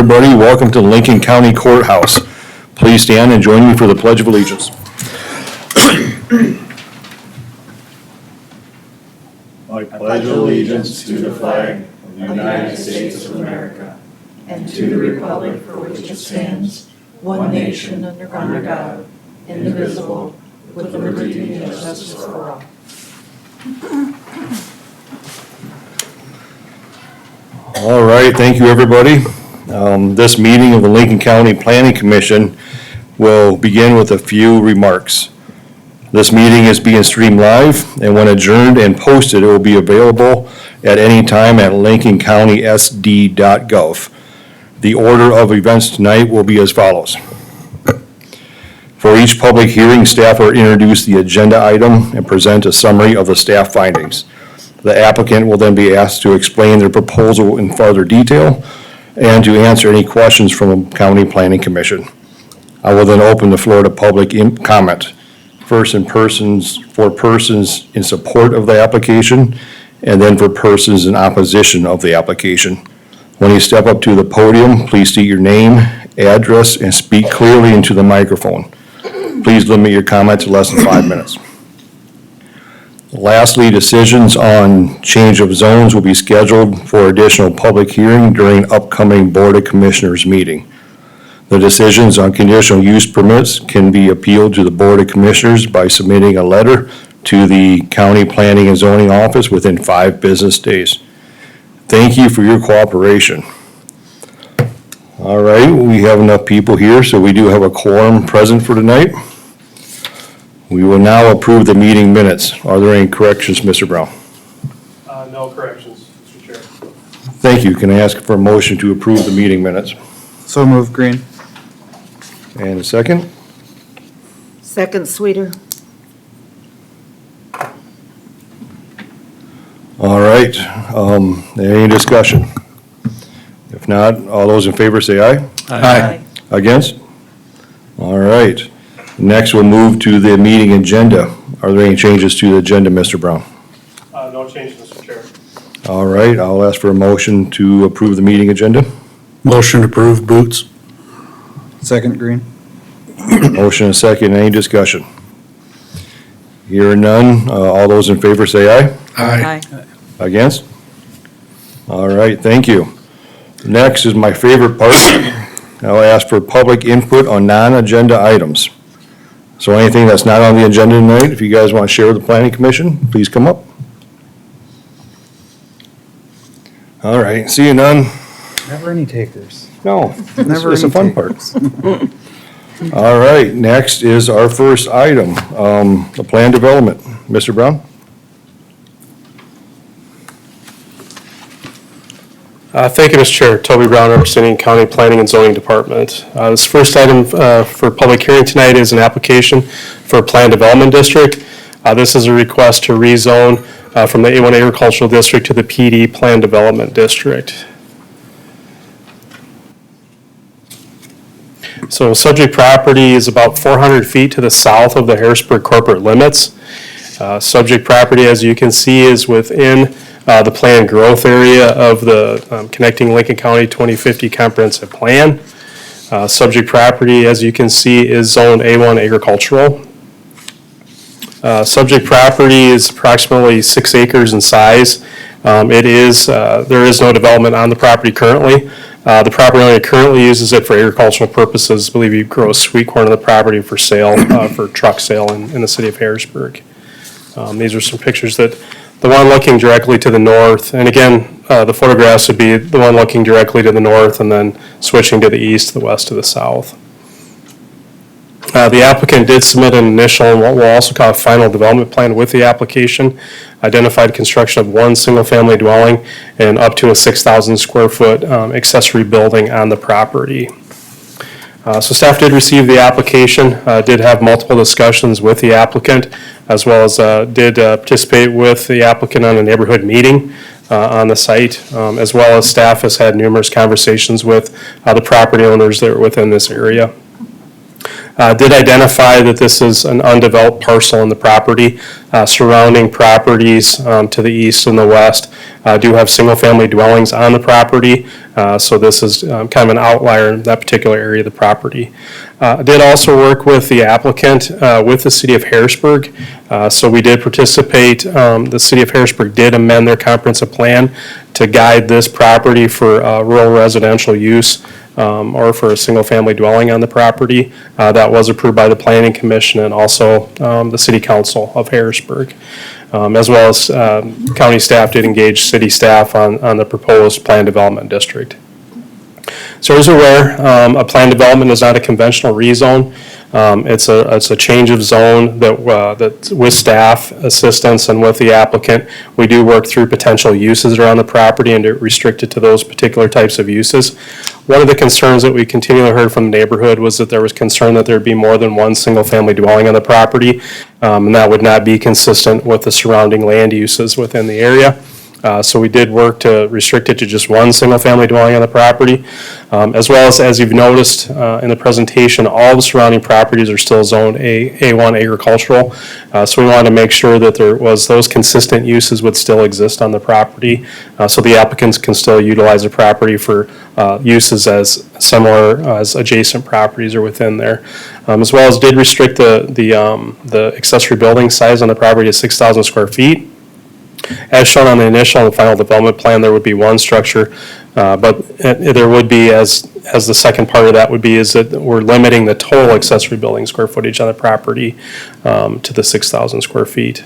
everybody. Welcome to Lincoln County Courthouse. Please stand and join me for the Pledge of Allegiance. I pledge allegiance to the flag of the United States of America and to the republic for which it stands, one nation under God, indivisible, with liberty and justice for all. All right, thank you, everybody. This meeting of the Lincoln County Planning Commission will begin with a few remarks. This meeting is being streamed live, and when adjourned and posted, it will be available at any time at lincolncountysd.gov. The order of events tonight will be as follows. For each public hearing, staff will introduce the agenda item and present a summary of the staff findings. The applicant will then be asked to explain their proposal in further detail and to answer any questions from the County Planning Commission. I will then open the floor to public comment. First for persons in support of the application, and then for persons in opposition of the application. When you step up to the podium, please state your name, address, and speak clearly into the microphone. Please limit your comment to less than 5 minutes. Lastly, decisions on change of zones will be scheduled for additional public hearing during upcoming Board of Commissioners meeting. The decisions on conditional use permits can be appealed to the Board of Commissioners by submitting a letter to the County Planning and Zoning Office within 5 business days. Thank you for your cooperation. All right, we have enough people here, so we do have a quorum present for tonight. We will now approve the meeting minutes. Are there any corrections, Mr. Brown? No corrections, Mr. Chair. Thank you. Can I ask for a motion to approve the meeting minutes? So moved, Green. And a second? Second, Sweeter. All right. Any discussion? If not, all those in favor say aye. Aye. Against? All right. Next, we'll move to the meeting agenda. Are there any changes to the agenda, Mr. Brown? No change, Mr. Chair. All right, I'll ask for a motion to approve the meeting agenda. Motion to approve, Boots. Second, Green. Motion and second, any discussion? Hearing none, all those in favor say aye. Aye. Against? All right, thank you. Next is my favorite part. I'll ask for public input on non-agenda items. So anything that's not on the agenda tonight, if you guys want to share with the Planning Commission, please come up. All right, seeing none? Never any takers. No, Never it's a any fun part. All right, next is our first item, the plan development. Mr. Brown? Thank you, Mr. Chair. Toby Brown, representing County Planning and Zoning Department. This first item for public hearing tonight is an application for a planned development district. This is a request to rezone from the A1 Agricultural District to the PD Planned Development District. So subject property is about 400 feet to the south of the Harrisburg corporate limits. Subject property, as you can see, is within the planned growth area of the Connecting Lincoln County 2050 Comprehensive Plan. Subject property, as you can see, is zoned A1 agricultural. Subject property is approximately 6 acres in size. There is no development on the property currently. The property owner currently uses it for agricultural purposes. I believe he grows sweet corn on the property for sale, for truck sale in the city of Harrisburg. These are some pictures that the one looking directly to the north, and again, the photographs would be the one looking directly to the north and then switching to the east, the west, to the south. The applicant did submit an initial and what we'll also call a final development plan with the application, identified construction of one single-family dwelling and up to a 6,000 square foot accessory building on the property. So staff did receive the application, did have multiple discussions with the applicant, as well as did participate with the applicant on a neighborhood meeting on the site, as well as staff has had numerous conversations with the property owners that are within this area. Did identify that this is an undeveloped parcel in the property. Surrounding properties to the east and the west do have single-family dwellings on the property, so this is kind of an outlier in that particular area of the property. Did also work with the applicant with the city of Harrisburg, so we did participate. The city of Harrisburg did amend their comprehensive plan to guide this property for rural residential use or for a single-family dwelling on the property. That was approved by the Planning Commission and also the City Council of Harrisburg. As well as county staff did engage city staff on the proposed plan development district. So as you're aware, a plan development is not a conventional rezone. It's a change of zone that with staff assistance and with the applicant, we do work through potential uses around the property and to restrict it to those particular types of uses. One of the concerns that we continually heard from the neighborhood was that there was concern that there'd be more than one single-family dwelling on the property, and that would not be consistent with the surrounding land uses within the area. So we did work to restrict it to just one single-family dwelling on the property. As well as you've noticed in the presentation, all the surrounding properties are still zoned A1 agricultural. So we wanted to make sure that there was those consistent uses would still exist on the property, so the applicants can still utilize the property for uses as similar as adjacent properties are within there. As well as did restrict the accessory building size on the property to 6,000 square feet. As shown on the initial and final development plan, there would be one structure, but there would be, as the second part of that would be, is that we're limiting the total accessory building square footage on the property to the 6,000 square feet.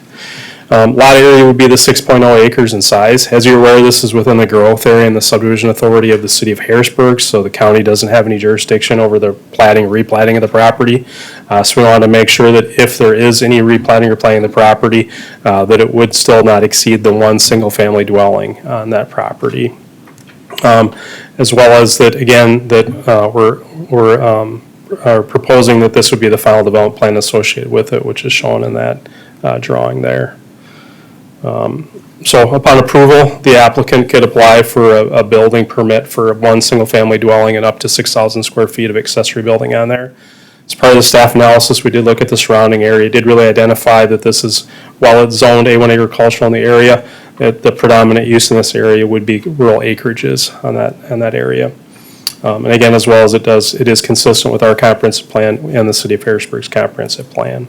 Lot area would be the 6.0 acres in size. As you're aware, this is within the growth area and the subdivision authority of the city of Harrisburg, so the county doesn't have any jurisdiction over the platting, replatting of the property. So we wanted to make sure that if there is any replatting or platting of the property, that it would still not exceed the one single-family dwelling on that property. As well as that, again, that we're are proposing that this would be the final development plan associated with it, which is shown in that drawing there. So upon approval, the applicant could apply for a building permit for one single-family dwelling and up to 6,000 square feet of accessory building on there. As part of the staff analysis, we did look at the surrounding area. It did really identify that this is, while it's zoned A1 agricultural in the area, that the predominant use in this area would be rural acreages on that area. And again, as well as it is consistent with our comprehensive plan and the city of Harrisburg's comprehensive plan.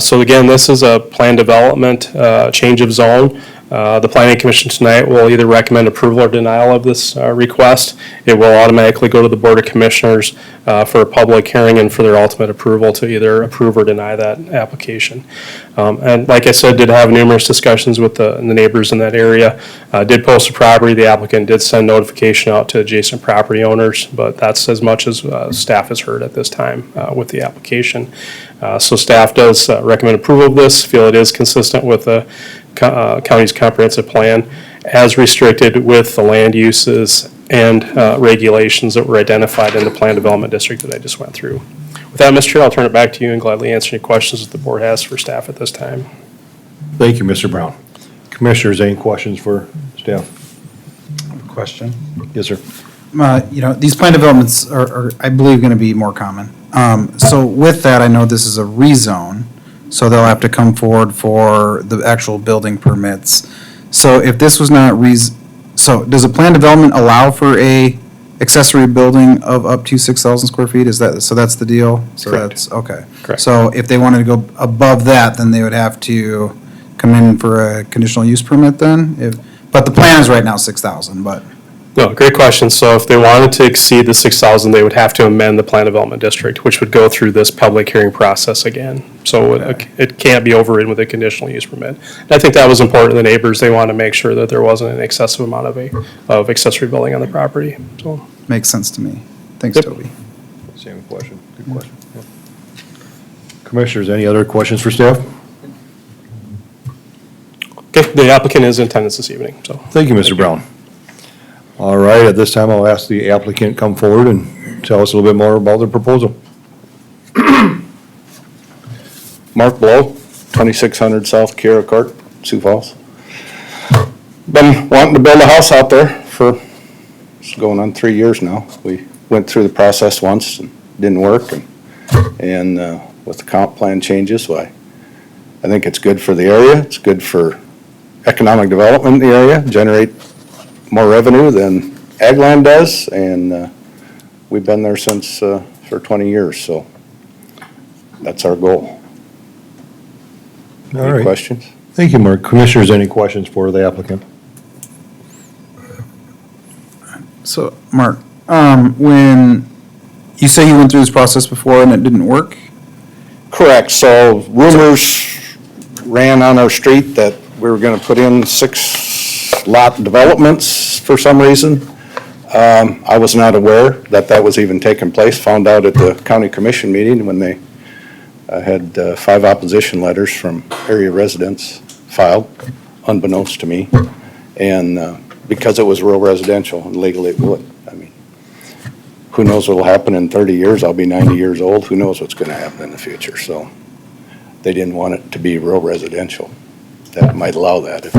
So again, this is a plan development change of zone. The Planning Commission tonight will either recommend approval or denial of this request. It will automatically go to the Board of Commissioners for a public hearing and for their ultimate approval to either approve or deny that application. And like I said, did have numerous discussions with the neighbors in that area. Did post a property. The applicant did send notification out to adjacent property owners, but that's as much as staff has heard at this time with the application. So staff does recommend approval of this, feel it is consistent with the county's comprehensive plan as restricted with the land uses and regulations that were identified in the plan development district that I just went through. With that, Mr. Chair, I'll turn it back to you and gladly answer any questions that the board has for staff at this time. Thank you, Mr. Brown. Commissioners, any questions for staff? Question. Yes, sir. These plan developments are, I believe, going to be more common. So with that, I know this is a rezone, so they'll have to come forward for the actual building permits. So if this was not so does a plan development allow for a accessory building of up to 6,000 square feet? Is that, so that's the deal? So Correct. that's, okay. Correct. So if they wanted to go above that, then they would have to come in for a conditional use permit then? But the plan is right now 6,000, but. No, great question. So if they wanted to exceed the 6,000, they would have to amend the plan development district, which would go through this public hearing process again. So it can't be overridden with a conditional use permit. And I think that was important to the neighbors. They wanted to make sure that there wasn't an excessive amount of accessory building on the property, so. Makes sense to me. Thanks, Yep. Toby. Same question. Good question. Yeah. Commissioners, any other questions for staff? Okay, the applicant is in attendance this evening, so. Thank you, Mr. Brown. All right, at this time, I'll ask the applicant come forward and tell us a little bit more about the proposal. Mark Blow, 2600 South Kira Court, Sioux Falls. Been wanting to build a house out there for, it's going on 3 years now. We went through the process once and didn't work, and And with the comp plan changes, why, I think it's good for the area. It's good for economic development in the area, generate more revenue than ag land does. And we've been there since, for 20 years, so that's our goal. All Any right. questions? Thank you, Mark. Commissioners, any questions for the applicant? So, Mark, when you say you went through this process before and it didn't work? Correct, so rumors ran on our street that we were gonna put in 6-lot developments for some reason. I was not aware that that was even taking place, found out at the county commission meeting when they had 5 opposition letters from area residents filed, unbeknownst to me. And because it was rural residential, and legally it would. I mean, who knows what'll happen in 30 years? I'll be 90 years old. Who knows what's gonna happen in the future? So they didn't want it to be rural residential. That might allow that if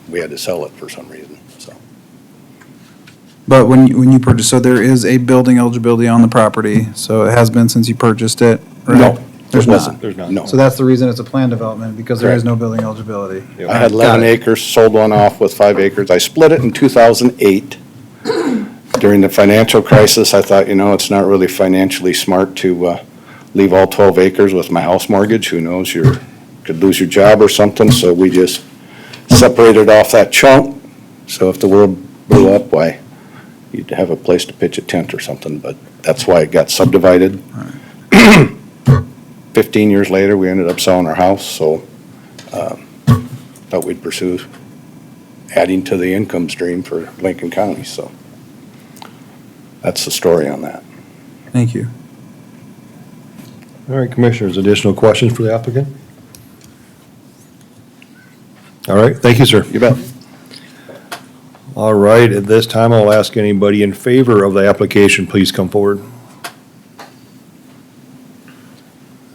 we had to sell it for some reason, so. But when you purchased, so there is a building eligibility on the property, so it has been since you purchased it, right? No, There's it not. wasn't. There's not. No. So that's the reason it's a planned development, because there is Correct. no building eligibility. Yep. I had Got 11 it. acres, sold one off with 5 acres. I split it in 2008. During the financial crisis, I thought, it's not really financially smart to leave all 12 acres with my house mortgage. Who knows, you could lose your job or something, so we just separated off that chunk. So if the world blew up, why, you'd have a place to pitch a tent or something, but that's why it got subdivided. 15 years later, we ended up selling our house, so thought we'd pursue adding to the income stream for Lincoln County, so that's the story on that. Thank you. All right, Commissioners, additional questions for the applicant? All right, thank you, sir. You bet. All right, at this time, I'll ask anybody in favor of the application, please come forward.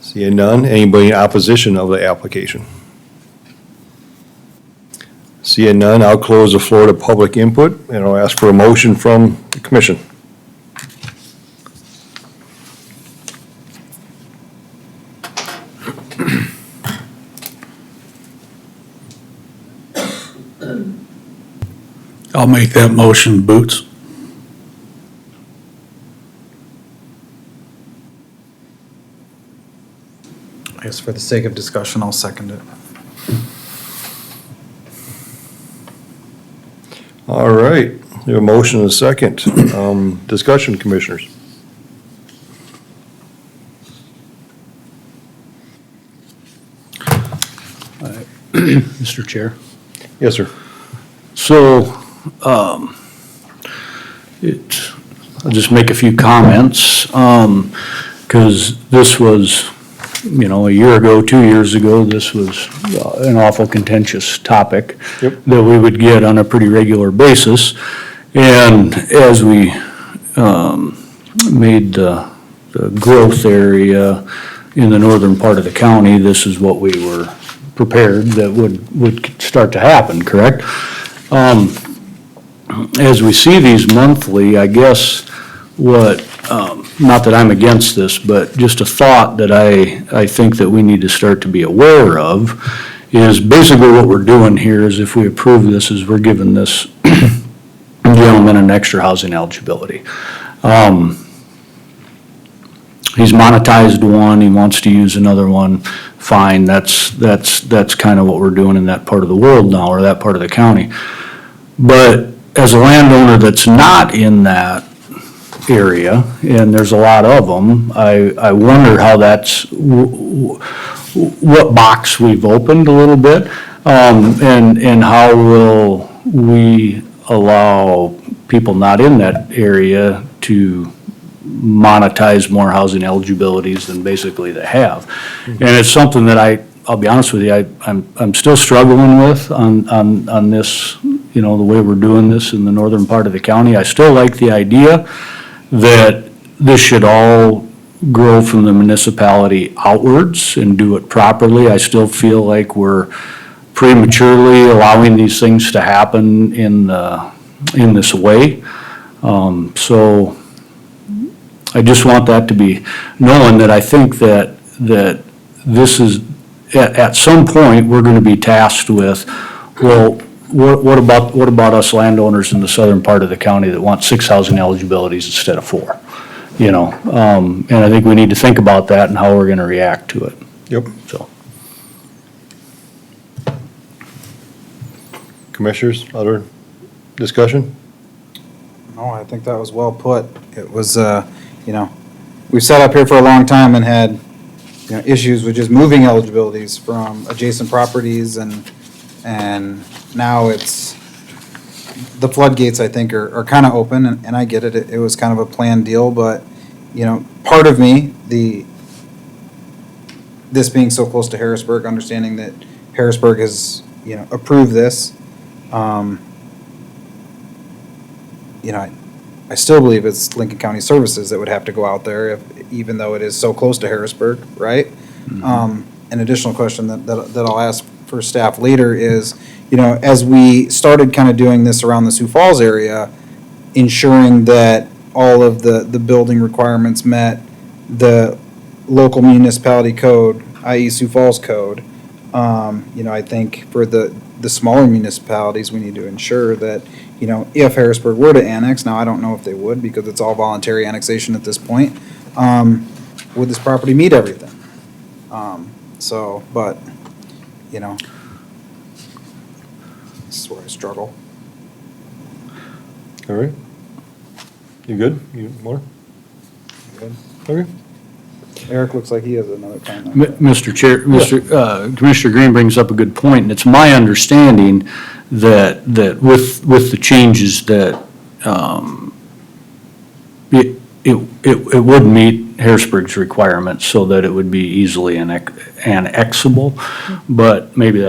Seeing none, anybody in opposition of the application? Seeing none, I'll close the floor to public input, and I'll ask for a motion from the commission. I'll make that motion, Boots. I guess for the sake of discussion, I'll second it. All right, we have a motion and a second. Discussion, Commissioners. Mr. Chair. Yes, sir. So, I'll just make a few comments, because this was, a year ago, 2 years ago, this was an awful contentious topic Yep. that we would get on a pretty regular basis. And as we made the growth area in the northern part of the county, this is what we were prepared that would start to happen, correct? As we see these monthly, I guess what, not that I'm against this, but just a thought that I think that we need to start to be aware of is basically what we're doing here is if we approve this, is we're giving this gentleman an extra housing eligibility. He's monetized one, he wants to use another one, fine, that's kind of what we're doing in that part of the world now, or that part of the county. But as a landowner that's not in that area, and there's a lot of them, I wonder how that's, what box we've opened a little bit, and how will we allow people not in that area to monetize more housing eligibilities than basically they have. And it's something that I'll be honest with you, I'm still struggling with on this, the way we're doing this in the northern part of the county. I still like the idea that this should all grow from the municipality outwards and do it properly. I still feel like we're prematurely allowing these things to happen in this way. So I just want that to be known, that I think that this is, at some point, we're gonna be tasked with, well, what about us landowners in the southern part of the county that want 6 housing eligibilities instead of 4? You know, and I think we need to think about that and how we're gonna react to it, Yep. so. Commissioners, other discussion? No, I think that was well put. It was, you know, we've sat up here for a long time and had, you know, issues with just moving eligibilities from adjacent properties and now it's, the floodgates, I think, are kind of open and I get it. It was kind of a planned deal, but, you know, part of me, this being so close to Harrisburg, understanding that Harrisburg has, you know, approved this, you know, I still believe it's Lincoln County Services that would have to go out there, even though it is so close to Harrisburg, right? An additional question that I'll ask for staff later is, you know, as we started kind of doing this around the Sioux Falls area, ensuring that all of the building requirements met the local municipality code, i.e. Sioux Falls code, you know, I think for the smaller municipalities, we need to ensure that, you know, if Harrisburg were to annex, now I don't know if they would because it's all voluntary annexation at this point, would this property meet everything? So, but, you know, this is where I struggle. All right. You good? You more? Good. Okay. Eric looks like he has another comment. Mr. Chair, Commissioner Green brings up a good point, and it's my understanding that with the changes that, it would meet Harrisburg's requirements so that it would be easily annexable, but maybe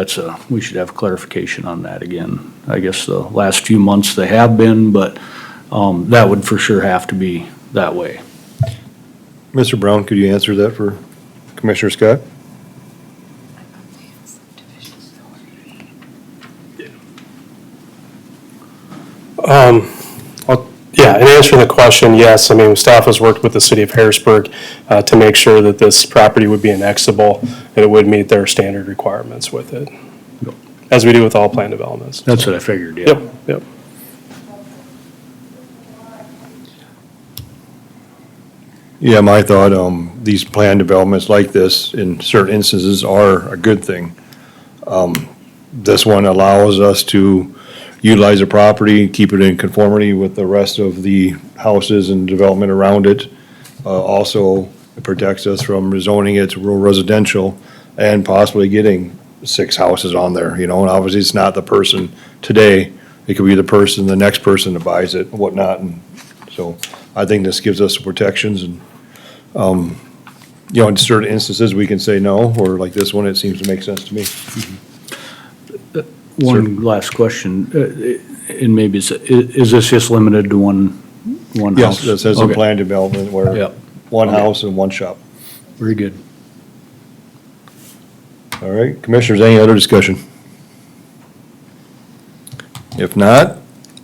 we should have clarification on that again. I guess the last few months they have been, but, that would for sure have to be that way. Mr. Brown, could you answer that for Commissioner Scott? Yeah, in answering the question, yes, I mean, staff has worked with the city of Harrisburg to make sure that this property would be annexable and it would meet their standard requirements with it, as we do with all planned developments. That's what I figured, yeah. Yep, yep. Yeah, my thought, these planned developments like this in certain instances are a good thing. This one allows us to utilize the property, keep it in conformity with the rest of the houses and development around it. Also, it protects us from rezoning it to rural residential and possibly getting 6 houses on there, you know, and obviously it's not the person today. It could be the person, the next person that buys it and whatnot, and so I think this gives us protections and, you know, in certain instances, we can say no, or like this one, it seems to make sense to me. One last question, and maybe is this just limited to one house? Yes, it says in Okay. planned development where Yep. one Okay. house and one shop. Very good. All right, commissioners, any other discussion? If not,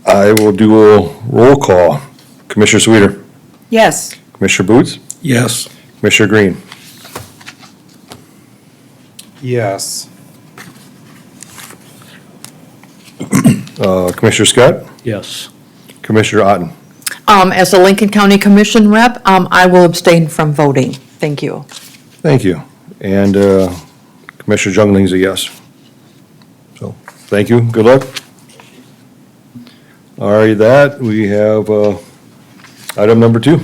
I will do a roll call. Commissioner Sweeter, Yes. Commissioner Boots, Yes. Commissioner Green, Yes. Commissioner Scott, Yes. Commissioner Otten. As a Lincoln County Commission rep, I will abstain from voting. Thank you. Thank you. And Commissioner Jungling's a yes. So, thank you, good luck. All right, that, we have item number 2.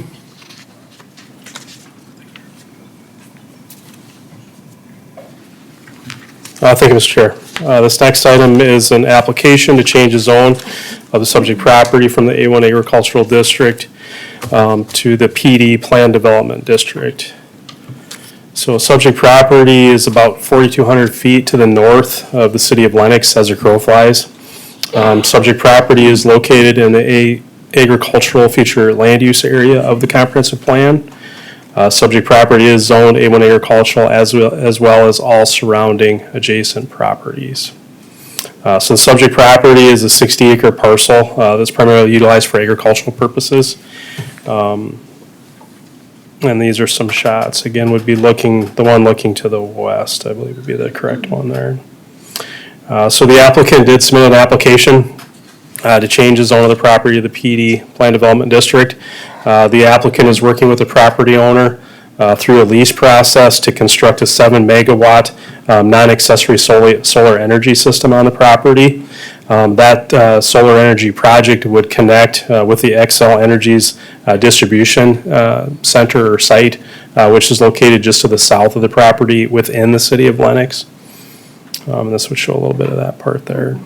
Thank you, Mr. Chair. This next item is an application to change the zone of the subject property from the A1 Agricultural District to the PD Plan Development District. So subject property is about 4,200 feet to the north of the city of Lenox as a crow flies. Subject property is located in the agricultural future land use area of the comprehensive plan. Subject property is zoned A1 agricultural as well as all surrounding adjacent properties. So the subject property is a 60-acre parcel that's primarily utilized for agricultural purposes. And these are some shots. Again, would be the one looking to the west, I believe would be the correct one there. So the applicant did submit an application to change the zone of the property to the PD, Plan Development District. The applicant is working with the property owner through a lease process to construct a 7-megawatt non-accessory solar energy system on the property. That solar energy project would connect with the Xcel Energy's distribution center or site, which is located just to the south of the property within the city of Lenox. And this would show a little bit of that part there.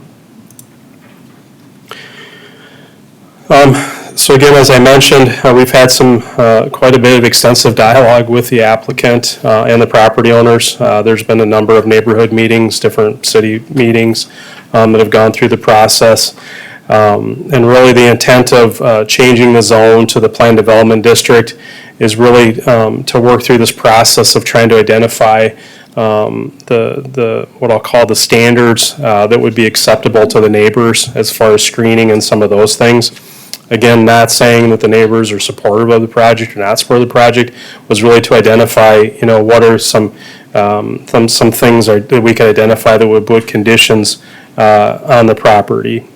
So again, as I mentioned, we've had quite a bit of extensive dialogue with the applicant and the property owners. There's been a number of neighborhood meetings, different city meetings that have gone through the process. And really the intent of changing the zone to the Plan Development District is really to work through this process of trying to identify what I'll call the standards that would be acceptable to the neighbors as far as screening and some of those things. Again, not saying that the neighbors are supportive of the project or not supportive of the project, was really to identify, what are some things that we can identify that would put conditions on the property.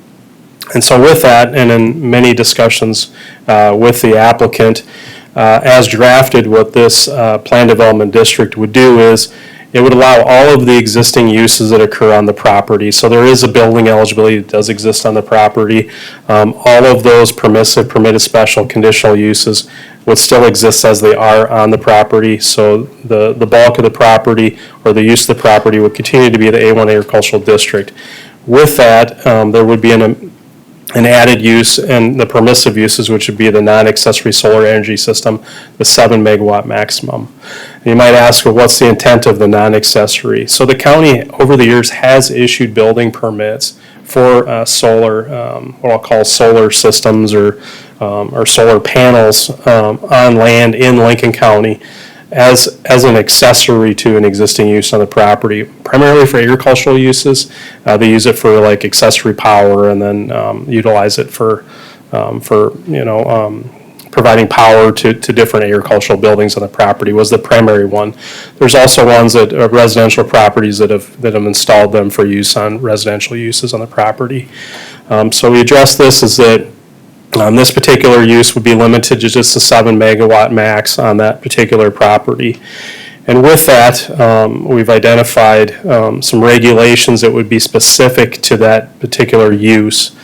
And so with that, and in many discussions with the applicant, as drafted, what this Plan Development District would do is it would allow all of the existing uses that occur on the property. So there is a building eligibility that does exist on the property. All of those permitted special, conditional uses would still exist as they are on the property. So the bulk of the property or the use of the property would continue to be the A1 agricultural district. With that, there would be an added use and the permissive uses, which would be the non-accessory solar energy system, the 7-megawatt maximum. And you might ask, well, what's the intent of the non-accessory? So the county, over the years, has issued building permits for solar, what I'll call solar systems or solar panels on land in Lincoln County as an accessory to an existing use on the property, primarily for agricultural uses. They use it for like accessory power and then utilize it for providing power to different agricultural buildings on the property was the primary one. There's also ones that are residential properties that have installed them for use on residential uses on the property. So we address this as that this particular use would be limited to just a 7-megawatt max on that particular property. And with that, we've identified some regulations that would be specific to that particular use.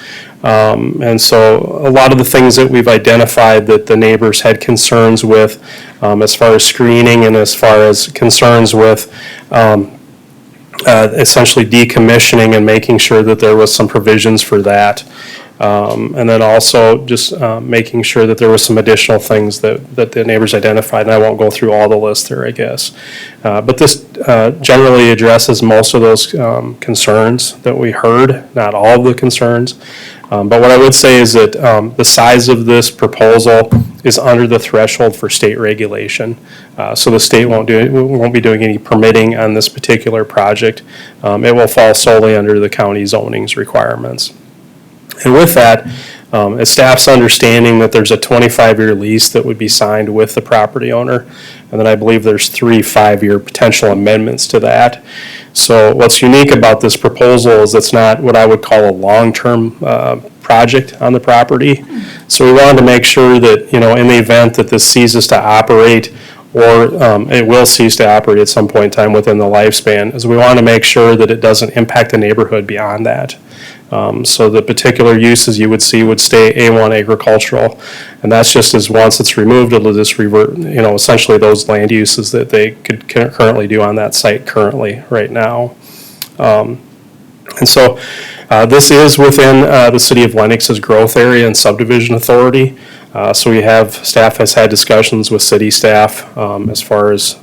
And so a lot of the things that we've identified that the neighbors had concerns with as far as screening and as far as concerns with essentially decommissioning and making sure that there was some provisions for that. And then also just making sure that there were some additional things that the neighbors identified, and I won't go through all the list there, I guess. But this generally addresses most of those concerns that we heard, not all of the concerns. But what I would say is that the size of this proposal is under the threshold for state regulation. So the state won't be doing any permitting on this particular project. It will fall solely under the county zoning's requirements. And with that, it's staff's understanding that there's a 25-year lease that would be signed with the property owner, and then I believe there's 3 5-year potential amendments to that. So what's unique about this proposal is it's not what I would call a long-term project on the property. So we wanted to make sure that, in the event that this ceases to operate, or it will cease to operate at some point in time within the lifespan, is we want to make sure that it doesn't impact the neighborhood beyond that. So the particular uses you would see would stay A1 agricultural, and that's just as once it's removed, it'll just revert, essentially those land uses that they could currently do on that site currently right now. And so this is within the city of Lenox's growth area and subdivision authority. So staff has had discussions with city staff as far as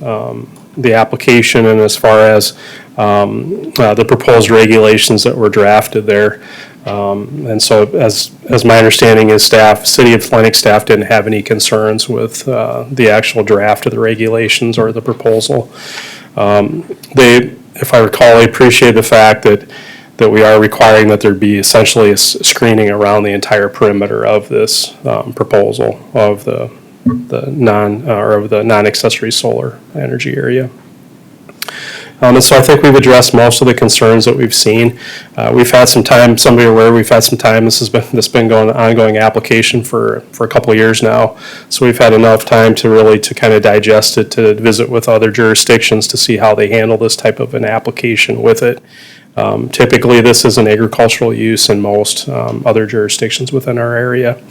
the application and as far as the proposed regulations that were drafted there. And so as my understanding is city of Lenox staff didn't have any concerns with the actual draft of the regulations or the proposal. If I recall, they appreciate the fact that we are requiring that there be essentially a screening around the entire perimeter of this proposal of the non-accessory solar energy area. And so I think we've addressed most of the concerns that we've seen. We've had some time, somebody aware, we've had some time, this has been going, ongoing application for a couple of years now. So we've had enough time to kind of digest it, to visit with other jurisdictions to see how they handle this type of an application with it. Typically, this is an agricultural use in most other jurisdictions within our area.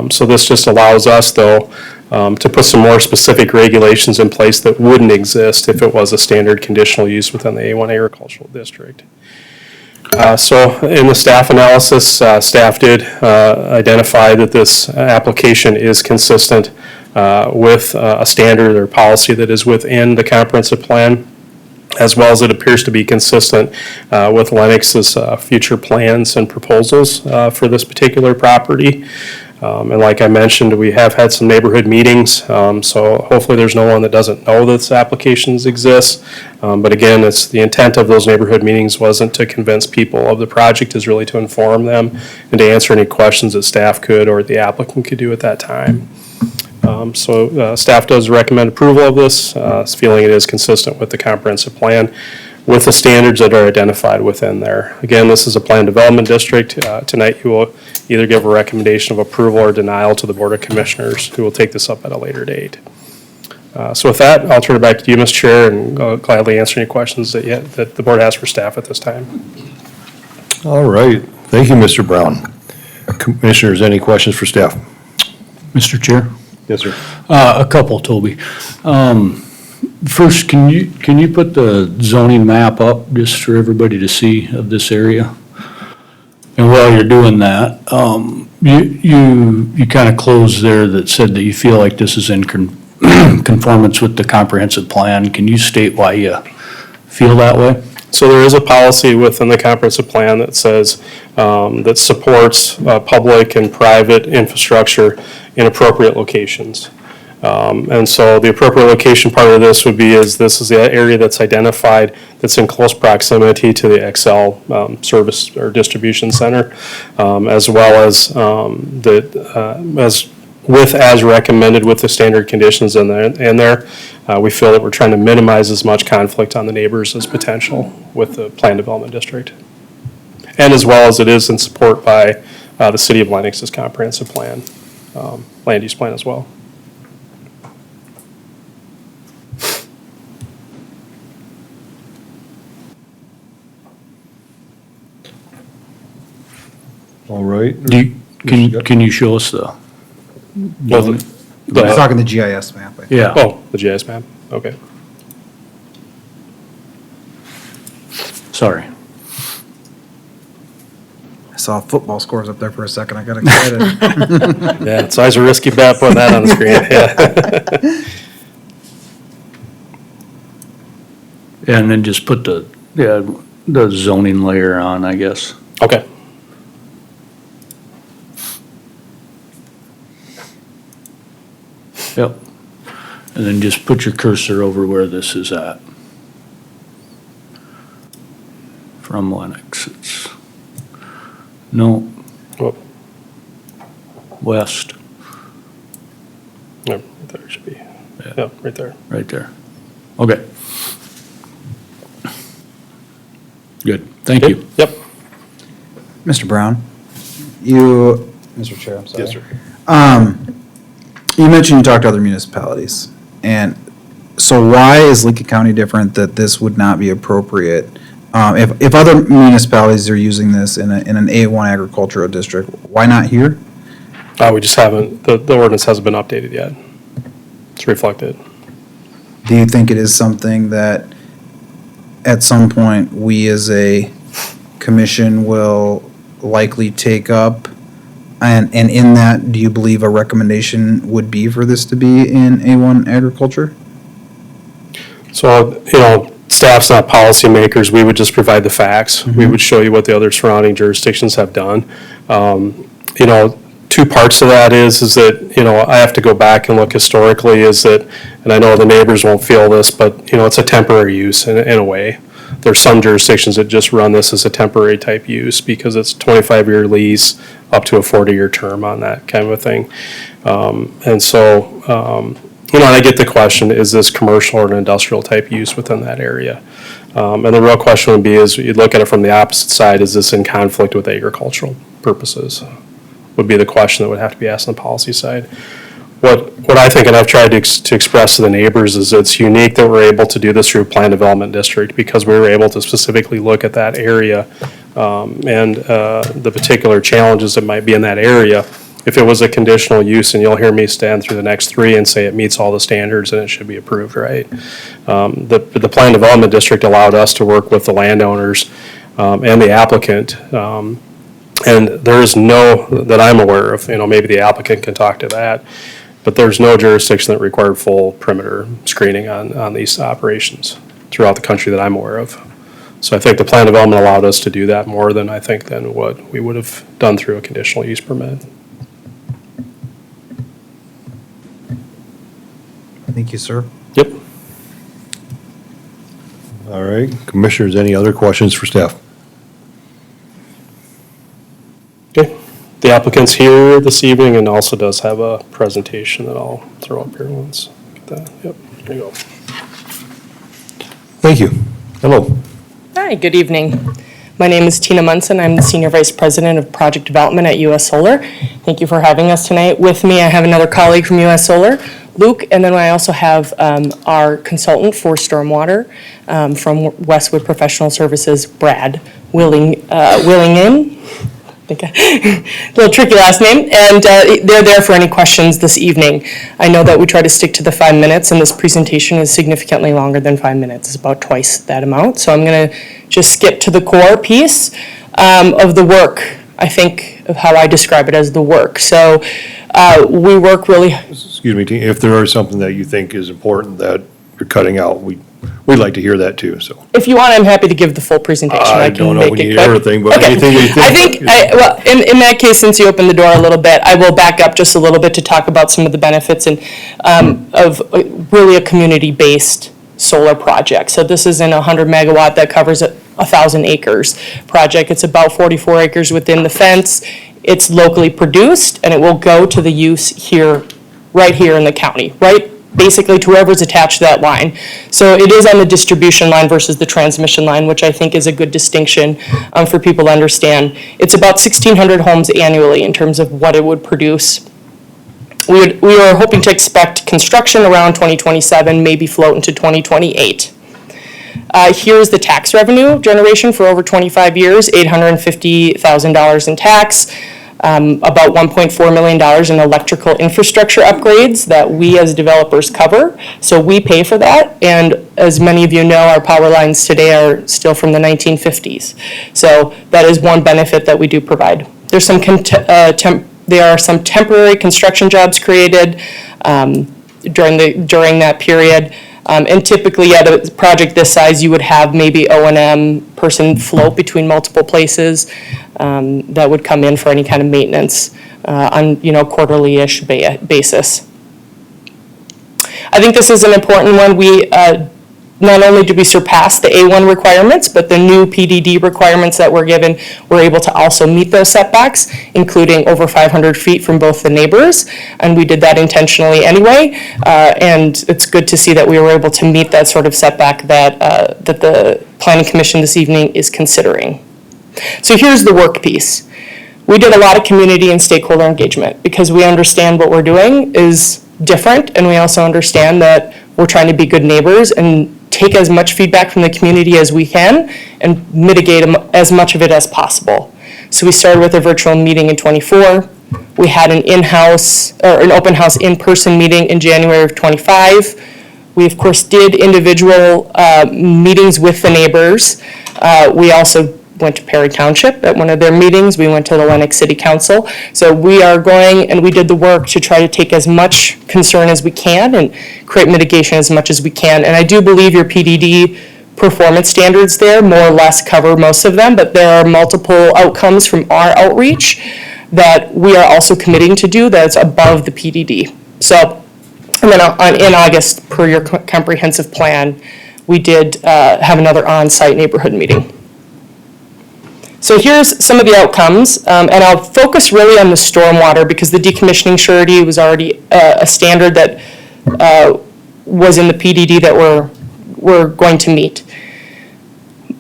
So this just allows us, though, to put some more specific regulations in place that wouldn't exist if it was a standard conditional use within the A1 agricultural district. So in the staff analysis, staff did identify that this application is consistent with a standard or policy that is within the comprehensive plan, as well as it appears to be consistent with Lennox's future plans and proposals for this particular property. And like I mentioned, we have had some neighborhood meetings, so hopefully there's no one that doesn't know that this application exists. But again, it's the intent of those neighborhood meetings wasn't to convince people of the project, is really to inform them and to answer any questions that staff could or the applicant could do at that time. So staff does recommend approval of this, feeling it is consistent with the comprehensive plan, with the standards that are identified within there. Again, this is a planned development district. Tonight you will either give a recommendation of approval or denial to the Board of Commissioners, who will take this up at a later date. So with that, I'll turn it back to you, Mr. Chair, and gladly answer any questions that the board has for staff at this time. All right, thank you, Mr. Brown. Commissioners, any questions for staff? Mr. Chair? Yes, sir. A couple, Toby. First, can you put the zoning map up just for everybody to see of this area? And while you're doing that, you kind of closed there that said that you feel like this is in conformance with the comprehensive plan. Can you state why you feel that way? So there is a policy within the comprehensive plan that says, that supports public and private infrastructure in appropriate locations. And so the appropriate location part of this would be this is the area that's identified that's in close proximity to the Xcel service or distribution center, as well as as recommended with the standard conditions in there. We feel that we're trying to minimize as much conflict on the neighbors as potential with the planned development district. And as well as it is in support by the City of Lennox's comprehensive plan, land use plan as well. All right. Can you show us the? Well, He's talking the GIS map. I think. Yeah. Oh, the GIS map, okay. Sorry. I saw football scores up there for a second. I got excited. Yeah, it's always a risky bet putting that on the screen, yeah. And then just put the zoning layer on, I guess. Okay. Yep. And then just put your cursor over where this is at. From Lennox, it's, no, Well, west, no, right there it should be. Yeah, right there. right there. Okay. Good, thank you. Yep. Mr. Brown, Mr. Chair, I'm sorry. Yes, sir. You mentioned you talked to other municipalities, and so why is Lincoln County different that this would not be appropriate? If other municipalities are using this in an A1 agricultural district, why not here? We just haven't, the ordinance hasn't been updated yet. It's reflected. Do you think it is something that at some point we as a commission will likely take up? And in that, do you believe a recommendation would be for this to be in A1 agriculture? So, staff's not policymakers, we would just provide the facts. We would show you what the other surrounding jurisdictions have done. Two parts of that is that, I have to go back and look historically, and I know the neighbors won't feel this, but, it's a temporary use in a way. There's some jurisdictions that just run this as a temporary type use because it's 25-year lease up to a 40-year term on that kind of a thing. And so, and I get the question, is this commercial or an industrial type use within that area? And the real question would be is, you look at it from the opposite side, is this in conflict with agricultural purposes? Would be the question that would have to be asked on the policy side. What I think, and I've tried to express to the neighbors, is it's unique that we're able to do this through Plan Development District because we were able to specifically look at that area and the particular challenges that might be in that area. If it was a conditional use, and you'll hear me stand through the next three and say it meets all the standards and it should be approved, right? The Plan Development District allowed us to work with the landowners and the applicant. And there is no, that I'm aware of, maybe the applicant can talk to that, but there's no jurisdiction that required full perimeter screening on these operations throughout the country that I'm aware of. So I think the Plan Development allowed us to do that more than what we would have done through a conditional use permit. Thank you, sir. Yep. All right, commissioners, any other questions for staff? Okay. The applicant's here this evening and also does have a presentation that I'll throw up here once. Get that. Yep, there you go. Thank you. Hello. Hi, good evening. My name is Tina Munson. I'm the Senior Vice President of Project Development at US Solar. Thank you for having us tonight. With me, I have another colleague from US Solar, Luke, and then I also have our consultant for stormwater from Westwood Professional Services, Brad Willingen. A little tricky last name, and they're there for any questions this evening. I know that we try to stick to the 5 minutes, and this presentation is significantly longer than 5 minutes. It's about twice that amount, so I'm going to just skip to the core piece of the work, I think, of how I describe it as the work. So we work really... Excuse me, if there is something that you think is important that you're cutting out, we'd like to hear that too, so. If you want, I'm happy to give the full presentation. I can don't know make when it you quick. hear everything, but Okay. anything you think. Well, in that case, since you opened the door a little bit, I will back up just a little bit to talk about some of the benefits and of really a community-based solar project. So this isn't 100 megawatt that covers 1,000 acres project. It's about 44 acres within the fence. It's locally produced, and it will go to the use here, right here in the county, right? Basically to whoever's attached to that line. So it is on the distribution line versus the transmission line, which I think is a good distinction for people to understand. It's about 1,600 homes annually in terms of what it would produce. We are hoping to expect construction around 2027, maybe float into 2028. Here's the tax revenue generation for over 25 years, $850,000 in tax. About $1.4 million in electrical infrastructure upgrades that we as developers cover. So we pay for that. And as many of you know, our power lines today are still from the 1950s. So that is one benefit that we do provide. There's some there are some temporary construction jobs created during that period. And typically at a project this size, you would have maybe O&M person float between multiple places that would come in for any kind of maintenance on quarterly-ish basis. I think this is an important one. We not only did we surpass the A1 requirements, but the new PDD requirements that we're given, we're able to also meet those setbacks, including over 500 feet from both the neighbors, and we did that intentionally anyway. And it's good to see that we were able to meet that sort of setback that the Planning Commission this evening is considering. So here's the work piece. We did a lot of community and stakeholder engagement because we understand what we're doing is different, and we also understand that we're trying to be good neighbors and take as much feedback from the community as we can and mitigate as much of it as possible. So we started with a virtual meeting in '24. We had an open house in-person meeting in January of '25. We, of course, did individual meetings with the neighbors. We also went to Perry Township at one of their meetings. We went to the Lenox City Council. So we are going, and we did the work to try to take as much concern as we can and create mitigation as much as we can. And I do believe your PDD performance standards there more or less cover most of them, but there are multiple outcomes from our outreach that we are also committing to do that's above the PDD. So, and then in August, per your comprehensive plan, we did have another on-site neighborhood meeting. So here's some of the outcomes, and I'll focus really on the stormwater because the decommissioning surety was already a standard that was in the PDD that we're going to meet.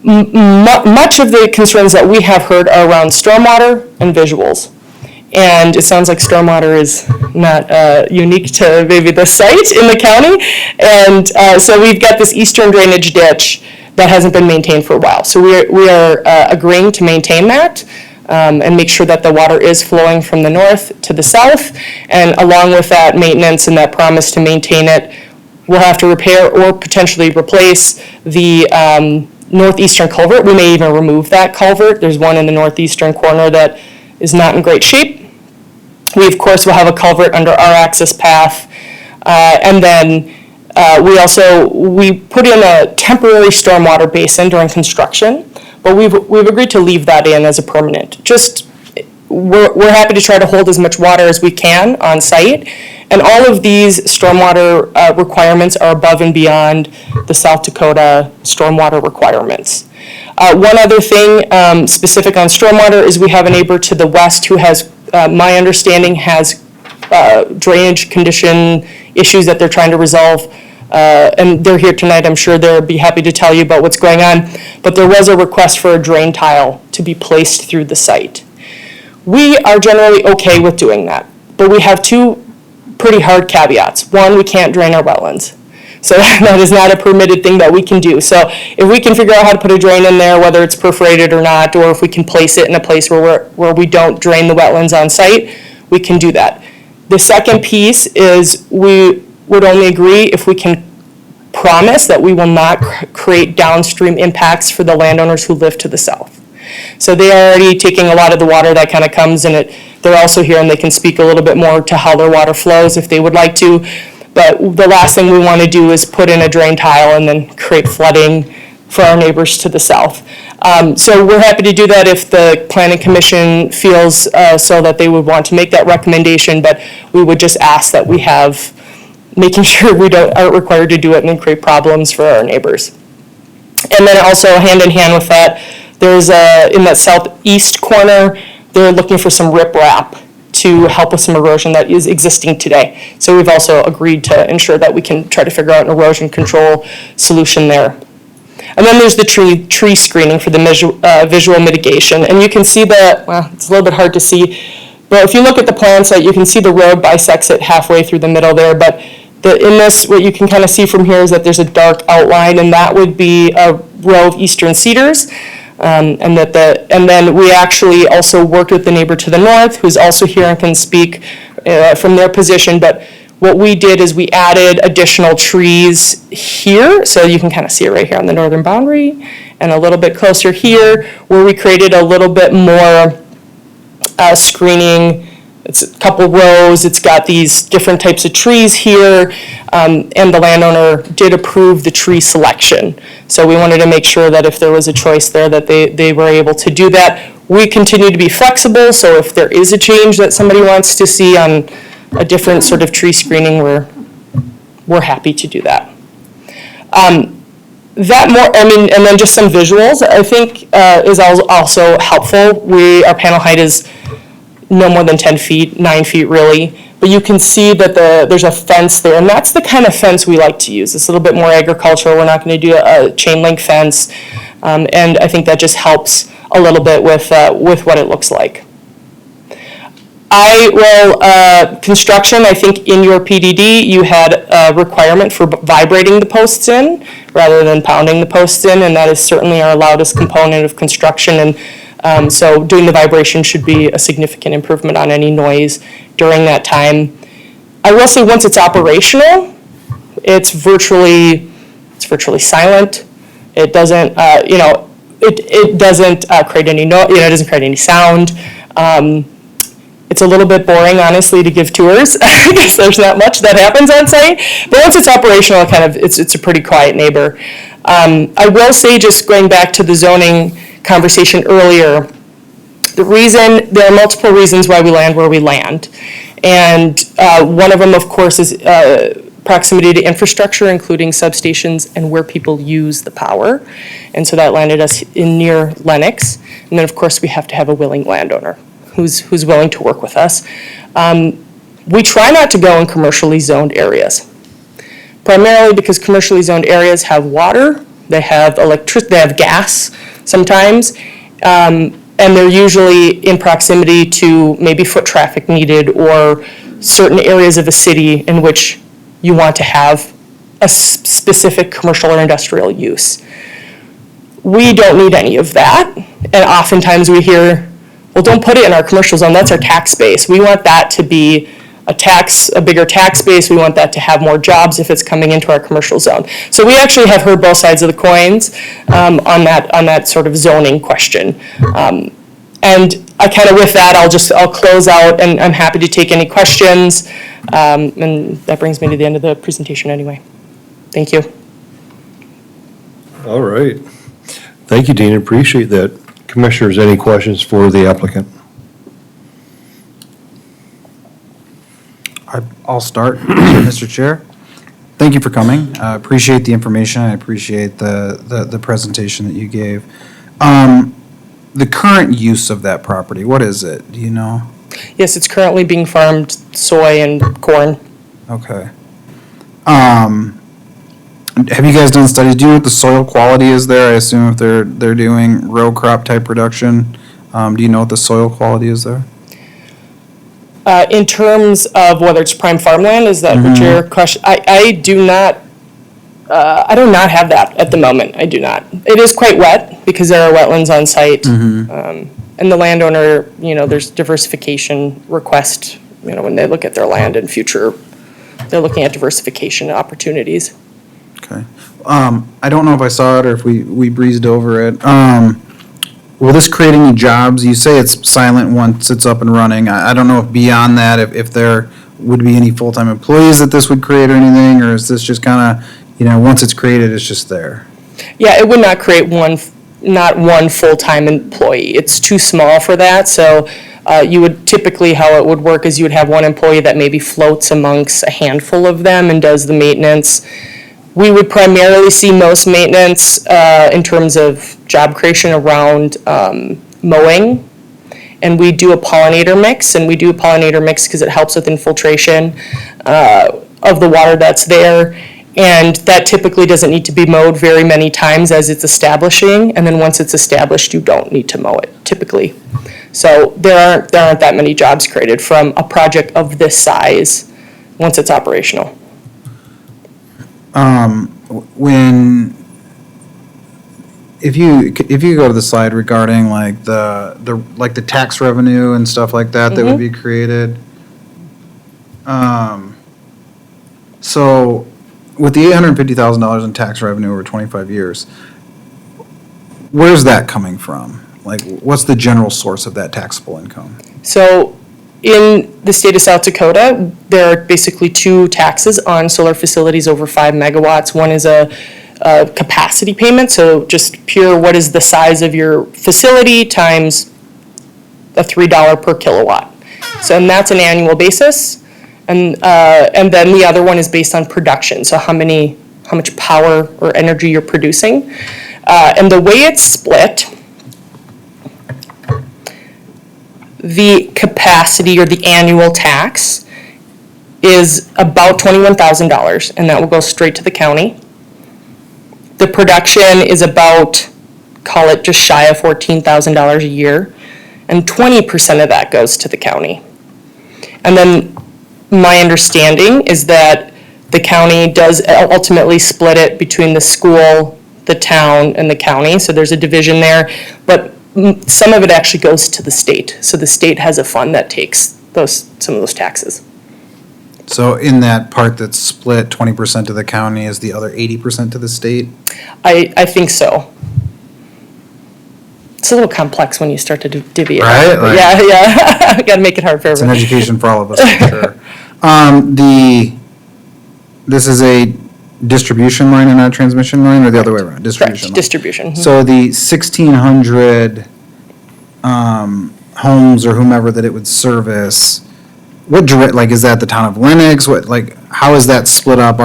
Much of the concerns that we have heard are around stormwater and visuals. And it sounds like stormwater is not unique to maybe the site in the county. And so we've got this eastern drainage ditch that hasn't been maintained for a while. So we are agreeing to maintain that and make sure that the water is flowing from the north to the south. And along with that maintenance and that promise to maintain it, we'll have to repair or potentially replace the northeastern culvert. We may even remove that culvert. There's one in the northeastern corner that is not in great shape. We, of course, will have a culvert under our access path. And then we put in a temporary stormwater basin during construction, but we've agreed to leave that in as a permanent. Just, we're happy to try to hold as much water as we can on site. And all of these stormwater requirements are above and beyond the South Dakota stormwater requirements. One other thing specific on stormwater is we have a neighbor to the west who has, my understanding, has drainage condition issues that they're trying to resolve. And they're here tonight. I'm sure they'll be happy to tell you about what's going on. But there was a request for a drain tile to be placed through the site. We are generally okay with doing that, but we have two pretty hard caveats. One, we can't drain our wetlands. So that is not a permitted thing that we can do. So if we can figure out how to put a drain in there, whether it's perforated or not, or if we can place it in a place where we don't drain the wetlands on site, we can do that. The second piece is we would only agree if we can promise that we will not create downstream impacts for the landowners who live to the south. So they are already taking a lot of the water that kind of comes in it. They're also here and they can speak a little bit more to how their water flows if they would like to. But the last thing we want to do is put in a drain tile and then create flooding for our neighbors to the south. So we're happy to do that if the Planning Commission feels so that they would want to make that recommendation, but we would just ask that we have, making sure we aren't required to do it and then create problems for our neighbors. And then also hand in hand with that, there's in that southeast corner, they're looking for some riprap to help with some erosion that is existing today. So we've also agreed to ensure that we can try to figure out an erosion control solution there. And then there's the tree screening for the visual mitigation. And you can see that, well, it's a little bit hard to see, but if you look at the plan site, you can see the road bisects it halfway through the middle there. But in this, what you can kind of see from here is that there's a dark outline, and that would be a row of eastern cedars. And then we actually also worked with the neighbor to the north, who's also here and can speak from their position. But what we did is we added additional trees here, so you can kind of see it right here on the northern boundary, and a little bit closer here, where we created a little bit more screening. It's a couple rows, it's got these different types of trees here, and the landowner did approve the tree selection. So we wanted to make sure that if there was a choice there that they were able to do that. We continue to be flexible, so if there is a change that somebody wants to see on a different sort of tree screening, we're happy to do that. And then just some visuals, I think, is also helpful. Our panel height is no more than 10 feet, 9 feet really, but you can see that there's a fence there, and that's the kind of fence we like to use. It's a little bit more agricultural. We're not going to do a chain link fence, and I think that just helps a little bit with what it looks like. Construction, I think in your PDD, you had a requirement for vibrating the posts in rather than pounding the posts in, and that is certainly our loudest component of construction. And so doing the vibration should be a significant improvement on any noise during that time. I will say once it's operational, it's virtually silent. It doesn't, it doesn't create any noise, it doesn't create any sound. It's a little bit boring, honestly, to give tours because there's not much that happens on site. But once it's operational, it's a pretty quiet neighbor. I will say, just going back to the zoning conversation earlier, there are multiple reasons why we land where we land. And one of them, of course, is proximity to infrastructure, including substations and where people use the power. And so that landed us in near Lennox. And then, of course, we have to have a willing landowner who's willing to work with us. We try not to go in commercially zoned areas, primarily because commercially zoned areas have water, they have they have gas sometimes, and they're usually in proximity to maybe foot traffic needed or certain areas of a city in which you want to have a specific commercial or industrial use. We don't need any of that, and oftentimes we hear, well, don't put it in our commercial zone, that's our tax base. We want that to be a bigger tax base, we want that to have more jobs if it's coming into our commercial zone. So we actually have heard both sides of the coins on that sort of zoning question. And I kind of, with that, I'll close out, and I'm happy to take any questions. And that brings me to the end of the presentation anyway. Thank you. All right. Thank you, Dean, appreciate that. Commissioners, any questions for the applicant? I'll start, Mr. Chair. Thank you for coming. I appreciate the information. I appreciate the presentation that you gave. The current use of that property, what is it? Do you know? Yes, it's currently being farmed soy and corn. Okay. Have you guys done studies? Do you know what the soil quality is there? I assume if they're doing row crop type production, do you know what the soil quality is there? In terms of whether it's prime farmland, is that what your question? I do not have that at the moment. I do not. It is quite wet because there are wetlands on site. And the landowner, there's diversification request, when they look at their land in future, they're looking at diversification opportunities. Okay. I don't know if I saw it or if we breezed over it. Will this create any jobs? You say it's silent once it's up and running. I don't know if beyond that, if there would be any full-time employees that this would create or anything, or is this just kind of, once it's created, it's just there? Yeah, it would not create not one full-time employee. It's too small for that. So you would typically, how it would work is you would have one employee that maybe floats amongst a handful of them and does the maintenance. We would primarily see most maintenance in terms of job creation around mowing. And we do a pollinator mix, because it helps with infiltration of the water that's there. And that typically doesn't need to be mowed very many times as it's establishing. And then once it's established, you don't need to mow it typically. So there aren't that many jobs created from a project of this size once it's operational. If you go to the slide regarding like the tax revenue and stuff like that would be created. So with the $850,000 in tax revenue over 25 years, where's that coming from? Like, what's the general source of that taxable income? So in the state of South Dakota, there are basically two taxes on solar facilities over 5 megawatts. One is a capacity payment, so just pure what is the size of your facility times a $3 per kilowatt. So, and that's an annual basis. And then the other one is based on production, so how much power or energy you're producing. And the way it's split, the capacity or the annual tax is about $21,000, and that will go straight to the county. The production is about, call it just shy of $14,000 a year, and 20% of that goes to the county. And then my understanding is that the county does ultimately split it between the school, the town, and the county, so there's a division there, but some of it actually goes to the state. So the state has a fund that takes some of those taxes. So in that part that's split, 20% to the county is the other 80% to the state? I think so. It's a little complex when you start to divvy it up. Right, like- Yeah. Got to make it hard for It's an everyone. education for all of us, I'm sure. This is a distribution line and not a transmission line, or the other way around? Distribution Correct, line. distribution. Mhm. So the 1,600 homes or whomever that it would service, like, is that the town of Lennox? What, like, how is that split up?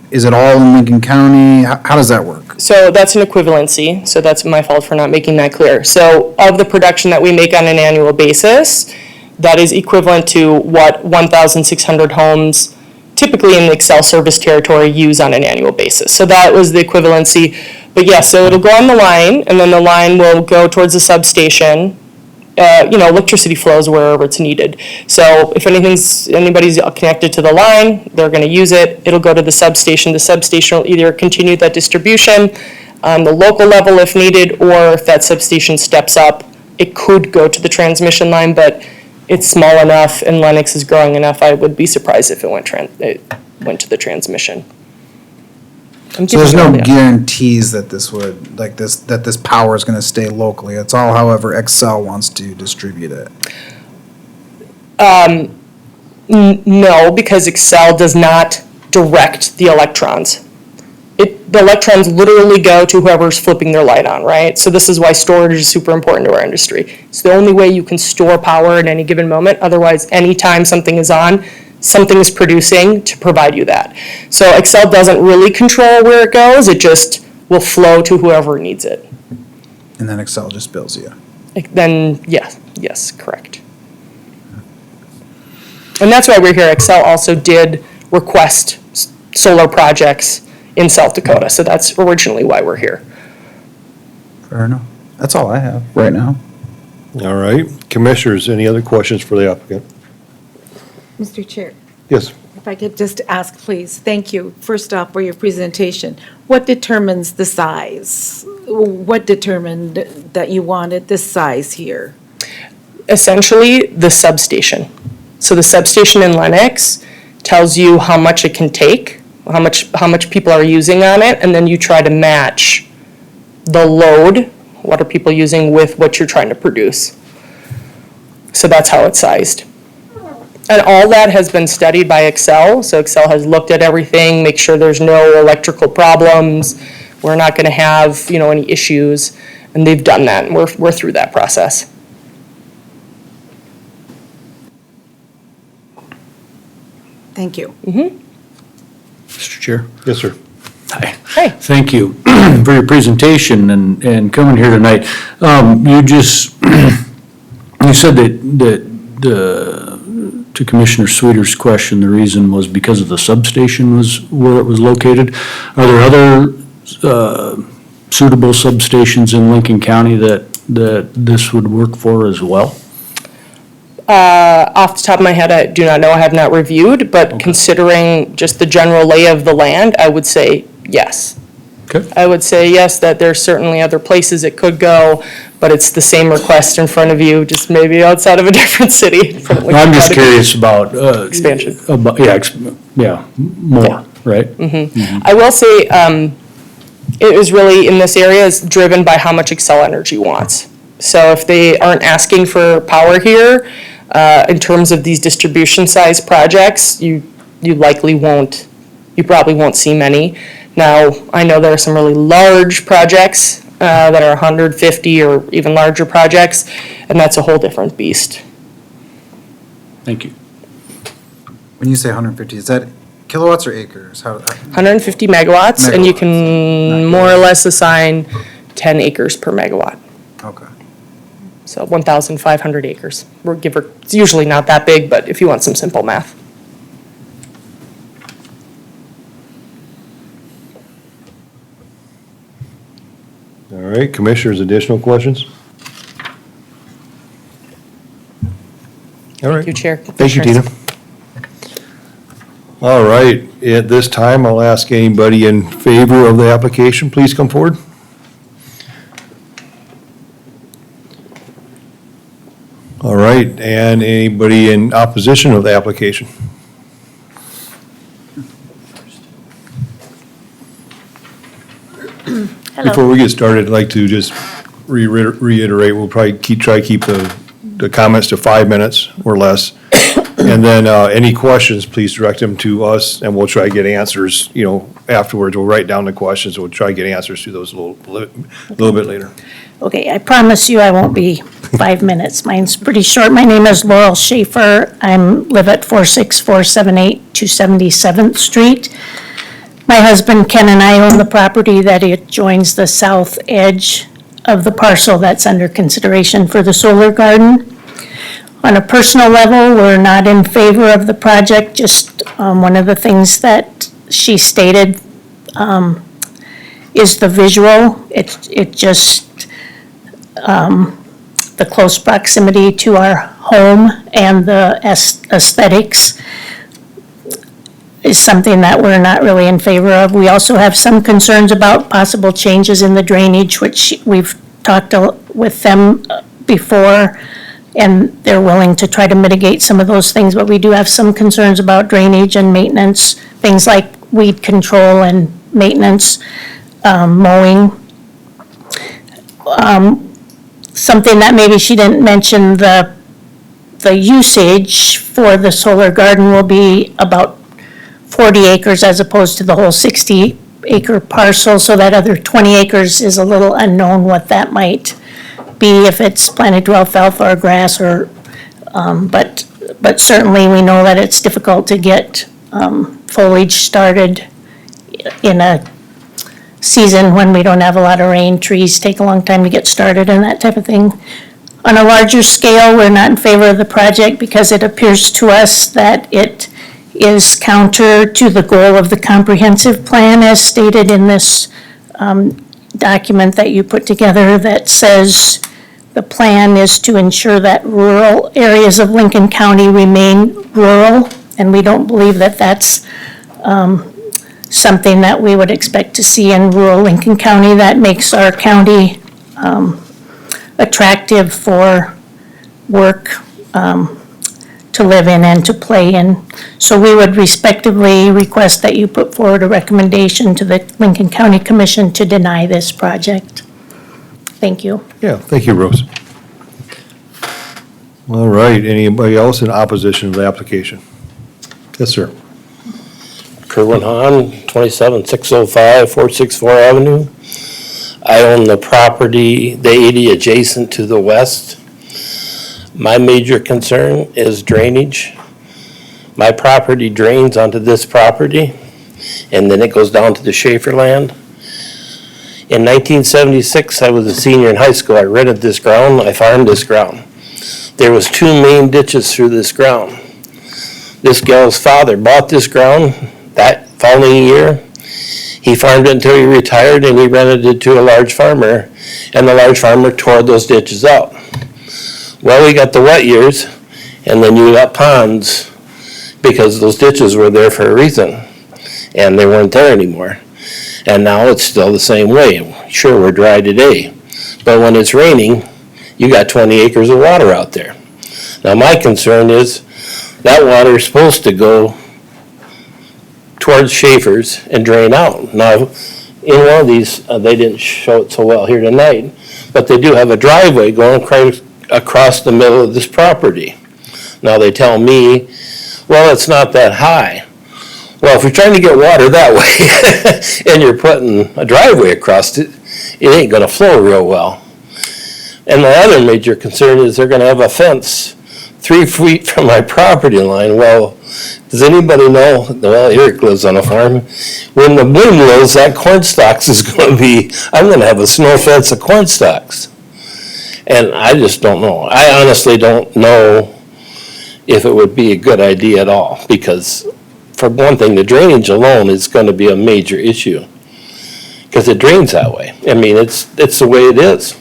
Is it all in Lincoln County? How does that work? So that's an equivalency, so that's my fault for not making that clear. So of the production that we make on an annual basis, that is equivalent to what 1,600 homes typically in the Excel service territory use on an annual basis. So that was the equivalency. But yes, so it'll go on the line, and then the line will go towards the substation. Electricity flows wherever it's needed. So if anybody's connected to the line, they're gonna use it, it'll go to the substation. The substation will either continue that distribution on the local level if needed, or if that substation steps up, it could go to the transmission line, but it's small enough and Lennox is growing enough, I would be surprised if it went to the transmission. So there's no guarantees that this power is gonna stay locally. It's all however Excel wants to distribute it. No, because Excel does not direct the electrons. The electrons literally go to whoever's flipping their light on, right? So this is why storage is super important to our industry. It's the only way you can store power at any given moment. Otherwise, anytime something is on, something is producing to provide you that. So Excel doesn't really control where it goes. It just will flow to whoever needs it. And then Excel just bills you. Then, yes, correct. And that's why we're here. Excel also did request solar projects in South Dakota, so that's originally why we're here. Fair enough. That's all I have right now. All right. Commissioners, any other questions for the applicant? Mr. Chair, Yes. if I could just ask, please, thank you, first off, for your presentation. What determines the size? What determined that you wanted this size here? Essentially, the substation. So the substation in Lennox tells you how much it can take, how much people are using on it, and then you try to match the load, what are people using, with what you're trying to produce. So that's how it's sized. And all that has been studied by Excel, so Excel has looked at everything, make sure there's no electrical problems, we're not gonna have, any issues, and they've done that, and we're through that process. Thank you. Mr. Chair? Yes, sir. Hi. Hey. Thank you for your presentation and coming here tonight. You said that to Commissioner Sweeter's question, the reason was because of the substation was where it was located. Are there other suitable substations in Lincoln County that this would work for as well? Off the top of my head, I do not know, I have not reviewed, but considering just the general lay of the land, I would say yes. Okay. I would say yes, that there's certainly other places it could go, but it's the same request in front of you, just maybe outside of a different city. I'm just curious about. Expansion. More, right? I will say, it was really, in this area, is driven by how much Excel Energy wants. So if they aren't asking for power here, in terms of these distribution size projects, you probably won't see many. Now, I know there are some really large projects that are 150 or even larger projects, and that's a whole different beast. Thank you. When you say 150, is that kilowatts or acres? 150 megawatts, and you can more or less assign 10 acres per megawatt. Okay. So 1,500 acres. It's usually not that big, but if you want some simple math. All right, commissioners, additional questions? All right. Thank you, Chair. Thank you, Tina. All right, at this time, I'll ask anybody in favor of the application, please come forward. All right, and anybody in opposition of the application? Before we get started, I'd like to just reiterate, we'll probably try to keep the comments to 5 minutes or less. And then, any questions, please direct them to us, and we'll try to get answers, afterwards. We'll write down the questions, we'll try to get answers to those a little bit later. Okay, I promise you I won't be 5 minutes. Mine's pretty short. My name is Laurel Schaefer. Live at 46478 277th Street. My husband Ken and I own the property that adjoins the south edge of the parcel that's under consideration for the solar garden. On a personal level, we're not in favor of the project. Just one of the things that she stated is the visual. It just, the close proximity to our home and the aesthetics is something that we're not really in favor of. We also have some concerns about possible changes in the drainage, which we've talked with them before, and they're willing to try to mitigate some of those things, but we do have some concerns about drainage and maintenance, things like weed control and maintenance, mowing. Something that maybe she didn't mention, the usage for the solar garden will be about 40 acres as opposed to the whole 60-acre parcel, so that other 20 acres is a little unknown what that might be, if it's planted to alfalfa or grass or, but certainly we know that it's difficult to get foliage started in a season when we don't have a lot of rain. Trees take a long time to get started and that type of thing. On a larger scale, we're not in favor of the project because it appears to us that it is counter to the goal of the comprehensive plan as stated in this document that you put together that says the plan is to ensure that rural areas of Lincoln County remain rural, and we don't believe that that's something that we would expect to see in rural Lincoln County. That makes our county attractive for work to live in and to play in. So we would respectively request that you put forward a recommendation to the Lincoln County Commission to deny this project. Thank you. Yeah, thank you, Rose. All right, anybody else in opposition to the application? Yes, sir. Kerwin Hahn, 27605 464 Avenue. I own the property, the 80 adjacent to the west. My major concern is drainage. My property drains onto this property, and then it goes down to the Schaefer land. In 1976, I was a senior in high school. I rented this ground, I farmed this ground. There was 2 main ditches through this ground. This gal's father bought this ground that following year. He farmed it until he retired, and he rented it to a large farmer, and the large farmer tore those ditches out. Well, we got the wet years, and then you got ponds, because those ditches were there for a reason, and they weren't there anymore. And now it's still the same way. Sure, we're dry today, but when it's raining, you got 20 acres of water out there. Now, my concern is that water is supposed to go towards Schaefer's and drain out. Now, in one of these, they didn't show it so well here tonight, but they do have a driveway going across the middle of this property. Now, they tell me, well, it's not that high. Well, if you're trying to get water that way and you're putting a driveway across it, it ain't gonna flow real well. And my other major concern is they're gonna have a fence 3 feet from my property line. Well, does anybody know, well, Eric lives on a farm, when the wind blows, that corn stalks is gonna be, I'm gonna have a snow fence of corn stalks. And I just don't know. I honestly don't know if it would be a good idea at all, because for one thing, the drainage alone is gonna be a major issue, because it drains that way. I mean, it's the way it is.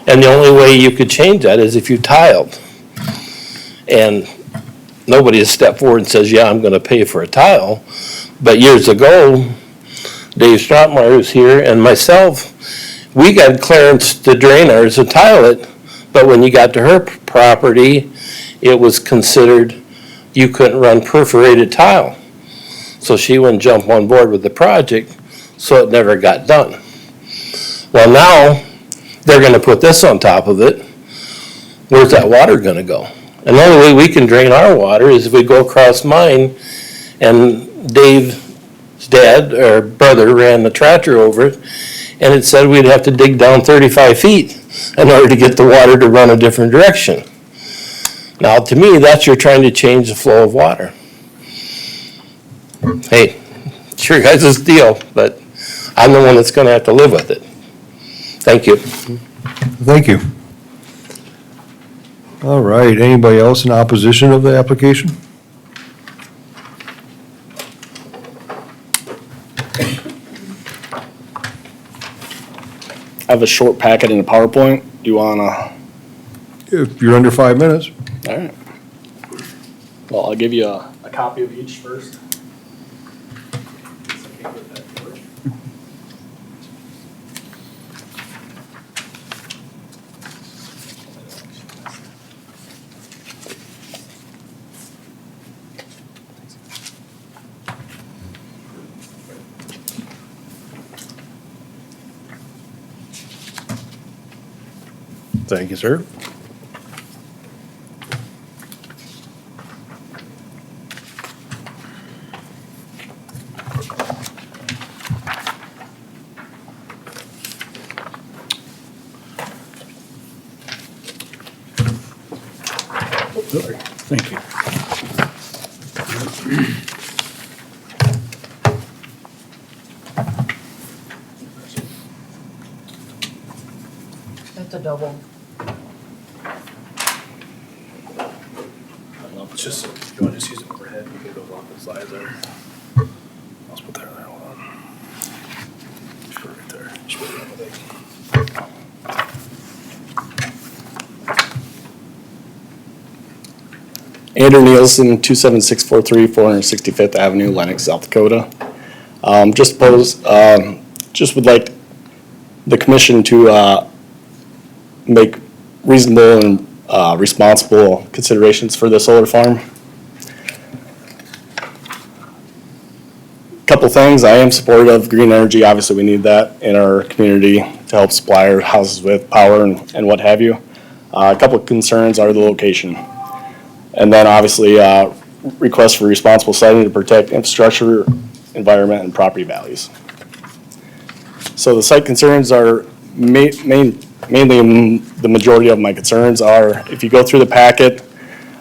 And the only way you could change that is if you tiled. And nobody has stepped forward and says, yeah, I'm gonna pay for a tile. But years ago, Dave Strotmeyer was here and myself, we got clearance to drain ours and tile it. But when you got to her property, it was considered you couldn't run perforated tile. So she wouldn't jump on board with the project, so it never got done. Well, now, they're gonna put this on top of it. Where's that water gonna go? Another way we can drain our water is if we go across mine and Dave's dad or brother ran the tractor over it, and it said we'd have to dig down 35 feet in order to get the water to run a different direction. Now, to me, that's you're trying to change the flow of water. Hey, it's your guys' deal, but I'm the one that's gonna have to live with it. Thank you. Thank you. All right, anybody else in opposition of the application? I have a short packet in the PowerPoint. Do you wanna? If you're under 5 minutes. All right. Well, I'll give you a copy of each first. Thank you, sir. Thank you. That's a double. It's just, if you wanna just use an overhead, you can go along the side there. I'll put that there, hold on. Just put it right there. Just put it on the thing. Andrew Nielsen, 27643 465th Avenue, Lenox, South Dakota. Just would like the commission to make reasonable and responsible considerations for the solar farm. Couple things, I am supportive of green energy. Obviously, we need that in our community to help supply our houses with power and what have you. A couple of concerns are the location. And then obviously, requests for responsible siting to protect infrastructure, environment, and property values. So the site concerns are mainly, the majority of my concerns are, if you go through the packet,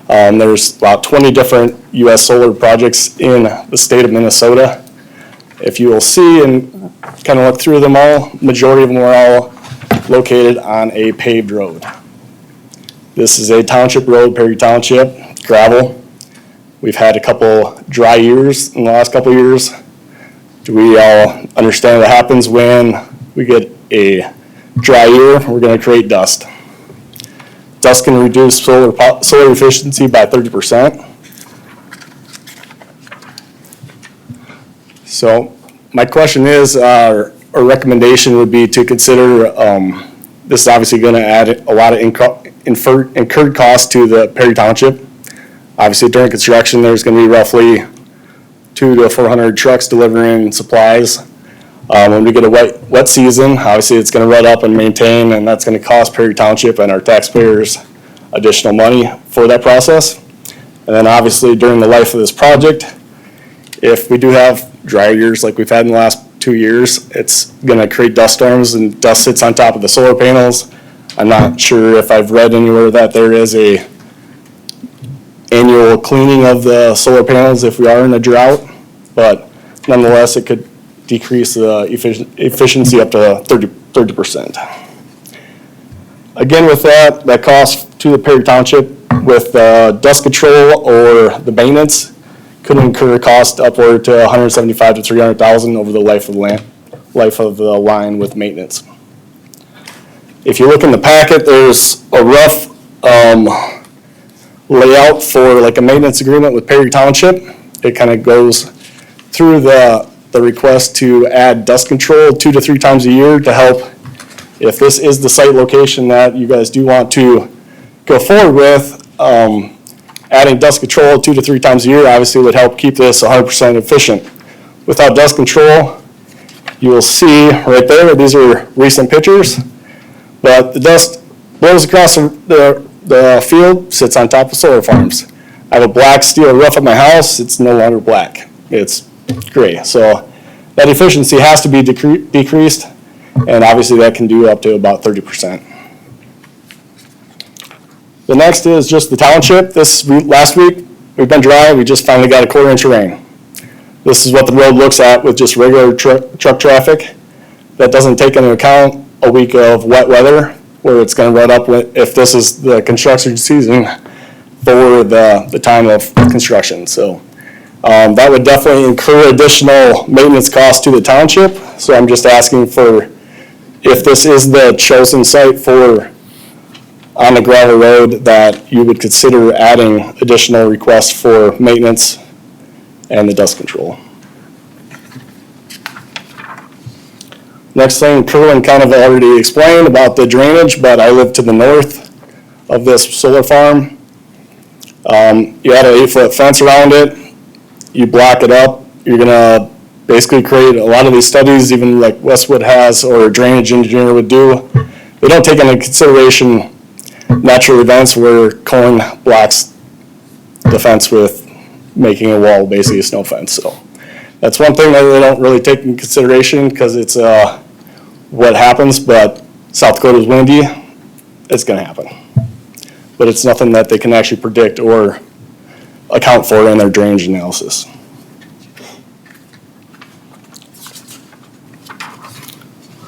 there's about 20 different US solar projects in the state of Minnesota. If you will see and kind of look through them all, majority of them are all located on a paved road. This is a township road, Perry Township, gravel. We've had a couple dry years in the last couple of years. Do we all understand what happens when we get a dry year? We're going to create dust. Dust can reduce solar efficiency by 30%. So my question is, or recommendation would be to consider, this is obviously going to add a lot of incurred costs to the Perry Township. Obviously during construction, there's going to be roughly 200 to 400 trucks delivering supplies. When we get a wet season, obviously it's going to rut up and maintain, and that's going to cost Perry Township and our taxpayers additional money for that process. And then obviously during the life of this project, if we do have dry years like we've had in the last 2 years, it's going to create dust storms, and dust sits on top of the solar panels. I'm not sure if I've read anywhere that there is a annual cleaning of the solar panels if we are in a drought, but nonetheless, it could decrease the efficiency up to 30%. Again, with that cost to the Perry Township with dust control or the maintenance could incur a cost upward to $175,000 to $300,000 over the life of the line with maintenance. If you look in the packet, there's a rough layout for like a maintenance agreement with Perry Township. It kind of goes through the request to add dust control 2 to 3 times a year to help, if this is the site location that you guys do want to go forward with, adding dust control 2 to 3 times a year obviously would help keep this 100% efficient. Without dust control, you will see right there, these are recent pictures, but the dust blows across the the field sits on top of solar farms. I have a black steel roof on my house, it's no longer black, it's gray. So that efficiency has to be decreased, and obviously that can do up to about 30%. The next is just the township. Last week, we've been dry, we just finally got a 1/4 inch of rain. This is what the road looks at with just regular truck traffic. That doesn't take into account a week of wet weather where it's gonna run up if this is the construction season for the time of construction. So that would definitely incur additional maintenance costs to the township. So I'm just asking for, if this is the chosen site for on the gravel road, that you would consider adding additional requests for maintenance and the dust control. Next thing, Kerwin kind of already explained about the drainage, but I live to the north of this solar farm. You add an 8-foot fence around it, you block it up, you're gonna basically create a lot of these studies, even like Westwood has, or a drainage engineer would do. They don't take into consideration natural events where corn blocks the fence with making a wall, basically a snow fence. So that's one thing that they don't really take into consideration because it's what happens, but South Dakota's windy, it's gonna happen. But it's nothing that they can actually predict or account for in their drainage analysis.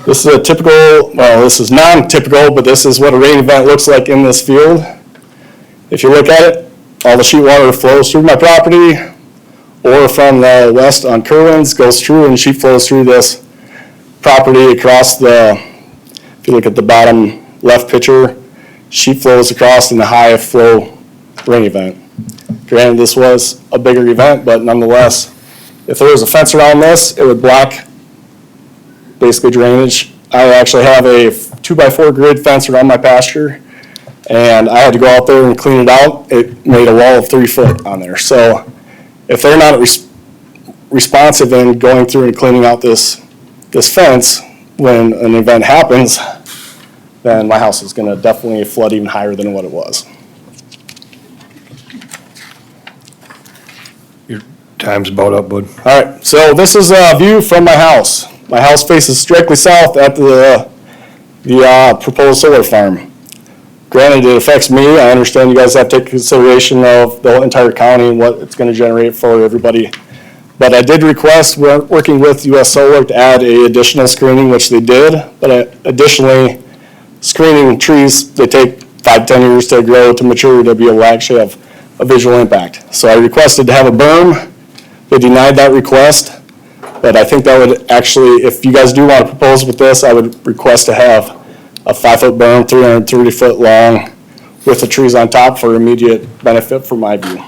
This is a typical, well, this is non-typical, but this is what a rain event looks like in this field. If you look at it, all the sheet water flows through my property, or from the west on Kerwin's, goes through and sheet flows through this property across the, if you look at the bottom left picture, sheet flows across in the high flow rain event. Granted, this was a bigger event, but nonetheless, if there was a fence around this, it would block basically drainage. I actually have a 2x4 grid fence around my pasture, and I had to go out there and clean it out. It made a wall of 3 foot on there. So if they're not responsive in going through and cleaning out this fence when an event happens, then my house is gonna definitely flood even higher than what it was. Your time's about up, bud. All right, so this is a view from my house. My house faces directly south at the proposed solar farm. Granted, it affects me. I understand you guys have to take consideration of the entire county and what it's gonna generate for everybody. But I did request, we're working with US Solar to add a additional screening, which they did. But additionally, screening trees, they take 5-10 years to grow to mature to be able to actually have a visual impact. So I requested to have a berm. They denied that request. But I think that would actually, if you guys do want to propose with this, I would request to have a 5-foot berm, 330 foot long, with the trees on top for immediate benefit for my view.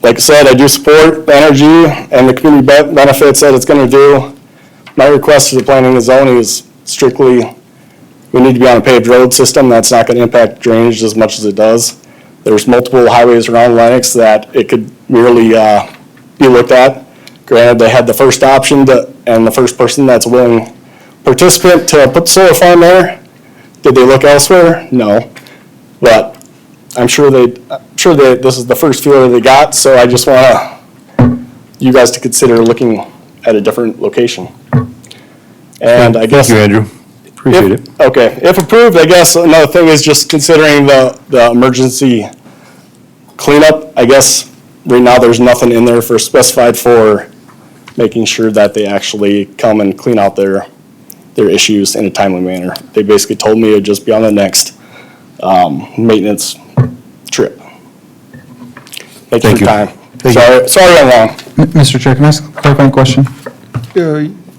Like I said, I do support the energy and the community benefits that it's going to do. My request to the planning and zoning is strictly, we need to be on a paved road system. That's not going to impact drainage as much as it does. There's multiple highways around Lennox that it could merely be looked at. Granted, they had the first option and the first person that's a willing participant to put the solar farm there. Did they look elsewhere? No. But I'm sure this is the first feeler they got, so I just want you guys to consider looking at a different location. And I guess. Thank you, Andrew. Appreciate it. Okay, if approved, I guess another thing is just considering the emergency cleanup. I guess right now there's nothing in there for specified for making sure that they actually come and clean out their issues in a timely manner. They basically told me it would just be on the next maintenance trip. Thank you for your time. Sorry I'm long. Mr. Chair, can I ask a clarifying question?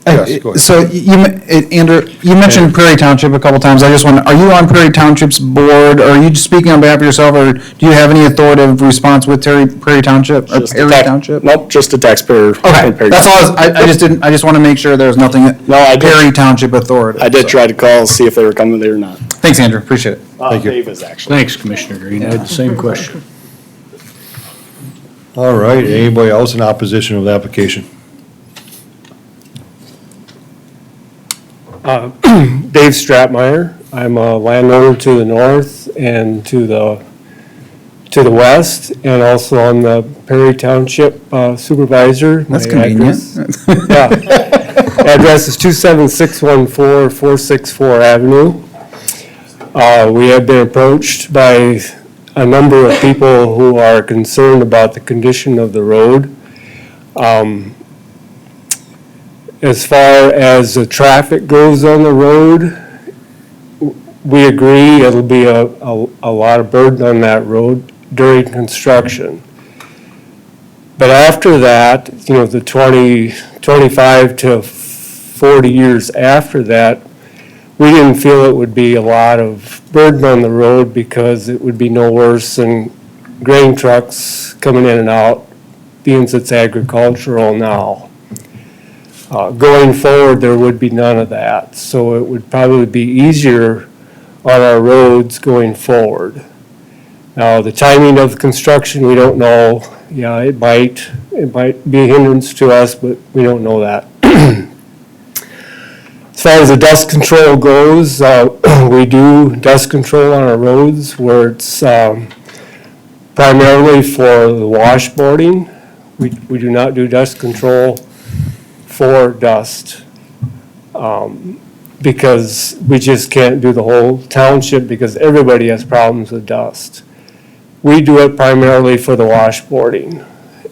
Yes, go ahead. So Andrew, you mentioned Prairie Township a couple times. I just wonder, are you on Prairie Township's board? Or are you just speaking on behalf of yourself, or do you have any authoritative response with Prairie Township or Just a Perry Township? Nope, just a taxpayer. Okay, in Perry that's all. Township. I just want to make sure there's nothing No, I did. Perry Township authoritative. I did try to call, see if they were coming there or not. Thanks, Andrew. Appreciate it. Thank you. Dave is actually. Thanks, Commissioner Green. I had the same question. All right, anybody else in opposition of the application? Dave Stratmeyer, I'm a landowner to the north and to the west, and also on the Perry Township supervisor. That's My convenient. address- Yeah. Address is 27614 464 Avenue. We have been approached by a number of people who are concerned about the condition of the road. As far as the traffic goes on the road, we agree it'll be a lot of burden on that road during construction. But after that, the 25 to 40 years after that, we didn't feel it would be a lot of burden on the road because it would be no worse than grain trucks coming in and out, being it's agricultural now. Going forward, there would be none of that, so it would probably be easier on our roads going forward. Now, the timing of construction, we don't know. Yeah, it might be a hindrance to us, but we don't know that. As far as the dust control goes, we do dust control on our roads where it's primarily for the washboarding. We do not do dust control for dust because we just can't do the whole township because everybody has problems with dust. We do it primarily for the washboarding.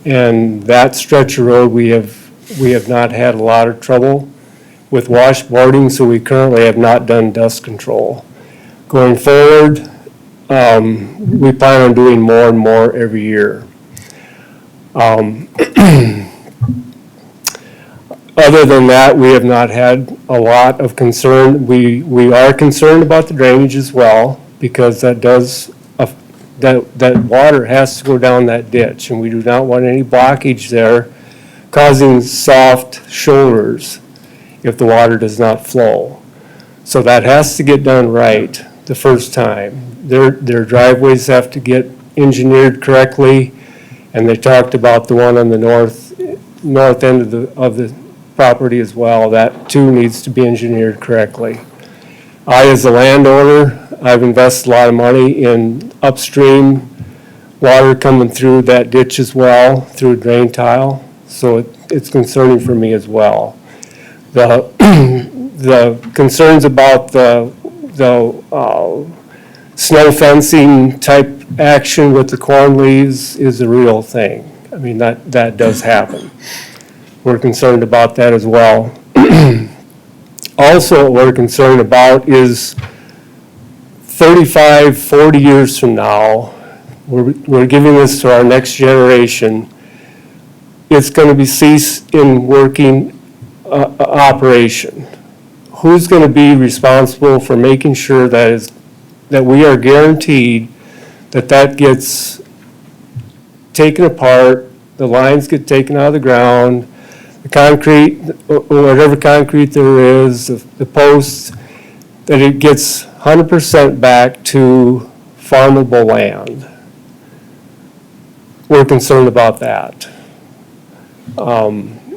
And that stretch of road, we have not had a lot of trouble with washboarding, so we currently have not done dust control. Going forward, we plan on doing more and more every year. Other than that, we have not had a lot of concern. We are concerned about the drainage as well, because that water has to go down that ditch, and we do not want any blockage there causing soft shoulders if the water does not flow. So that has to get done right the first time. Their driveways have to get engineered correctly, and they talked about the one on the north end of the property as well. That too needs to be engineered correctly. I, as a landowner, I've invested a lot of money in upstream water coming through that ditch as well, through a drain tile, so it's concerning for me as well. The concerns about the snow fencing type action with the corn leaves is a real thing. I mean, that does happen. We're concerned about that as well. Also, what we're concerned about is 35, 40 years from now, we're giving this to our next generation. It's going to be ceased in working operation. Who's going to be responsible for making sure that we are guaranteed that gets taken apart, the lines get taken out of the ground, the concrete, whatever concrete there is, the posts, that it gets 100% back to farmable land. We're concerned about that.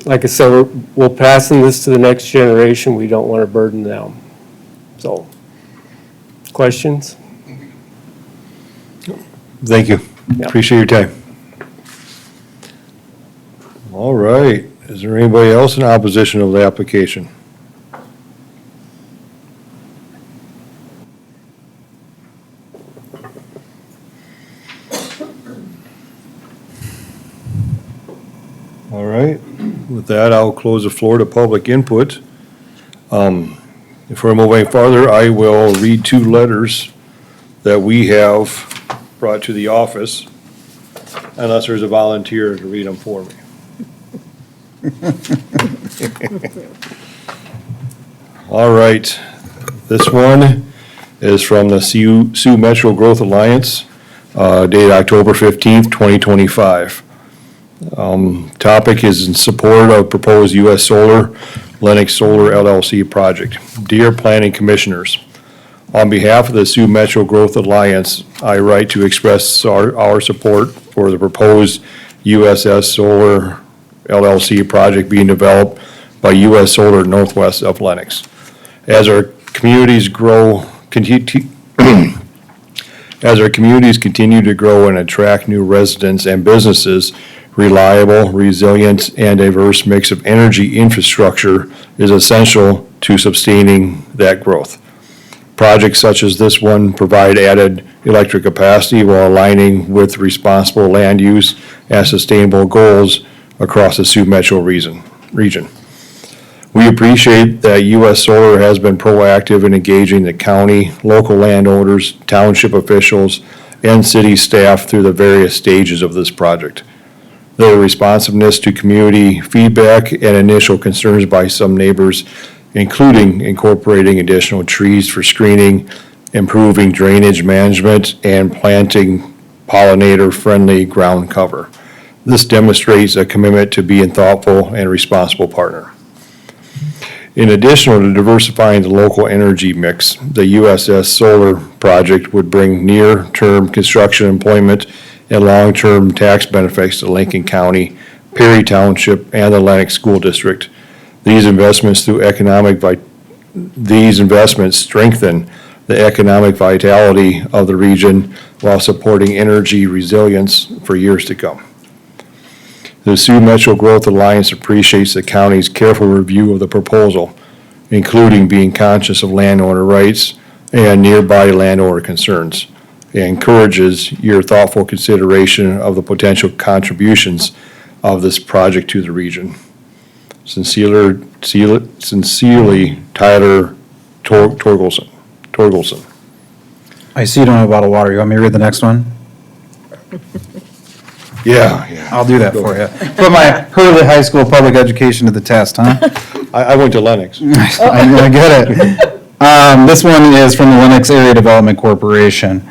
Like I said, we're passing this to the next generation. We don't want to burden them. So, questions? Thank you. Yeah. Appreciate your time. All right. Is there anybody else in opposition of the application? All right. With that, I'll close the floor to public input. If we're moving farther, I will read two letters that we have brought to the office, unless there's a volunteer to read them for me. All right. This one is from the Sioux Metro Growth Alliance, dated October 15th, 2025. Topic is in support of proposed U.S. Solar, Lennox Solar LLC project. Dear Planning Commissioners, on behalf of the Sioux Metro Growth Alliance, I write to express our support for the proposed USS Solar LLC project being developed by U.S. Solar northwest of Lennox. As our communities grow As our communities continue to grow and attract new residents and businesses, reliable, resilient, and diverse mix of energy infrastructure is essential to sustaining that growth. Projects such as this one provide added electric capacity while aligning with responsible land use and sustainable goals across the Sioux Metro region. We appreciate that U.S. Solar has been proactive in engaging the county, local landowners, township officials, and city staff through the various stages of this project. Their responsiveness to community feedback and initial concerns by some neighbors, including incorporating additional trees for screening, improving drainage management, and planting pollinator-friendly ground cover. This demonstrates a commitment to being thoughtful and responsible partner. In addition to diversifying the local energy mix, the USS Solar project would bring near-term construction employment and long-term tax benefits to Lincoln County, Perry Township, and the Lennox School District. These investments strengthen the economic vitality of the region while supporting energy resilience for years to come. The Sioux Metro Growth Alliance appreciates the county's careful review of the proposal, including being conscious of landowner rights and nearby landowner concerns, and encourages your thoughtful consideration of the potential contributions of this project to the region. Sincerely, Tyler Torgelson. I see you don't have a bottle of water. You want me to read the next one? Yeah. I'll do that for you. Put my Hurley High School public education to the test, huh? I went to Lennox. I get it. This one is from the Lennox Area Development Corporation,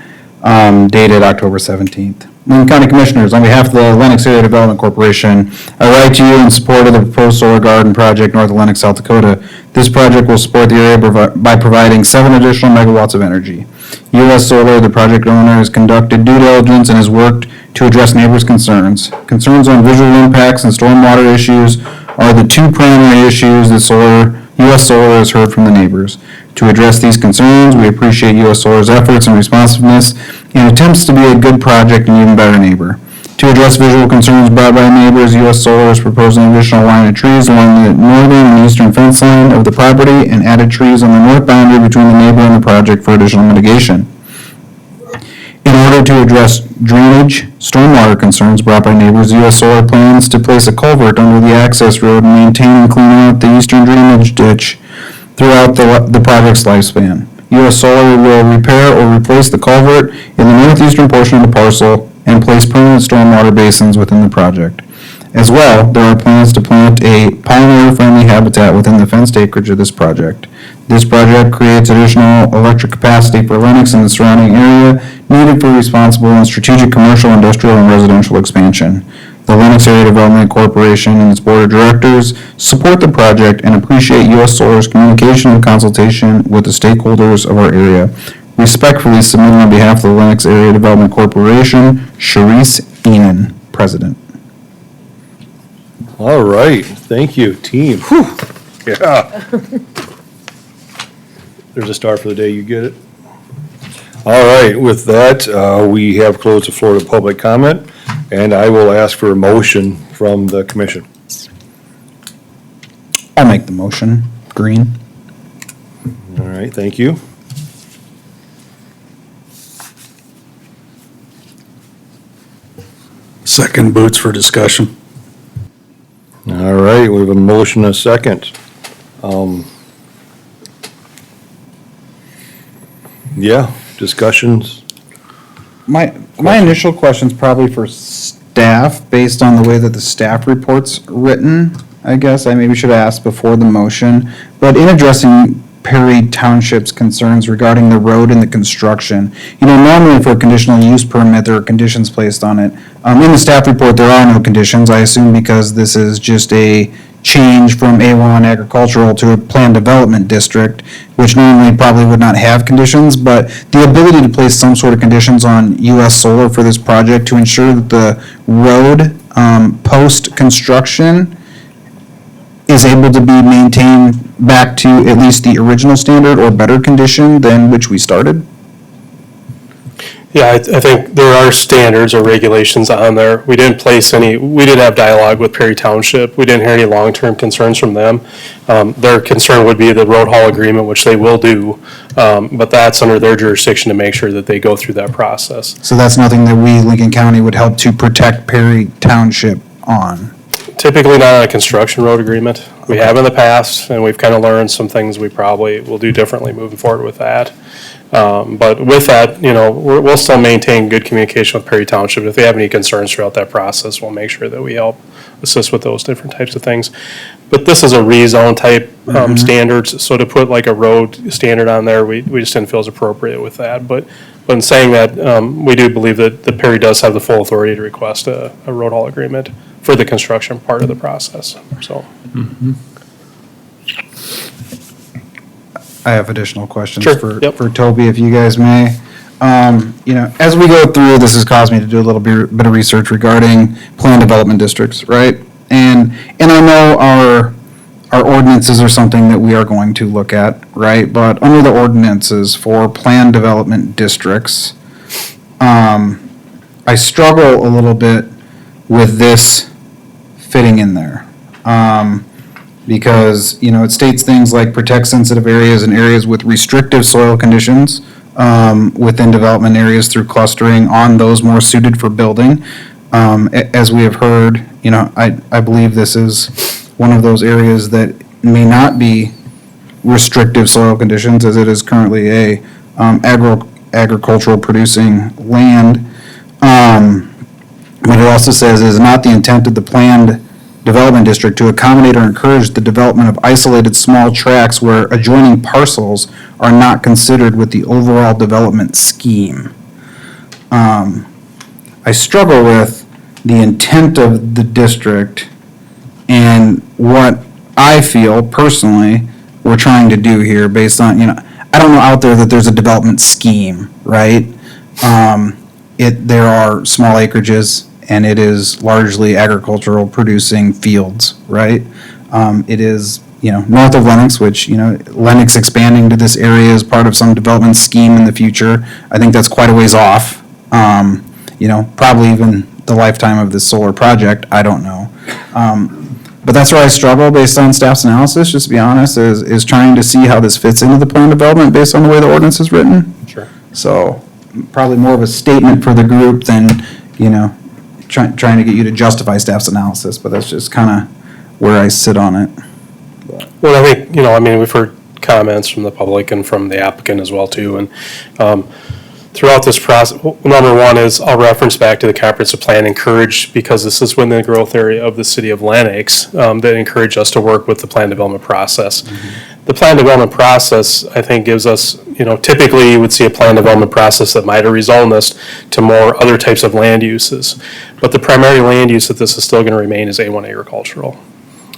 dated October 17th. Lincoln County Commissioners, on behalf of the Lennox Area Development Corporation, I write to you in support of the proposed solar garden project north of Lennox, South Dakota. This project will support the area by providing 7 additional megawatts of energy. U.S. Solar, the project owner, has conducted due diligence and has worked to address neighbors' concerns. Concerns on visual impacts and stormwater issues are the 2 primary issues that U.S. Solar has heard from the neighbors. To address these concerns, we appreciate U.S. Solar's efforts and responsiveness in attempts to be a good project and even better neighbor. To address visual concerns brought by neighbors, U.S. Solar is proposing an additional line of trees along the northern and eastern fence line of the property and added trees on the north boundary between the neighbor and the project for additional mitigation. In order to address drainage, stormwater concerns brought by neighbors, U.S. Solar plans to place a culvert under the access road and maintain and clean out the eastern drainage ditch throughout the project's lifespan. U.S. Solar will repair or replace the culvert in the northeastern portion of the parcel and place permanent stormwater basins within the project. As well, there are plans to plant a pollinator-friendly habitat within the fenced acreage of this project. This project creates additional electric capacity for Lennox and the surrounding area needed for responsible and strategic commercial, industrial, and residential expansion. The Lennox Area Development Corporation and its board of directors support the project and appreciate U.S. Solar's communication and consultation with the stakeholders of our area. Respectfully submitted on behalf of the Lennox Area Development Corporation, Sharice Enan, President. All right, thank you, team. Yeah. There's a star for the day, you get it? All right, with that, we have closed the floor to public comment, and I will ask for a motion from the commission. I'll make the motion. Green. All right, thank you. Second Boots for discussion. All right, we have a motion and a second. Yeah, discussions? My initial question's probably for staff, based on the way that the staff report's written, I guess. I maybe should have asked before the motion. But in addressing Perry Township's concerns regarding the road and the construction, normally for a conditional use permit, there are conditions placed on it. In the staff report, there are no conditions, I assume because this is just a change from A1 agricultural to a planned development district, which normally probably would not have conditions, but the ability to place some sort of conditions on U.S. Solar for this project to ensure that the road, post-construction, is able to be maintained back to at least the original standard or better condition than which we started? Yeah, I think there are standards or regulations on there. We didn't have dialogue with Perry Township. We didn't hear any long-term concerns from them. Their concern would be the road haul agreement, which they will do, but that's under their jurisdiction to make sure that they go through that process. So that's nothing that we, Lincoln County, would help to protect Perry Township on? Typically not on a construction road agreement. We have in the past, and we've kind of learned some things we probably will do differently moving forward with that. But with that, we'll still maintain good communication with Perry Township. If they have any concerns throughout that process, we'll make sure that we help assist with those different types of things. But this is a rezone type standards, so to put like a road standard on there, we just didn't feel as appropriate with that. But in saying that, we do believe that Perry does have the full authority to request a road haul agreement for the construction part of the process, so. I have additional questions Sure, yep. for Toby, if you guys may. As we go through, this has caused me to do a little bit of research regarding plan development districts, right? And I know our ordinances are something that we are going to look at, right? But under the ordinances for plan development districts, I struggle a little bit with this fitting in there. Because, it states things like protect sensitive areas and areas with restrictive soil conditions within development areas through clustering on those more suited for building. As we have heard, I believe this is one of those areas that may not be restrictive soil conditions, as it is currently a agricultural producing land. But it also says it is not the intent of the planned development district to accommodate or encourage the development of isolated small tracts where adjoining parcels are not considered with the overall development scheme. I struggle with the intent of the district and what I feel personally we're trying to do here based on, I don't know out there that there's a development scheme, right? There are small acreages, and it is largely agricultural producing fields, right? It is, north of Lennox, which, Lennox expanding to this area is part of some development scheme in the future. I think that's quite a ways off. Probably even the lifetime of this solar project, I don't know. But that's where I struggle based on staff's analysis, just to be honest, is trying to see how this fits into the plan development based on the way the ordinance is written. Sure. So probably more of a statement for the group than, trying to get you to justify staff's analysis, but that's just kind of where I sit on it. Well, I think, we've heard comments from the public and from the applicant as well, too. And throughout this process, number one is I'll reference back to the comprehensive plan, because this is within the growth area of the city of Lennox, that encourage us to work with the plan development process. The plan development process, I think, gives us, typically you would see a plan development process that might have rezoned this to more other types of land uses. But the primary land use that this is still going to remain is A1 agricultural.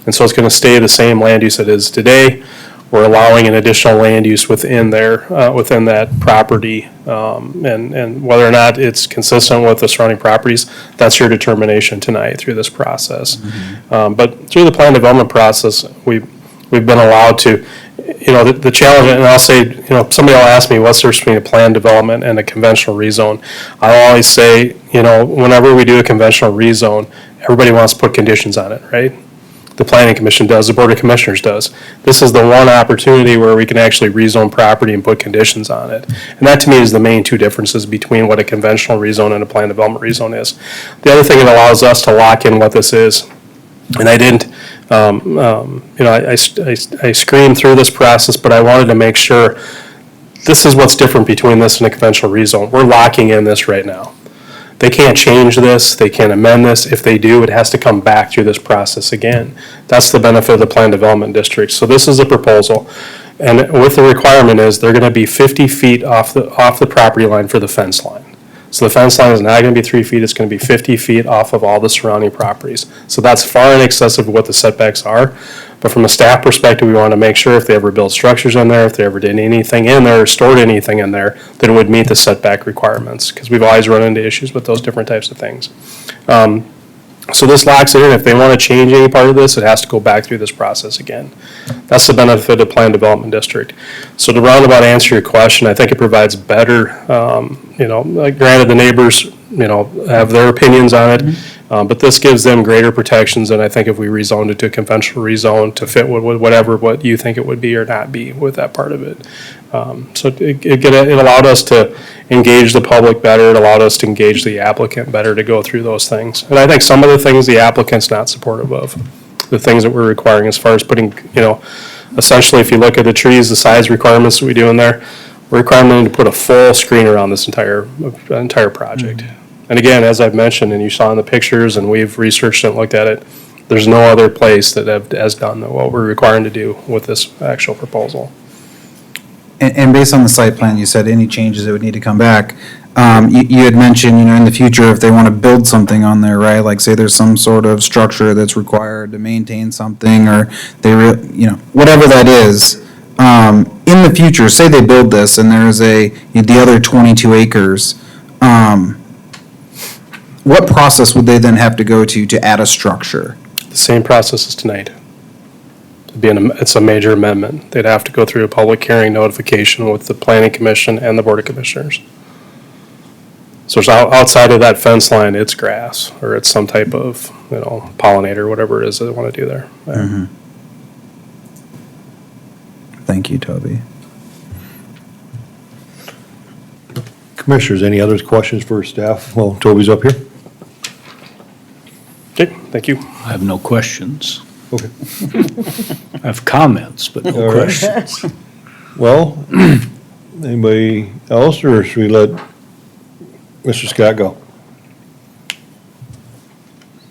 And so it's going to stay the same land use it is today. We're allowing an additional land use within there, within that property. And whether or not it's consistent with the surrounding properties, that's your determination tonight through this process. But through the plan development process, we've been allowed to, the challenge, and I'll say, somebody will ask me, what's the difference between a plan development and a conventional rezone? I'll always say, whenever we do a conventional rezone, everybody wants to put conditions on it, right? The Planning Commission does, the Board of Commissioners does. This is the one opportunity where we can actually rezone property and put conditions on it. And that to me is the main two differences between what a conventional rezone and a plan development rezone is. The other thing it allows us to lock in what this is, and I didn't, I screamed through this process, but I wanted to make sure this is what's different between this and a conventional rezone. We're locking in this right now. They can't change this, they can't amend this. If they do, it has to come back through this process again. That's the benefit of the plan development district. So this is a proposal, and with the requirement is they're gonna be 50 feet off the property line for the fence line. So the fence line is not gonna be 3 feet, it's gonna be 50 feet off of all the surrounding properties. So that's far in excess of what the setbacks are. But from a staff perspective, we want to make sure if they ever built structures in there, if they ever did anything in there, or stored anything in there, that it would meet the setback requirements, because we've always run into issues with those different types of things. So this locks it in. If they want to change any part of this, it has to go back through this process again. That's the benefit of Planned Development District. So to roundabout answer your question, I think it provides better, like granted, the neighbors, have their opinions on it, but this gives them greater protections than I think if we rezoned it to a conventional rezone to fit with whatever, what you think it would be or not be with that part of it. So it allowed us to engage the public better. It allowed us to engage the applicant better to go through those things. And I think some of the things the applicant's not supportive of, the things that we're requiring as far as putting, essentially if you look at the trees, the size requirements that we do in there, we're requiring them to put a full screen around this entire project. And again, as I've mentioned, and you saw in the pictures, and we've researched it and looked at it, there's no other place that has done what we're requiring to do with this actual proposal. And based on the site plan, you said any changes that would need to come back. You had mentioned, in the future, if they want to build something on there, right? Like say there's some sort of structure that's required to maintain something, or whatever that is. In the future, say they build this and there's the other 22 acres, what process would they then have to go to add a structure? The same process as tonight. It's a major amendment. They'd have to go through a public hearing notification with the Planning Commission and the Board of Commissioners. So it's outside of that fence line, it's grass, or it's some type of, pollinator, whatever it is that they want to do there. Mm-hmm. Thank you, Toby. Commissioners, any other questions for staff? Well, Toby's up here. Okay, thank you. I have no questions. Okay. I have comments, but no All right. questions. Well, anybody else, or should we let Mr. Scott go?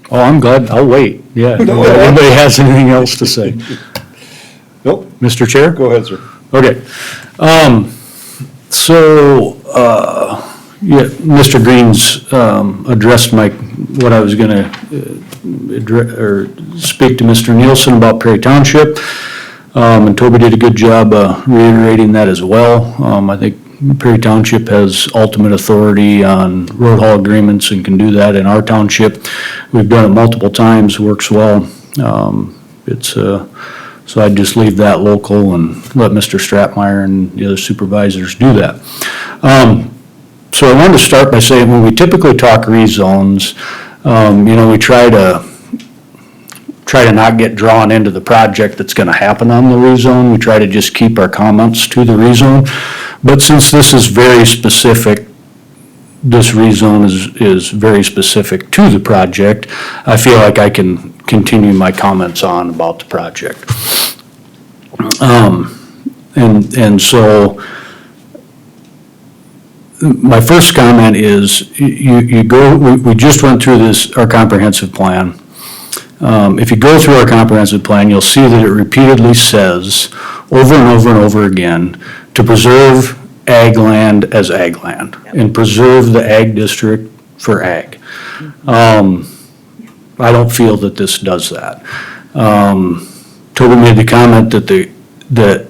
Oh, I'm glad, I'll wait, yeah. If anybody has anything else to say? Nope. Mr. Chair? Go ahead, sir. Okay. Mr. Green's addressed what I was going to speak to Mr. Nielsen about Perry Township, and Toby did a good job reiterating that as well. I think Perry Township has ultimate authority on road haul agreements and can do that in our township. We've done it multiple times, works well. So I'd just leave that local and let Mr. Stratmeyer and the other supervisors do that. So I wanted to start by saying, when we typically talk rezones, we try to not get drawn into the project that's going to happen on the rezone. We try to just keep our comments to the rezone. But since this is very specific, this rezone is very specific to the project, I feel like I can continue my comments on about the project. And so my first comment is, we just went through our comprehensive plan. If you go through our comprehensive plan, you'll see that it repeatedly says, over and over and over again, to preserve ag land as ag land, and preserve the ag district for ag. I don't feel that this does that. Toby made the comment that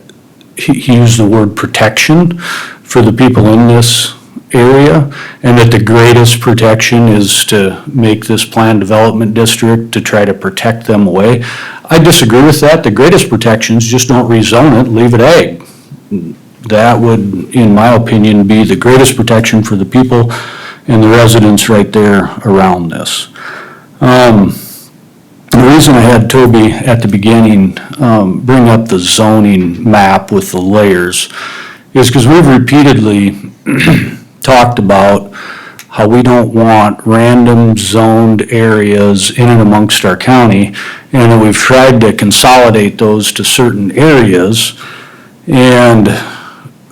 he used the word protection for the people in this area, and that the greatest protection is to make this planned development district to try to protect them away. I disagree with that. The greatest protection is just don't rezone it, leave it ag. That would, in my opinion, be the greatest protection for the people and the residents right there around this. The reason I had Toby at the beginning bring up the zoning map with the layers is because we've repeatedly talked about how we don't want random zoned areas in and amongst our county, and that we've tried to consolidate those to certain areas. And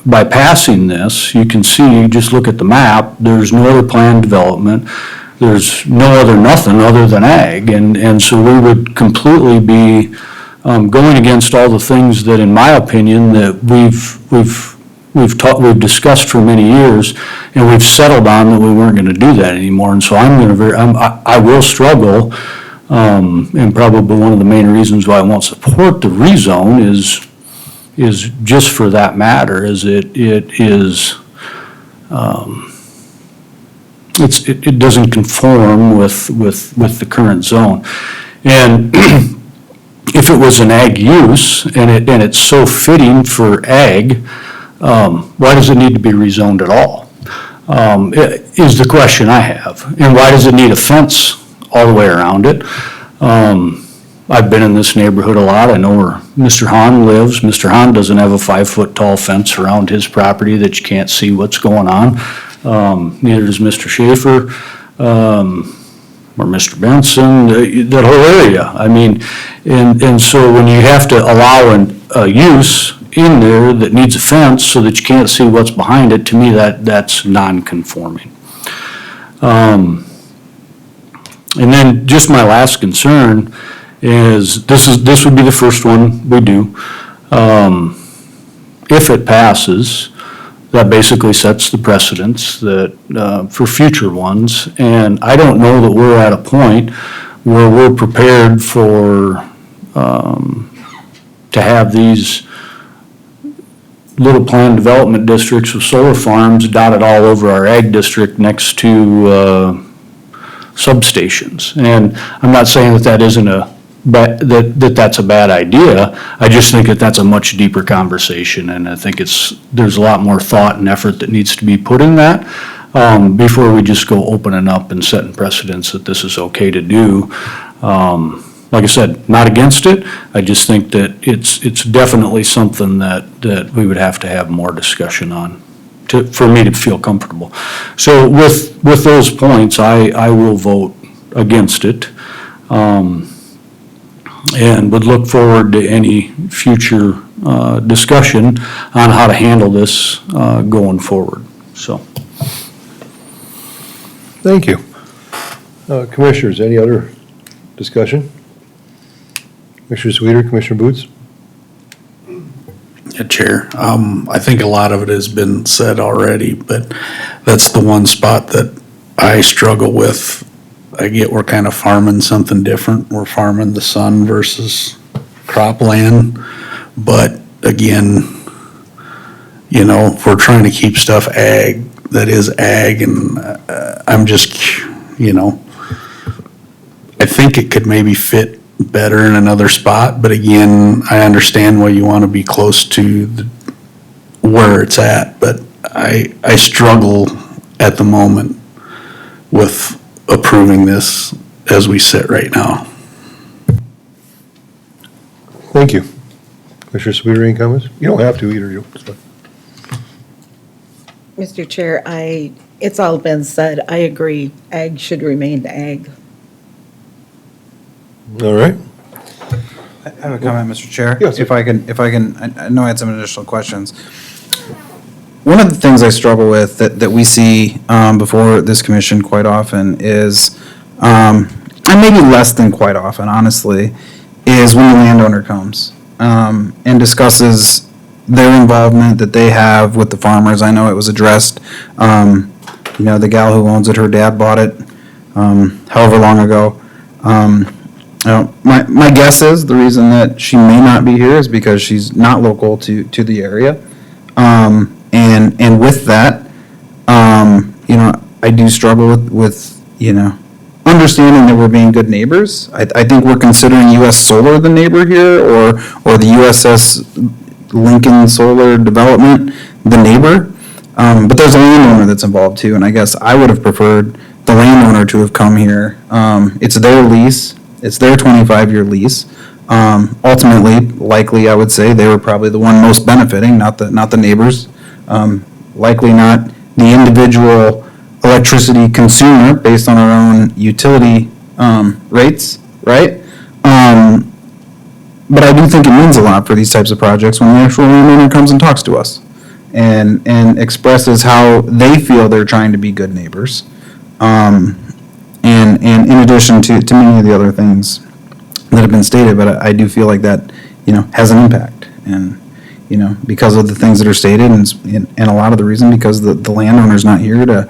by passing this, you can see, you just look at the map, there's no other planned development, there's no other nothing other than ag, and so we would completely be going against all the things that, in my opinion, that we've discussed for many years, and we've settled on that we weren't going to do that anymore. And so I will struggle, and probably one of the main reasons why I won't support the rezone is just for that matter, is it is it doesn't conform with the current zone. And if it was an ag use and it's so fitting for ag, why does it need to be rezoned at all? Is the question I have. And why does it need a fence all the way around it? I've been in this neighborhood a lot. I know where Mr. Hahn lives. Mr. Hahn doesn't have a 5-foot-tall fence around his property that you can't see what's going on. Neither does Mr. Schaefer, or Mr. Benson, that whole area. I mean, and so when you have to allow a use in there that needs a fence so that you can't see what's behind it, to me, that's non-conforming. And then just my last concern is, this would be the first one we do. If it passes, that basically sets the precedence that, for future ones. And I don't know that we're at a point where we're prepared for, to have these little planned development districts with solar farms dotted all over our ag district next to, substations. And I'm not saying that that isn't that's a bad idea. I just think that that's a much deeper conversation, and I think there's a lot more thought and effort that needs to be put in that, before we just go opening up and setting precedents that this is okay to do. Like I said, not against it. I just think that it's definitely something that we would have to have more discussion on for me to feel comfortable. So with those points, I will vote against it. And would look forward to any future discussion on how to handle this going forward, so. Thank you. Commissioners, any other discussion? Commissioner Sweeter, Commissioner Boots? Yeah, Chair, I think a lot of it has been said already, but that's the one spot that I struggle with. I get we're kind of farming something different. We're farming the sun versus cropland. But again, you know, if we're trying to keep stuff ag, that is ag, and I'm just, you know, I think it could maybe fit better in another spot, but again, I understand why you want to be close to where it's at, but I struggle at the moment with approving this as we sit right now. Thank you. Commissioner Sweeter, any comments? You don't have to either, you. Mr. Chair, it's all been said. I agree. Ag should remain ag. All right. I have a comment, Mr. Chair. Yes, sir. If I can, I know I had some additional questions. One of the things I struggle with that we see before this commission quite often is, and maybe less than quite often, honestly, is when the landowner comes and discusses their involvement that they have with the farmers. I know it was addressed, you know, the gal who owns it, her dad bought it however long ago. My guess is the reason that she may not be here is because she's not local to the area. And with that, you know, I do struggle with, you know, understanding that we're being good neighbors. I think we're considering US Solar the neighbor here, or the USS Lincoln Solar Development the neighbor. But there's a landowner that's involved too, and I guess I would have preferred the landowner to have come here. It's their lease. It's their 25-year lease. Ultimately, likely, I would say, they were probably the one most benefiting, not the neighbors. Likely not the individual electricity consumer based on our own utility rates, right? But I do think it means a lot for these types of projects when the actual landowner comes and talks to us and expresses how they feel they're trying to be good neighbors. And in addition to many of the other things that have been stated, but I do feel like that, you know, has an impact. And, you know, because of the things that are stated and a lot of the reason because the landowner's not here to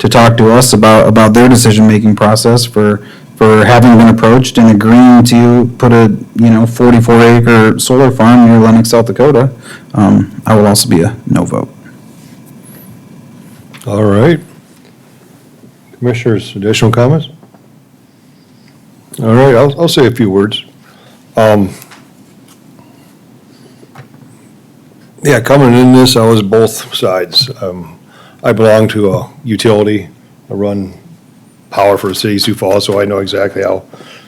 talk to us about their decision-making process for having been approached and agreeing to put a, you know, 44-acre solar farm near Lennox, South Dakota, I will also be a no vote. All right. Commissioners, additional comments? All right, I'll say a few words. Yeah, coming in this, I was both sides. I belong to a utility. I run power for the city of Sioux Falls, so I know exactly how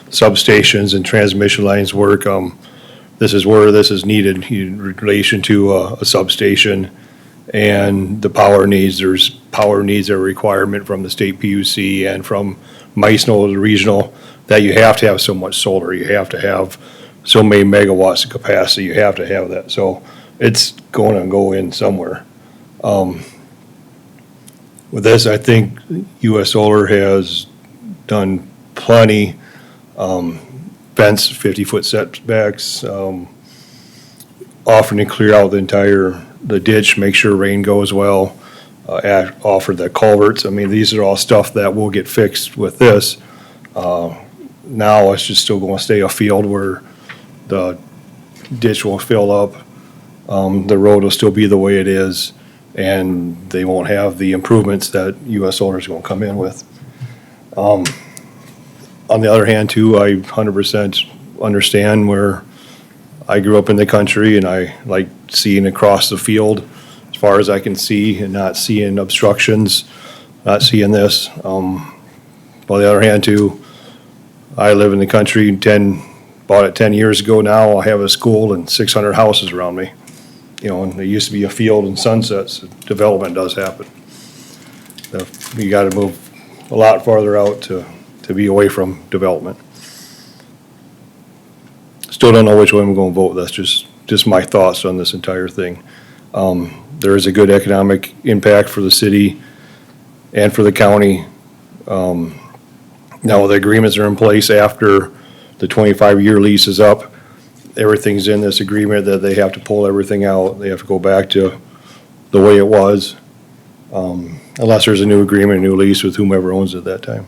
substations and transmission lines work. This is where this is needed in relation to a substation and the power needs. There's power needs, a requirement from the state PUC and from MISO, the regional, that you have to have so much solar. You have to have so many megawatts of capacity. You have to have that. So it's going to go in somewhere. With this, I think US Solar has done plenty, fence, 50-foot setbacks, offering to clear out the ditch, make sure rain goes well, offer the culverts. I mean, these are all stuff that will get fixed with this. Now it's just still going to stay a field where the ditch will fill up. The road will still be the way it is, and they won't have the improvements that US Solar is going to come in with. On the other hand, too, I 100% understand where I grew up in the country, and I like seeing across the field as far as I can see and not seeing obstructions, not seeing this. On the other hand, too, I live in the country, bought it 10 years ago now. I have a school and 600 houses around me. You know, and there used to be a field and sunsets. Development does happen. You got to move a lot farther out to be away from development. Still don't know which way I'm going to vote. That's just my thoughts on this entire thing. There is a good economic impact for the city and for the county. Now the agreements are in place after the 25-year lease is up. Everything's in this agreement that they have to pull everything out. They have to go back to the way it was, unless there's a new agreement, a new lease with whomever owns it at that time.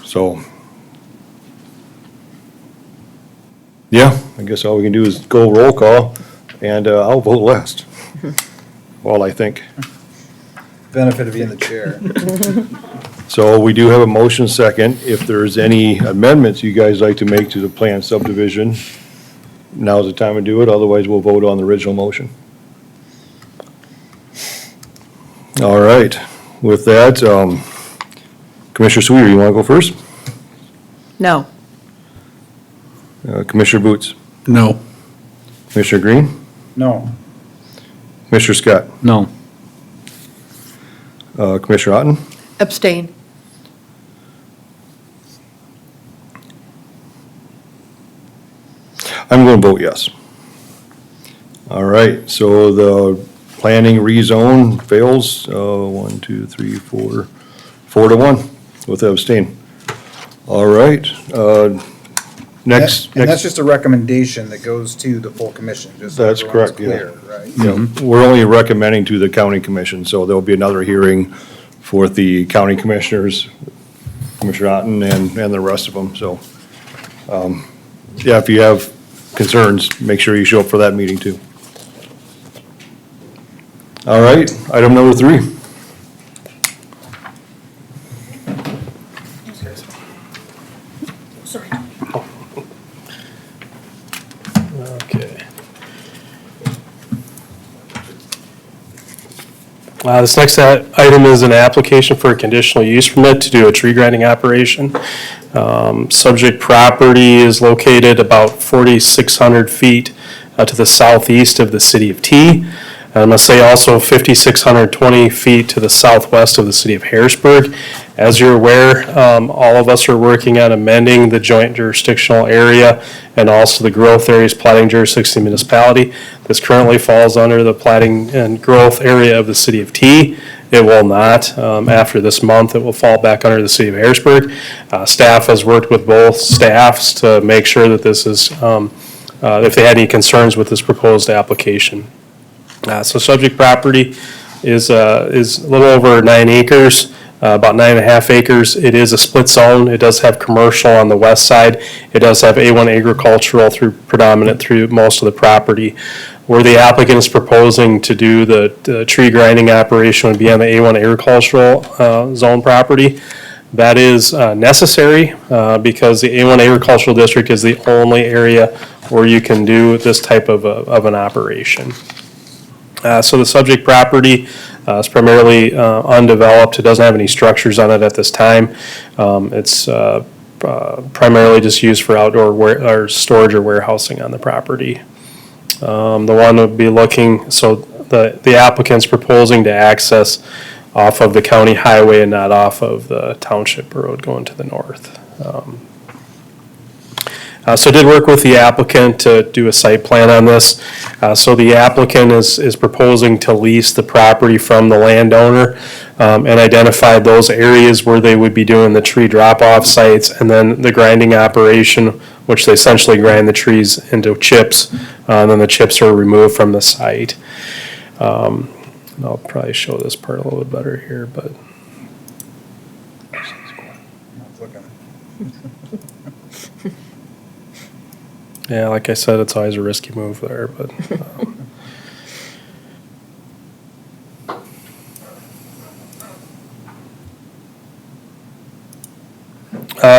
So, yeah, I guess all we can do is go roll call, and I'll vote last. Well, I think. Benefit of being the chair. So we do have a motion second. If there's any amendments you guys like to make to the planned subdivision, now's the time to do it. Otherwise, we'll vote on the original motion. All right. With that, Commissioner Sweeter, you want to go first? No. Commissioner Boots? No. Commissioner Green? No. Commissioner Scott? No. Commissioner Otten? Abstain. I'm going to vote yes. All right, so the planning rezone fails, 1, 2, 3, 4, 4-1 with abstain. All right, next. And that's just a recommendation that goes to the full commission, just so That's everyone's correct, yeah. clear, right? Yeah, we're only recommending to the county commission, so there'll be another hearing for the county commissioners, Commissioner Otten and the rest of them, so. Yeah, if you have concerns, make sure you show up for that meeting too. All right, item number 3. Sorry. Okay. This next item is an application for a conditional use permit to do a tree grinding operation. Subject property is located about 4,600 feet to the southeast of the city of T. I must say also 5,620 feet to the southwest of the city of Harrisburg. As you're aware, all of us are working on amending the joint jurisdictional area and also the growth areas plating jurisdiction municipality. This currently falls under the plating and growth area of the city of T. It will not. After this month, it will fall back under the city of Harrisburg. Staff has worked with both staffs to make sure that this is, if they had any concerns with this proposed application. So subject property is a little over 9 acres, about 9.5 acres. It is a split zone. It does have commercial on the west side. It does have A1 agricultural predominant through most of the property. Where the applicant is proposing to do the tree grinding operation would be on the A1 agricultural zone property. That is necessary because the A1 agricultural district is the only area where you can do this type of an operation. So the subject property is primarily undeveloped. It doesn't have any structures on it at this time. It's primarily just used for outdoor or storage or warehousing on the property. The one would be looking, so the applicant's proposing to access off of the county highway and not off of the township road going to the north. So I did work with the applicant to do a site plan on this. So the applicant is proposing to lease the property from the landowner and identified those areas where they would be doing the tree drop-off sites and then the grinding operation, which they essentially grind the trees into chips, and then the chips are removed from the site. I'll probably show this part a little bit better here, but. Yeah, like I said, it's always a risky move there, but.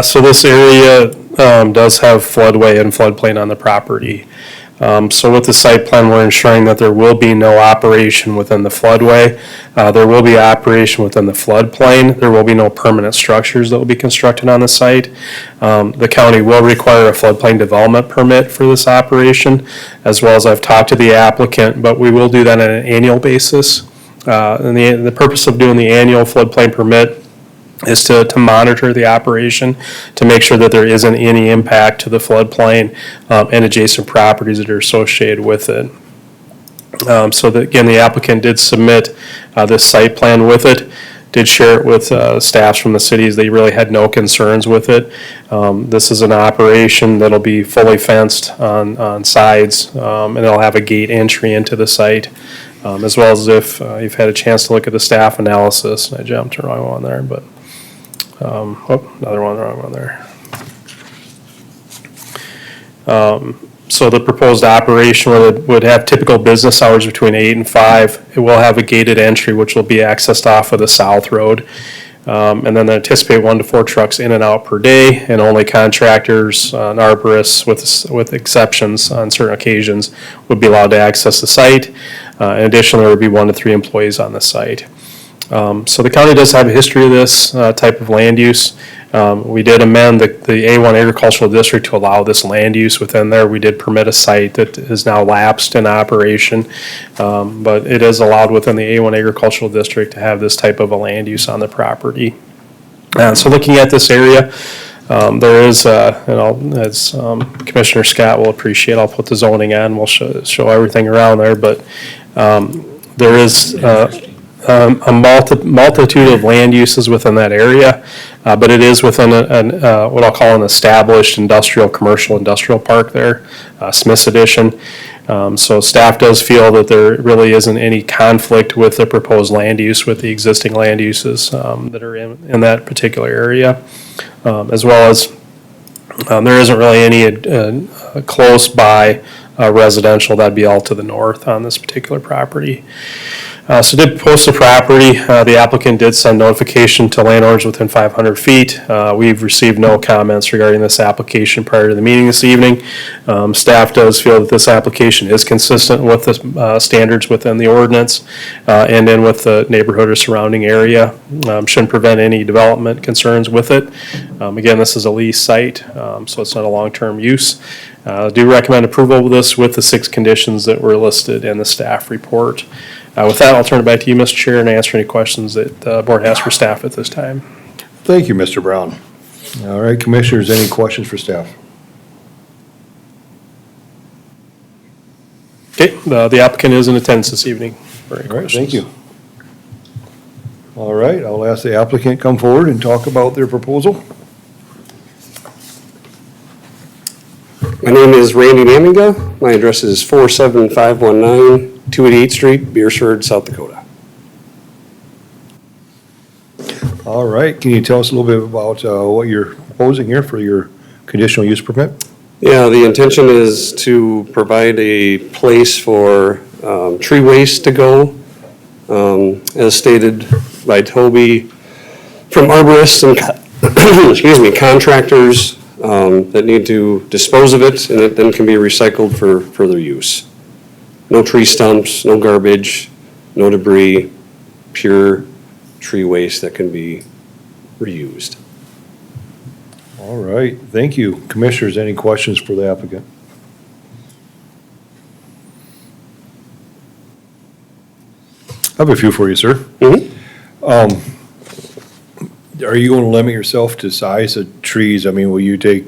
So this area does have floodway and floodplain on the property. So with the site plan, we're ensuring that there will be no operation within the floodway. There will be operation within the floodplain. There will be no permanent structures that will be constructed on the site. The county will require a floodplain development permit for this operation, as well as I've talked to the applicant, but we will do that on an annual basis. And the purpose of doing the annual floodplain permit is to monitor the operation, to make sure that there isn't any impact to the floodplain and adjacent properties that are associated with it. So that, again, the applicant did submit this site plan with it, did share it with staffs from the cities. They really had no concerns with it. This is an operation that'll be fully fenced on sides, and it'll have a gate entry into the site, as well as if you've had a chance to look at the staff analysis. And I jumped the wrong one there, but another one, wrong one there. So the proposed operation would have typical business hours between 8 and 5. It will have a gated entry, which will be accessed off of the south road. And then they anticipate 1 to 4 trucks in and out per day, and only contractors and arborists, with exceptions on certain occasions, would be allowed to access the site. In addition, there would be 1 to 3 employees on the site. So the county does have a history of this type of land use. We did amend the A1 agricultural district to allow this land use within there. We did permit a site that is now lapsed in operation, but it is allowed within the A1 agricultural district to have this type of a land use on the property. So looking at this area, there is, as Commissioner Scott will appreciate, I'll put the zoning on, we'll show everything around there, but there is a multitude of land uses within that area, but it is within what I'll call an established commercial industrial park there, Smith's Addition. So staff does feel that there really isn't any conflict with the proposed land use with the existing land uses that are in that particular area, as well as there isn't really any close by residential. That'd be all to the north on this particular property. So did post the property. The applicant did send notification to landowners within 500 feet. We've received no comments regarding this application prior to the meeting this evening. Staff does feel that this application is consistent with the standards within the ordinance and then with the neighborhood or surrounding area. Shouldn't prevent any development concerns with it. Again, this is a lease site, so it's not a long-term use. Do recommend approval of this with the 6 conditions that were listed in the staff report. With that, I'll turn it back to you, Mr. Chair, and answer any questions that the board has for staff at this time. Thank you, Mr. Brown. All right, commissioners, any questions for staff? Okay, the applicant is in attendance this evening. For any All right, questions. thank you. All right, I'll ask the applicant come forward and talk about their proposal. My name is Randy Naminga. My address is 47519 288th Street, Beersford, South Dakota. All right, can you tell us a little bit about what you're proposing here for your conditional use permit? Yeah, the intention is to provide a place for tree waste to go, as stated by Toby, from arborists and, excuse me, contractors that need to dispose of it, and it then can be recycled for further use. No tree stumps, no garbage, no debris, pure tree waste that can be reused. All right, thank you. Commissioners, any questions for the applicant? I have a few for you, sir. Are you going to limit yourself to size of trees? I mean, will you take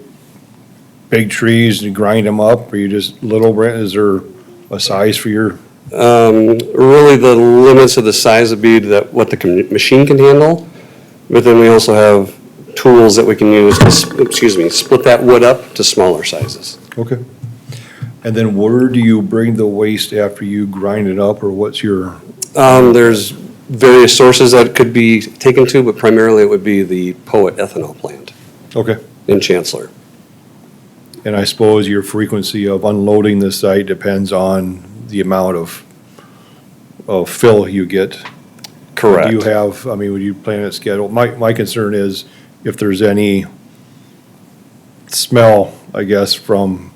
big trees and grind them up, or you just little, is there a size for your? Really, the limits of the size would be that what the machine can handle, but then we also have tools that we can use to, split that wood up to smaller sizes. Okay. And then where do you bring the waste after you grind it up, or what's your? There's various sources that it could be taken to, but primarily it would be the Poet ethanol plant Okay. in Chancellor. And I suppose your frequency of unloading the site depends on the amount of fill you get. Correct. Do you have, I mean, would you plan it scheduled? My concern is if there's any smell, I guess, from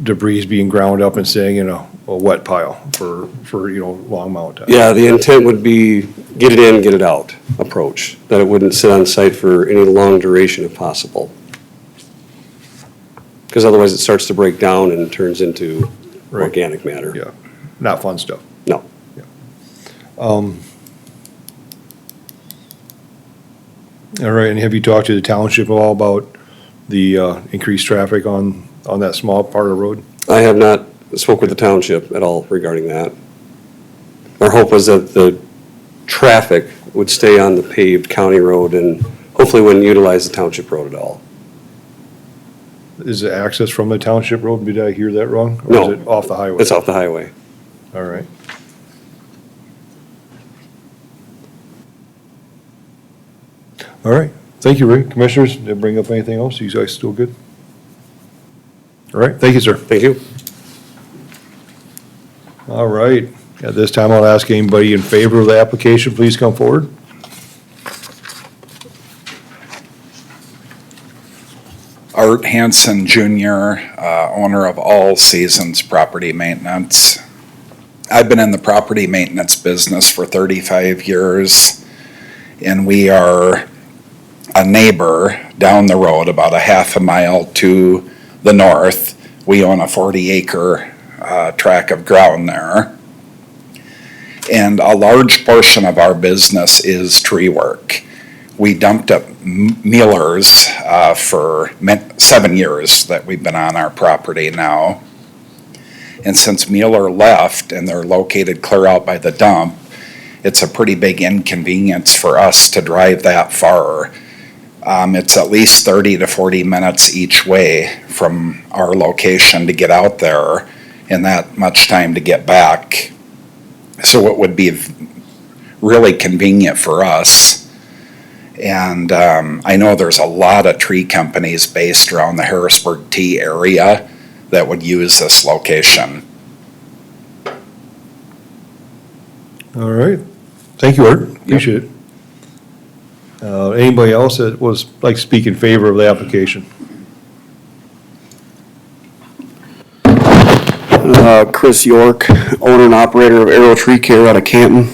debris being ground up and staying in a wet pile for, long amount of time. Yeah, the intent would be get it in, get it out approach, that it wouldn't sit on site for any long duration if possible. Because otherwise it starts to break down and turns into Right. organic matter. Yeah, not fun stuff. No. All right, and have you talked to the township at all about the increased traffic on that small part of the road? I have not spoke with the township at all regarding that. Our hope was that the traffic would stay on the paved county road and hopefully wouldn't utilize the township road at all. Is the access from the township road, did I hear that wrong? Or No. is it off the highway? It's off the highway. All right. All right, thank you, Rick. Commissioners, did I bring up anything else? You guys still good? All right, thank you, sir. Thank you. All right, at this time, I'll ask anybody in favor of the application, please come forward. Art Hanson Jr., owner of All Seasons Property Maintenance. I've been in the property maintenance business for 35 years, and we are a neighbor down the road, about a half a mile to the north. We own a 40-acre tract of ground there. And a large portion of our business is tree work. We dumped up Mueller's for 7 years that we've been on our property now. And since Mueller left and they're located clear out by the dump, it's a pretty big inconvenience for us to drive that far. It's at least 30 to 40 minutes each way from our location to get out there, and that much time to get back. So it would be really convenient for us. And I know there's a lot of tree companies based around the Harrisburg T area that would use this location. All right, thank you, Art, appreciate it. Anybody else that was, like, speak in favor of the application? Chris York, owner and operator of Arrow Tree Care out of Canton.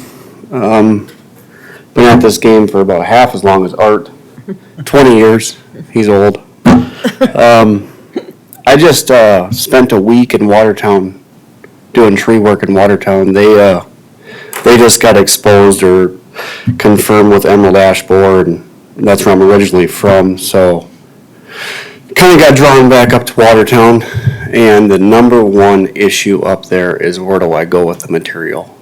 Been at this game for about half as long as Art, 20 years. He's old. I just spent a week in Watertown doing tree work in Watertown. They just got exposed or confirmed with emerald ash borer, and that's where I'm originally from. So kind of got drawn back up to Watertown, and the number one issue up there is where do I go with the material?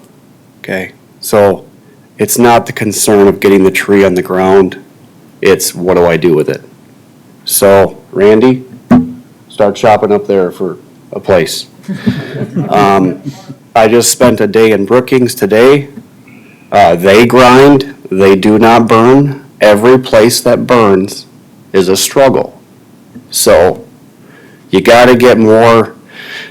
Okay, so it's not the concern of getting the tree on the ground, it's what do I do with it? So Randy, start shopping up there for a place. I just spent a day in Brookings today. They grind, they do not burn. Every place that burns is a struggle. So You gotta get more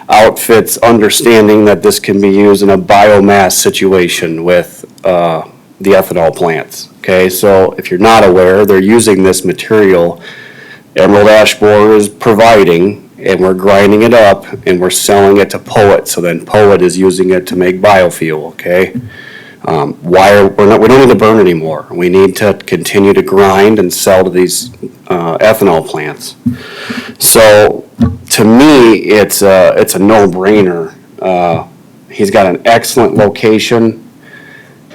outfits understanding that this can be used in a biomass situation with the ethanol plants. Okay, so if you're not aware, they're using this material Emerald Ash Borer is providing, and we're grinding it up and we're selling it to Poet. So then Poet is using it to make biofuel. Okay, we don't need to burn anymore. We need to continue to grind and sell to these ethanol plants. So to me, it's a no-brainer. He's got an excellent location.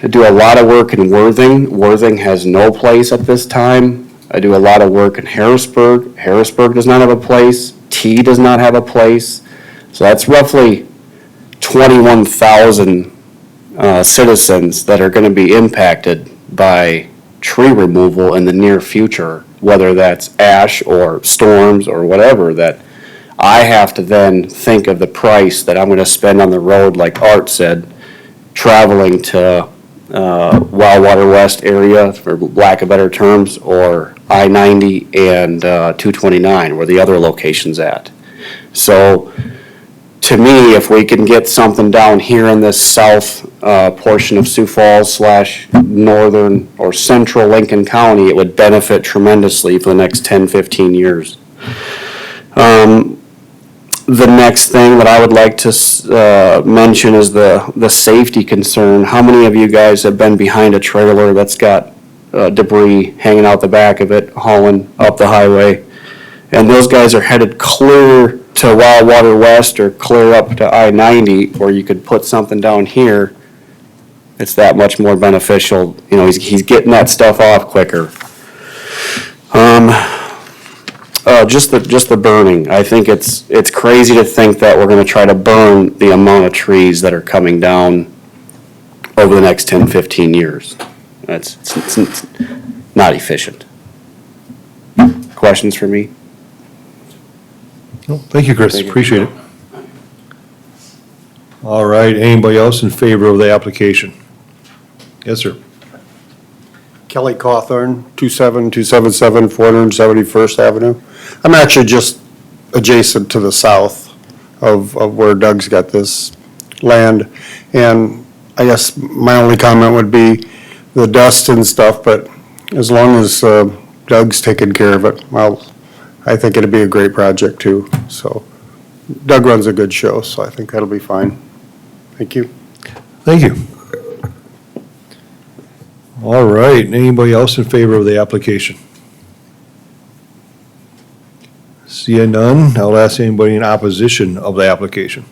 I do a lot of work in Worthing. Worthing has no place at this time. I do a lot of work in Harrisburg. Harrisburg does not have a place. T does not have a place. So that's roughly 21,000 citizens that are going to be impacted by tree removal in the near future, whether that's ash or storms or whatever, that I have to then think of the price that I'm going to spend on the road, like Art said, traveling to Wildwater West area, for lack of better terms, or I-90 and 229, where the other location's at. So, to me, if we can get something down here in this south portion of Sioux Falls / northern or central Lincoln County, it would benefit tremendously for the next 10, 15 years. The next thing that I would like to mention is the safety concern. How many of you guys have been behind a trailer that's got debris hanging out the back of it, hauling up the highway? And those guys are headed clear to Wildwater West or clear up to I-90, or you could put something down here. It's that much more beneficial. You know, he's getting that stuff off quicker. Just the burning. I think it's crazy to think that we're gonna try to burn the amount of trees that are coming down over the next 10, 15 years. It's not efficient. Questions for me? No, thank you, Chris, appreciate it. All right, anybody else in favor of the application? Yes, sir. Kelly Cawthorn, 27277 471st Avenue. I'm actually just adjacent to the south of where Doug's got this land. And I guess my only comment would be the dust and stuff, but as long as Doug's taking care of it, well, I think it'd be a great project too. So Doug runs a good show, so I think that'll be fine. Thank you. Thank you. All right, anybody else in favor of the application? Seeing none, I'll ask anybody in opposition of the application.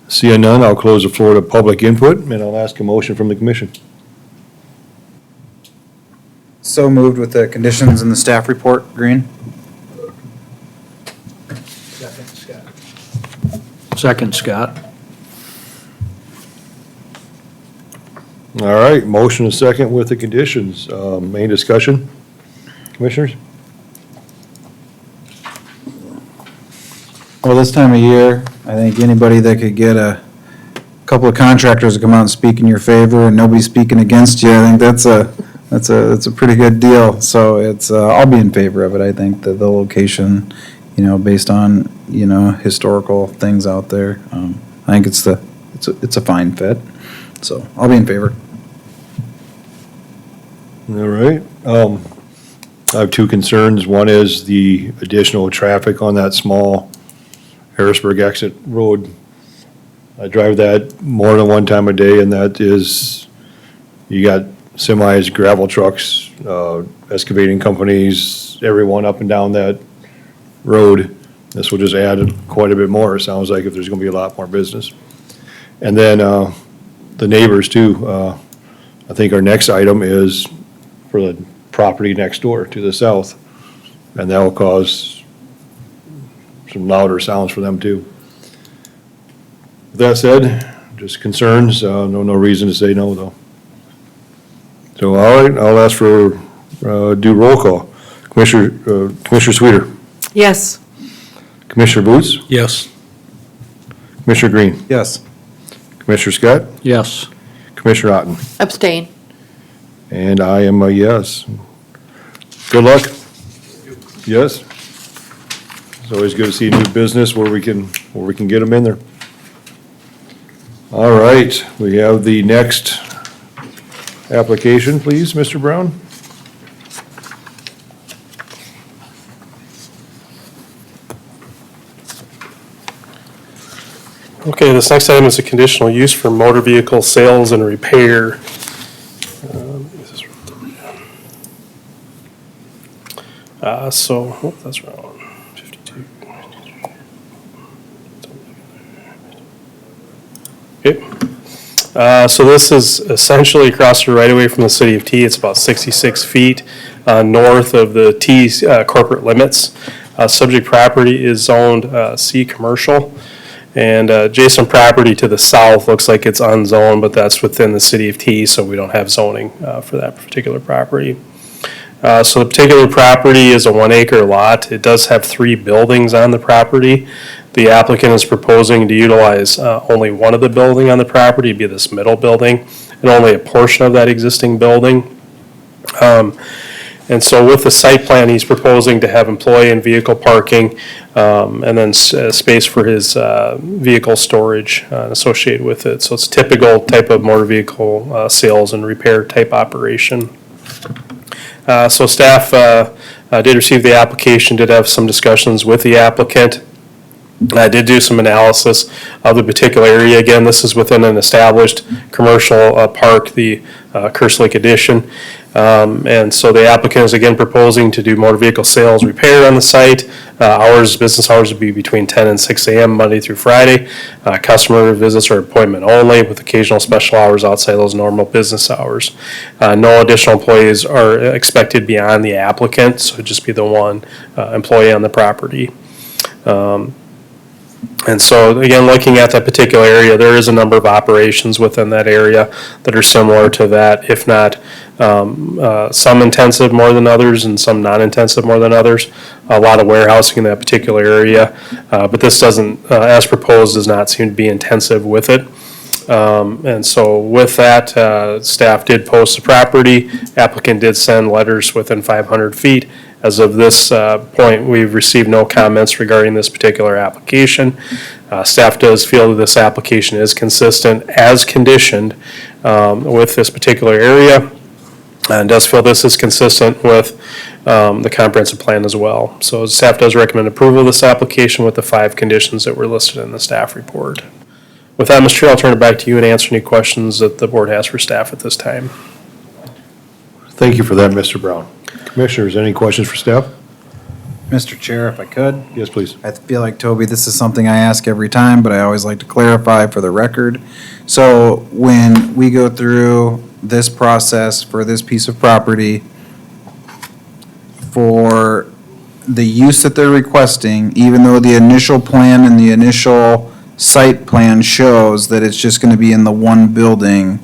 Seeing none, I'll close the floor to public input, and I'll ask a motion from the commission. So moved with the conditions in the staff report, Green? Second, Scott. All right, motion and second with the conditions. Any discussion, commissioners? Well, this time of year, I think anybody that could get a couple of contractors to come out and speak in your favor and nobody speaking against you, I think that's a pretty good deal. So I'll be in favor of it. I think that the location, based on, historical things out there, I think it's a fine fit. So I'll be in favor. All right. I have two concerns. One is the additional traffic on that small Harrisburg exit road. I drive that more than one time a day, and that is, you got semis, gravel trucks, excavating companies, everyone up and down that road. This will just add quite a bit more, it sounds like, if there's gonna be a lot more business. And then, the neighbors too. I think our next item is for the property next door to the south, and that will cause some louder sounds for them too. With that said, just concerns, no reason to say no though. So, all right, I'll ask for, do roll call. Commissioner Sweeter, Yes. Commissioner Boots, Yes. Commissioner Green, Yes. Commissioner Scott, Yes. Commissioner Otten, Abstain. and I am a yes. Good luck. Yes? It's always good to see new business where we can get them in there. All right, we have the next application, please, Mr. Brown. Okay, this next item is a conditional use for motor vehicle sales and repair. That's wrong. 52. Okay. So this is essentially across the right-of-way from the city of T. It's about 66 feet north of the T corporate limits. Subject property is zoned C commercial. And adjacent property to the south looks like it's unzoned, but that's within the city of T, so we don't have zoning for that particular property. So the particular property is a 1 acre lot. It does have 3 buildings on the property. The applicant is proposing to utilize only one of the building on the property, be this middle building, and only a portion of that existing building. And so with the site plan, he's proposing to have employee and vehicle parking, and then space for his vehicle storage associated with it. So it's typical type of motor vehicle sales and repair type operation. So staff did receive the application, did have some discussions with the applicant. I did do some analysis of the particular area. Again, this is within an established commercial park, the Kearse Lake Addition. And so the applicant is again proposing to do motor vehicle sales repair on the site. Business hours would be between 10 and 6 a.m. Monday through Friday. Customer visits are appointment only with occasional special hours outside those normal business hours. No additional employees are expected beyond the applicant, so it'd just be the one employee on the property. And so, again, looking at that particular area, there is a number of operations within that area that are similar to that, if not some intensive more than others and some non-intensive more than others. A lot of warehousing in that particular area, but this doesn't, as proposed, does not seem to be intensive with it. And so with that, staff did post the property. Applicant did send letters within 500 feet. As of this point, we've received no comments regarding this particular application. Staff does feel that this application is consistent as conditioned with this particular area, and does feel this is consistent with the comprehensive plan as well. So staff does recommend approval of this application with the 5 conditions that were listed in the staff report. With that, Mr. Chair, I'll turn it back to you and answer any questions that the board has for staff at this time. Thank you for that, Mr. Brown. Commissioners, any questions for staff? Mr. Chair, if I could? Yes, please. I feel like, Toby, this is something I ask every time, but I always like to clarify for the record. So when we go through this process for this piece of property, for the use that they're requesting, even though the initial plan and the initial site plan shows that it's just going to be in the one building,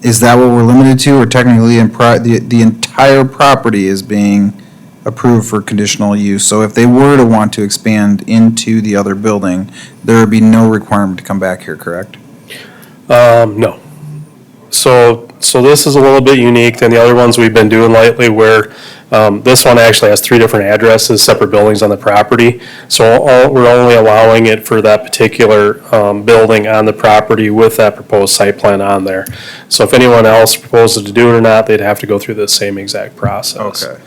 is that what we're limited to, or technically the entire property is being approved for conditional use? So if they were to want to expand into the other building, there would be no requirement to come back here, correct? No. So this is a little bit unique than the other ones we've been doing lately, where this one actually has 3 different addresses, separate buildings on the property. So we're only allowing it for that particular building on the property with that proposed site plan on there. So if anyone else proposes to do it or not, they'd have to go through the same exact process. Okay.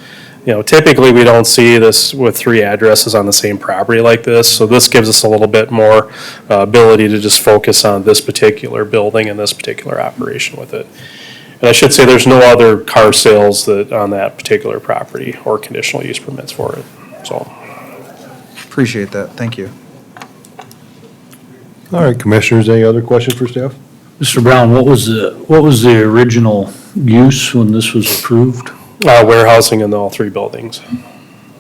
You know, typically we don't see this with 3 addresses on the same property like this. So this gives us a little bit more ability to just focus on this particular building and this particular operation with it. And I should say there's no other car sales that on that particular property or conditional use permits for it, so. Appreciate that, thank you. All right, Commissioners, any other questions for staff? Mr. Brown, what was the original use when this was approved? Warehousing in all 3 buildings.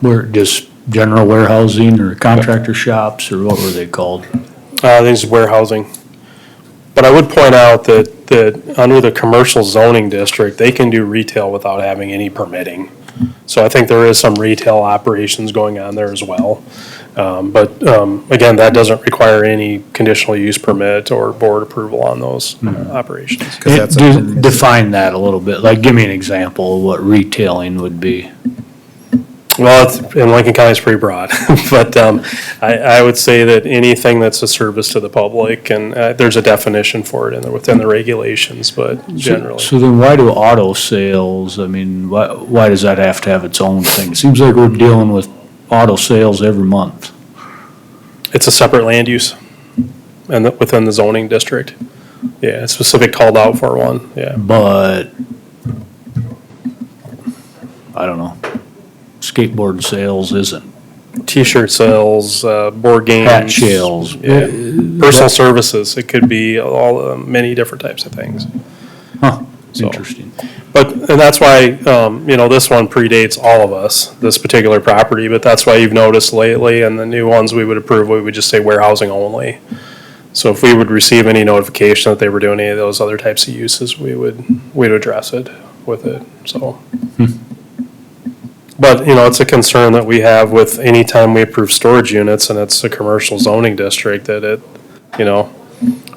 Were just general warehousing or contractor shops, or what were they called? These warehousing. But I would point out that under the commercial zoning district, they can do retail without having any permitting. So I think there is some retail operations going on there as well. But again, that doesn't require any conditional use permit or board approval on those operations. Define that a little bit, like give me an example of what retailing would be. Well, in Lincoln County, it's pretty broad, but I would say that anything that's a service to the public, and there's a definition for it within the regulations, but generally. So then why do auto sales, I mean, why does that have to have its own thing? It seems like we're dealing with auto sales every month. It's a separate land use and within the zoning district. Yeah, it's specific called out for one, yeah. But, I don't know, skateboard sales isn't. T-shirt sales, board games. Hat sales. Yeah. Personal services, it could be all, many different types of things. Huh, So- interesting. And that's why, this one predates all of us, this particular property, but that's why you've noticed lately, and the new ones we would approve, we would just say warehousing only. So if we would receive any notification that they were doing any of those other types of uses, we'd address it with it, so. But, it's a concern that we have with any time we approve storage units and it's a commercial zoning district that it,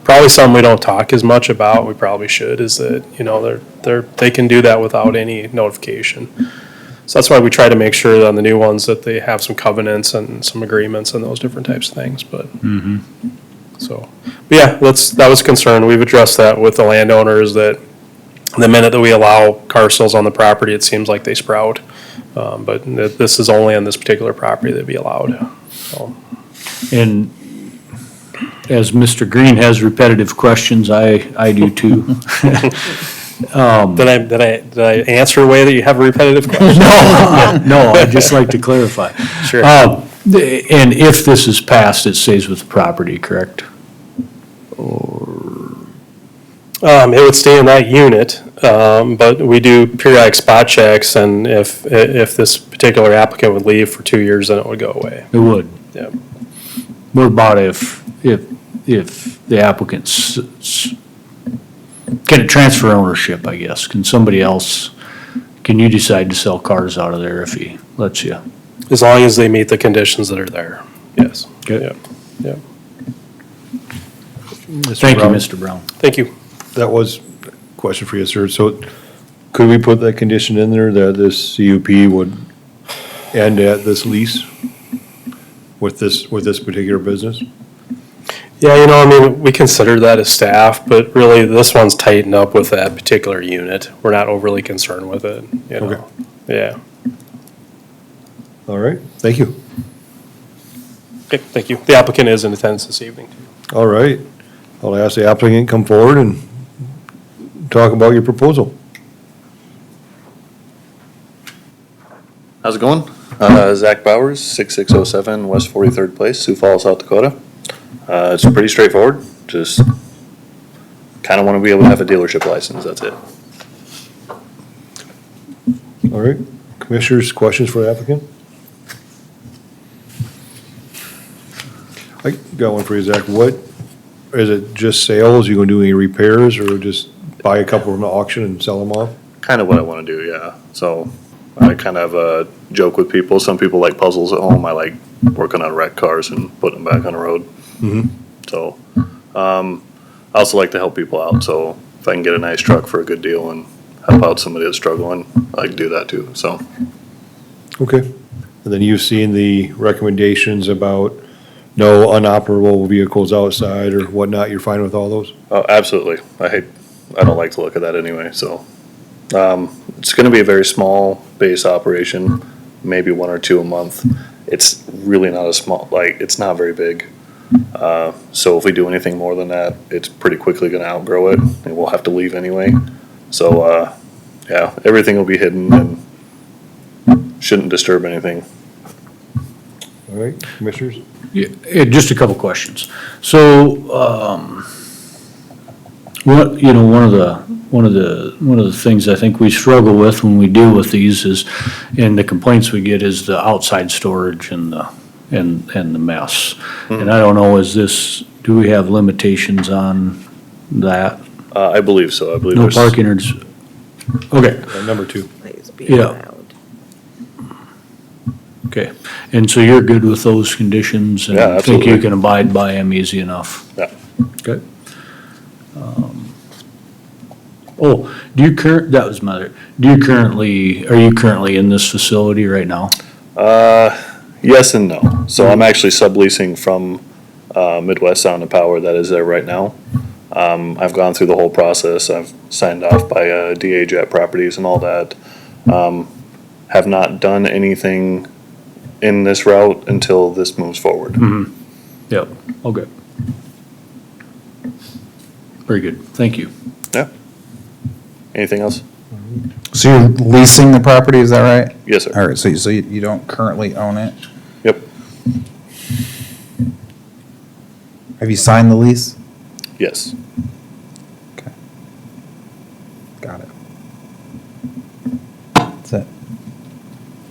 probably something we don't talk as much about, we probably should, is that, they can do that without any notification. So that's why we try to make sure that on the new ones that they have some covenants and some agreements and those different types of things, but. So, but yeah, that was a concern. We've addressed that with the landowners that the minute that we allow car sales on the property, it seems like they sprout. But this is only on this particular property that'd be allowed, so. And as Mr. Green has repetitive questions, I do too. Did I answer a way that you have a repetitive question? No, I'd just like to clarify. Sure. And if this is passed, it stays with the property, correct? It would stay in that unit, but we do periodic spot checks, and if this particular applicant would leave for 2 years, then it would go away. It would. Yeah. What about if the applicant's, can it transfer ownership, I guess? Can somebody else, can you decide to sell cars out of there if he lets you? As long as they meet the conditions that are there, yes. Okay. Yeah. Yeah. Thank you, Mr. Brown. Thank you. That was a question for you, sir. So could we put that condition in there that this CUP would end at this lease with this particular business? Yeah, we consider that as staff, but really this one's tightened up with that particular unit. We're not overly concerned with it, Okay. Yeah. All right, thank you. Okay, thank you. The applicant is in attendance this evening. All right, I'll ask the applicant to come forward and talk about your proposal. How's it going? Zach Bowers, 6607 West 43rd Place, Sioux Falls, South Dakota. It's pretty straightforward, just kind of want to be able to have a dealership license, that's it. All right, commissioners, questions for the applicant? I got one for you, Zach. What, is it just sales? You gonna do any repairs or just buy a couple from the auction and sell them off? Kind of what I want to do, yeah. So I kind of have a joke with people. Some people like puzzles at home. I like working on wrecked cars and putting them back on the road. Mm-hmm. So, I also like to help people out, so if I can get a nice truck for a good deal and help out somebody that's struggling, I like to do that too, so. Okay, and then you've seen the recommendations about no unoperable vehicles outside or whatnot, you're fine with all those? Oh, absolutely. I don't like the look of that anyway, so. It's gonna be a very small base operation, maybe 1 or 2 a month. It's really not a small, it's not very big. So if we do anything more than that, it's pretty quickly gonna outgrow it, and we'll have to leave anyway. So, yeah, everything will be hidden and shouldn't disturb anything. All right, commissioners? Yeah, just a couple questions. So, one of the things I think we struggle with when we deal with these is, and the complaints we get is the outside storage and the mess. And I don't know, do we have limitations on that? I believe so. I believe No there's. parking or, okay, Number 2. Please be Yeah. allowed. okay. And so you're good with those conditions? Yeah, And think you absolutely. can abide by them easy enough? Yeah. Okay. Oh, are you currently in this facility right now? Yes and no. So I'm actually subleasing from Midwest Sound and Power that is there right now. I've gone through the whole process. I've signed off by DA Jet Properties and all that. Have not done anything in this route until this moves forward. Yep, okay. Very good, thank you. Yeah. Anything else? So you're leasing the property, is that right? Yes, sir. All right, so you don't currently own it? Yep. Have you signed the lease? Yes. Got it. That's it.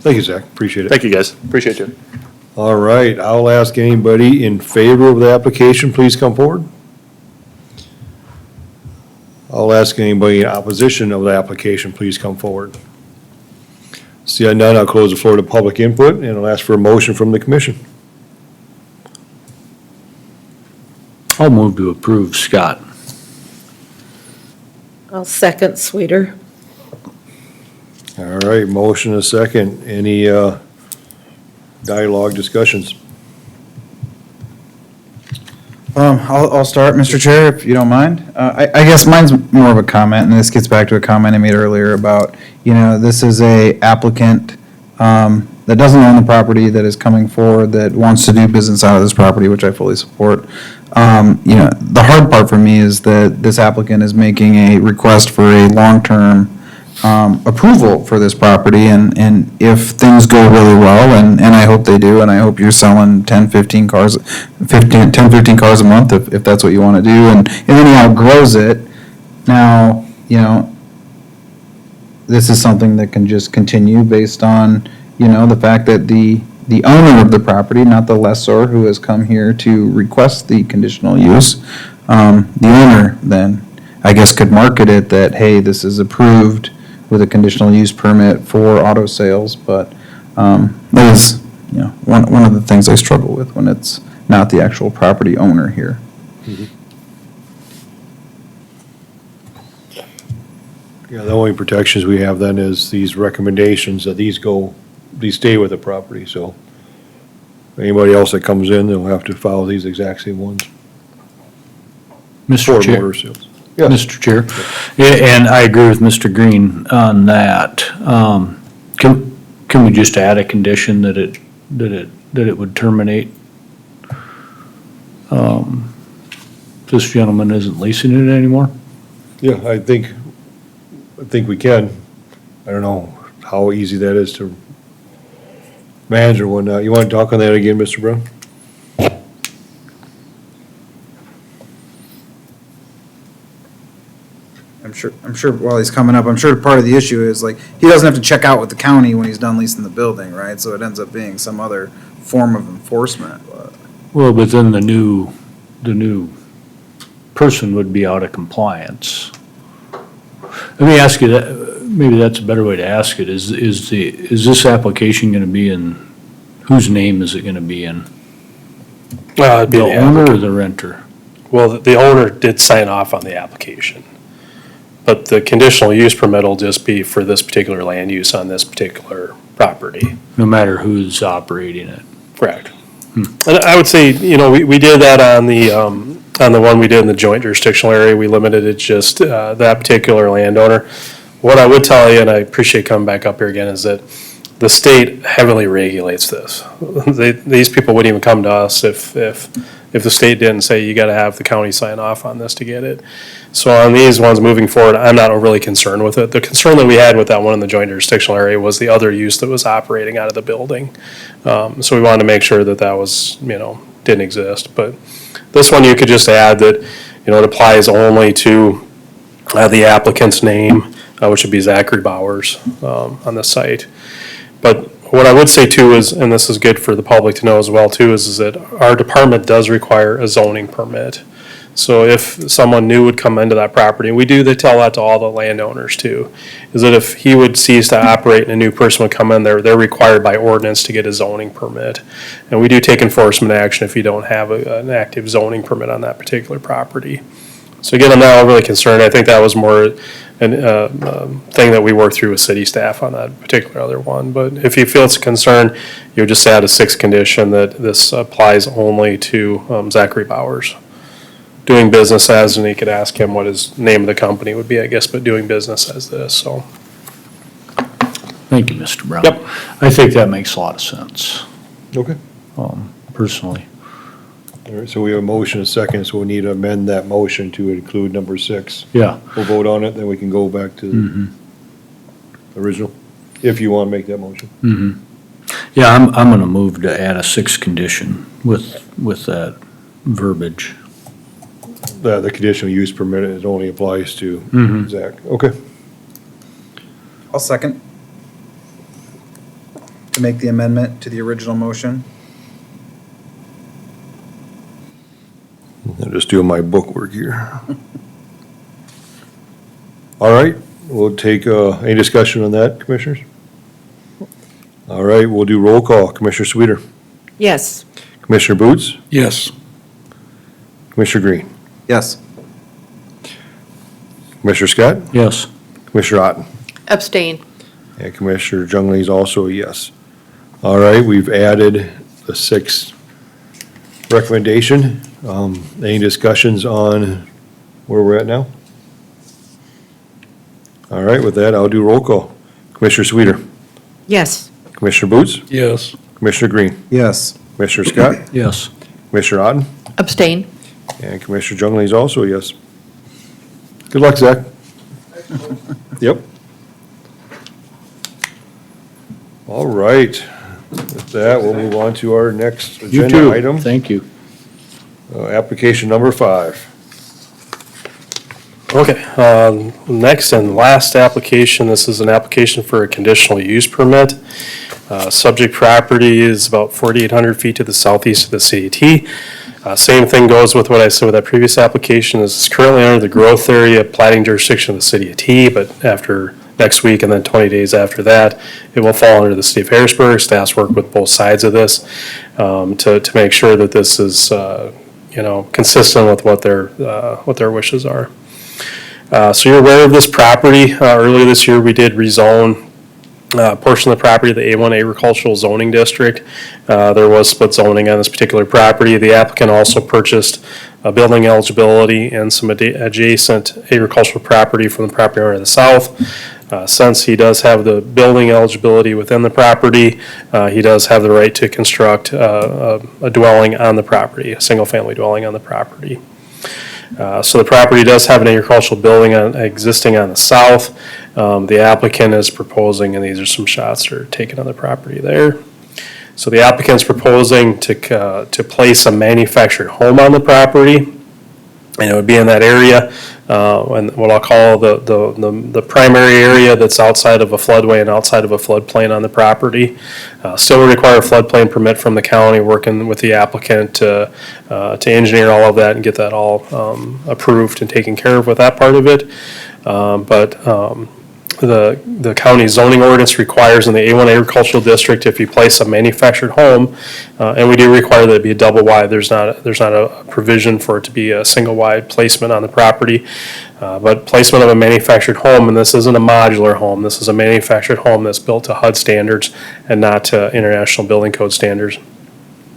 Thank you, Zach. Appreciate it. Thank you, guys. Appreciate you. All right, I'll ask anybody in favor of the application, please come forward. I'll ask anybody in opposition of the application, please come forward. Seeing none, I'll close the floor to public input, and I'll ask for a motion from the commission. I'll move to approve, Scott. I'll second Sweeter. All right, motion a second. Any dialogue, discussions? I'll start, Mr. Chair, if you don't mind. I guess mine's more of a comment, and this gets back to a comment I made earlier about, this is a applicant that doesn't own the property, that is coming forward, that wants to do business out of this property, which I fully support. The hard part for me is that this applicant is making a request for a long-term approval for this property, and if things go really well, and I hope they do, and I hope you're selling 10, 15 cars a month, if that's what you want to do, and then he outgrows it, now, this is something that can just continue based on, the fact that the owner of the property, not the lessor who has come here to request the conditional use, the owner then, I guess, could market it that, hey, this is approved with a conditional use permit for auto sales, but that is, one of the things I struggle with when it's not the actual property owner here. Yeah, the only protections we have then is these recommendations that these stay with the property, so anybody else that comes in, they'll have to follow these exact same ones. Mr. For Chair. motor sales. Yes. Mr. Chair, and I agree with Mr. Green on that. Can we just add a condition that it would terminate? This gentleman isn't leasing it anymore? Yeah, I think we can. I don't know how easy that is to manage or whatnot. You want to talk on that again, Mr. Brown? I'm sure while he's coming up, I'm sure part of the issue is like, he doesn't have to check out with the county when he's done leasing the building, right? So it ends up being some other form of enforcement, but. Well, but then the new person would be out of compliance. Let me ask you that, maybe that's a better way to ask it, is this application gonna be in, whose name is it gonna be in? It'd be The the owner or applicant. the renter? Well, the owner did sign off on the application, but the conditional use permit will just be for this particular land use on this particular property. No matter who's operating it? Correct. And I would say, we did that on the one we did in the joint jurisdictional area. We limited it just that particular landowner. What I would tell you, and I appreciate coming back up here again, is that the state heavily regulates this. These people wouldn't even come to us if the state didn't say you gotta have the county sign off on this to get it. So on these ones moving forward, I'm not overly concerned with it. The concern that we had with that one in the joint jurisdictional area was the other use that was operating out of the building. So we wanted to make sure that was, didn't exist. But this one, you could just add that, it applies only to the applicant's name, which would be Zachary Bowers, on the site. But what I would say too is, and this is good for the public to know as well too, is that our department does require a zoning permit. So if someone new would come into that property, and they tell that to all the landowners too, is that if he would cease to operate and a new person would come in there, they're required by ordinance to get a zoning permit. And we do take enforcement action if you don't have an active zoning permit on that particular property. So again, I'm not overly concerned. I think that was more thing that we work through with city staff on that particular other one. But if you feel it's a concern, you would just add a sixth condition that this applies only to Zachary Bowers. Doing business as, and he could ask him what his name of the company would be, I guess, but doing business as this, so. Thank you, Mr. Brown. Yep. I think that makes a lot of sense, Okay. personally. All right, so we have a motion, a second, so we need to amend that motion to include number 6. Yeah. We'll vote on it, then we can go back to the original, if you want to make that motion. Yeah, I'm gonna move to add a sixth condition with that verbiage. The conditional use permit, it only applies to Zach. Okay. I'll second. To make the amendment to the original motion. I'm just doing my book work here. All right, we'll take, any discussion on that, commissioners? All right, we'll do roll call. Commissioner Sweeter, Yes. Commissioner Boots, Yes. Commissioner Green, Yes. Commissioner Scott, Yes. Commissioner Otten, Abstain. and Commissioner Jungley is also a yes. All right, we've added the 6th recommendation. Any discussions on where we're at now? All right, with that, I'll do roll call. Commissioner Sweeter, Yes. Commissioner Boots, Yes. Commissioner Green, Yes. Commissioner Scott, Yes. Commissioner Otten, Abstain. and Commissioner Jungley is also a yes. Good luck, Zach. Yep. All right. With that, we'll move on to our next You agenda too. item. Thank you. Application number 5. Okay, next and last application, this is an application for a conditional use permit. Subject property is about 4,800 feet to the southeast of the CAT. Same thing goes with what I said with that previous application, is it's currently under the growth area plating jurisdiction of the city of T, but after next week and then 20 days after that, it will fall under the city of Harrisburg. Staff's work with both sides of this to make sure that this is, consistent with what their wishes are. So you're aware of this property. Earlier this year, we did rezone a portion of the property, the A1 agricultural zoning district. There was split zoning on this particular property. The applicant also purchased building eligibility and some adjacent agricultural property from the property owner to the south. Since he does have the building eligibility within the property, he does have the right to construct a dwelling on the property, a single-family dwelling on the property. So the property does have an agricultural building existing on the south. The applicant is proposing, and these are some shots that are taken on the property there. So the applicant's proposing to place a manufactured home on the property, and it would be in that area, and what I'll call the primary area that's outside of a floodway and outside of a floodplain on the property. Still would require a floodplain permit from the county, working with the applicant to engineer all of that and get that all approved and taken care of with that part of it. The county zoning ordinance requires in the A1 agricultural district, if you place a manufactured home, and we do require that it be a double wide, there's not a provision for it to be a single wide placement on the property. But placement of a manufactured home, and this isn't a modular home, this is a manufactured home that's built to HUD standards and not to International Building Code standards.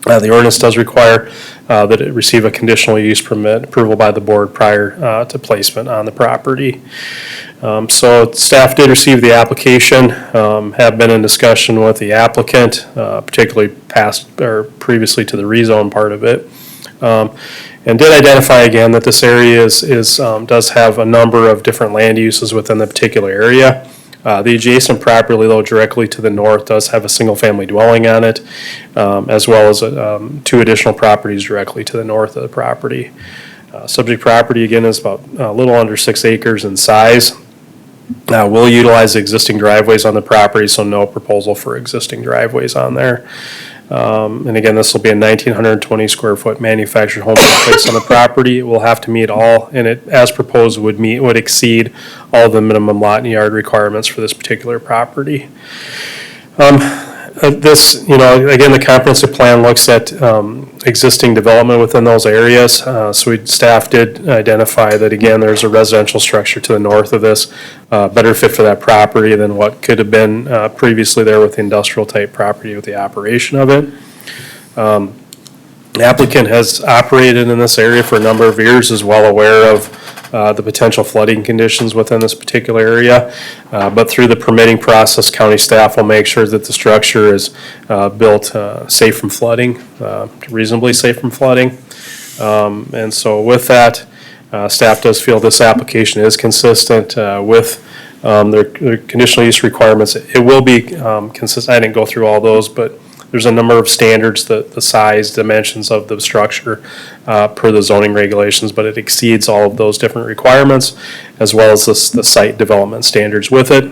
The ordinance does require that it receive a conditional use permit approval by the board prior to placement on the property. So staff did receive the application, have been in discussion with the applicant, particularly previously to the rezone part of it. And did identify again that this area does have a number of different land uses within the particular area. The adjacent property, though, directly to the north does have a single-family dwelling on it, as well as 2 additional properties directly to the north of the property. Subject property, again, is about a little under 6 acres in size. We'll utilize existing driveways on the property, so no proposal for existing driveways on there. And again, this will be a 1,920 square foot manufactured home placed on the property. It will have to meet all, and it, as proposed, would exceed all the minimum lot and yard requirements for this particular property. Again, the comprehensive plan looks at existing development within those areas. Staff did identify that, again, there's a residential structure to the north of this, better fit for that property than what could have been previously there with the industrial type property with the operation of it. The applicant has operated in this area for a number of years, is well aware of the potential flooding conditions within this particular area. But through the permitting process, county staff will make sure that the structure is built safe from flooding, reasonably safe from flooding. And so with that, staff does feel this application is consistent with their conditional use requirements. It will be consistent. I didn't go through all those, but there's a number of standards, the size, dimensions of the structure per the zoning regulations, but it exceeds all of those different requirements, as well as the site development standards with it.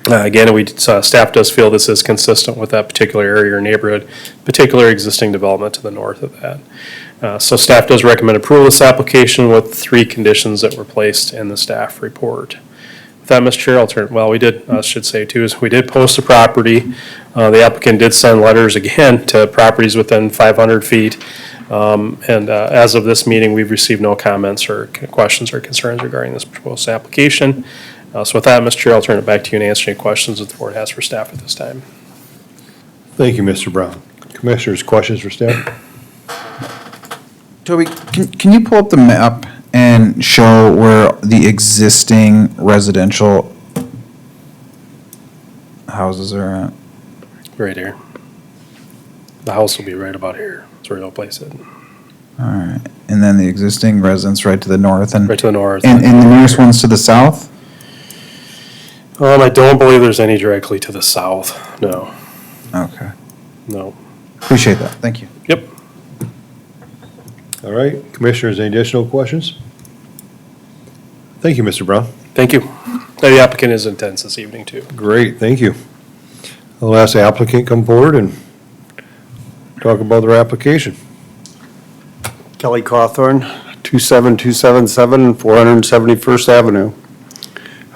Again, staff does feel this is consistent with that particular area or neighborhood, particular existing development to the north of that. So staff does recommend approval of this application with 3 conditions that were placed in the staff report. That, Mr. Chair, I should say too, is we did post the property. The applicant did send letters again to properties within 500 feet. As of this meeting, we've received no comments or questions or concerns regarding this proposed application. So with that, Mr. Chair, I'll turn it back to you and answer any questions that the board has for staff at this time. Thank you, Mr. Brown. Commissioners, questions for staff? Toby, can you pull up the map and show where the existing residential houses are at? Right here. The house will be right about here. That's where you'll place it. All right, and then the existing residence right to the north and. Right to the north. And the nearest one's to the south? I don't believe there's any directly to the south, no. Okay, No. appreciate that, thank you. Yep. All right, commissioners, any additional questions? Thank you, Mr. Brown. Thank you. The applicant is intense this evening too. Great, thank you. I'll ask the applicant come forward and talk about their application. Kelly Cawthorn, 27277 471st Avenue.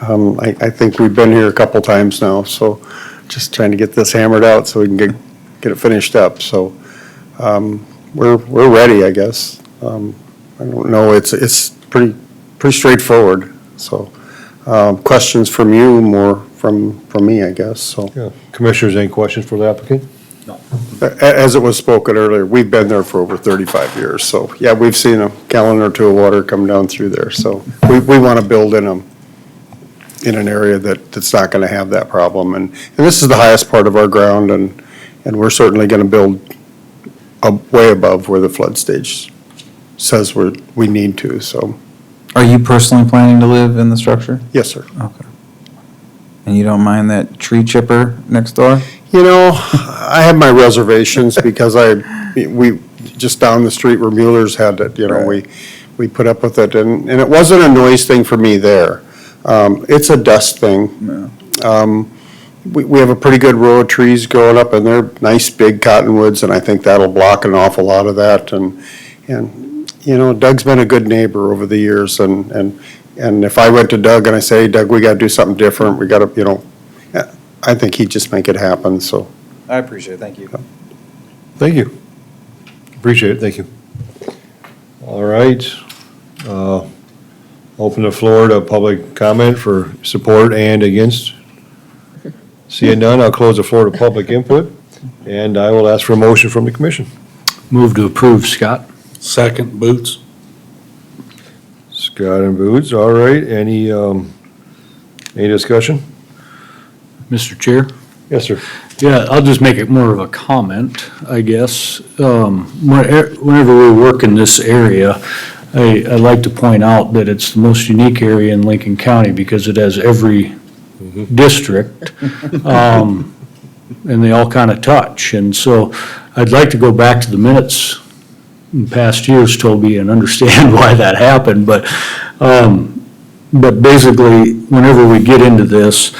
I think we've been here a couple times now, so just trying to get this hammered out so we can get it finished up. So we're ready, I guess. I don't know, it's pretty straightforward. So questions from you, more from me, I guess, so. Yeah. Commissioners, any questions for the applicant? As it was spoken earlier, we've been there for over 35 years, so, yeah, we've seen a gallon or 2 of water come down through there, so we want to build in an area that's not going to have that problem, and this is the highest part of our ground, and we're certainly going to build way above where the flood stage says we need to, so. Are you personally planning to live in the structure? Yes, sir. Okay. And you don't mind that tree chipper next door? You know, I have my reservations because we, just down the street where Mueller's had it, you know, we put up with it, and it wasn't a noise thing for me there. It's a dust thing. We have a pretty good row of trees growing up, and they're nice big cottonwoods, and I think that'll block an awful lot of that, and you know, Doug's been a good neighbor over the years, and if I went to Doug and I say, hey, Doug, we gotta do something different, we gotta, you know, I think he'd just make it happen, so. I appreciate it, thank you. Thank you. Appreciate it, thank you. All right. Open the floor to public comment for support and against. Seeing none, I'll close the floor to public input, and I will ask for a motion from the commission. Move to approve, Scott. Second, Boots. Scott and Boots, all right, any discussion? Mr. Chair? Yes, sir. Yeah, I'll just make it more of a comment, I guess. Whenever we work in this area, I'd like to point out that it's the most unique area in Lincoln County because it has every district, and they all kind of touch. And so I'd like to go back to the minutes in past years, Toby, and understand why that happened. But basically, whenever we get into this,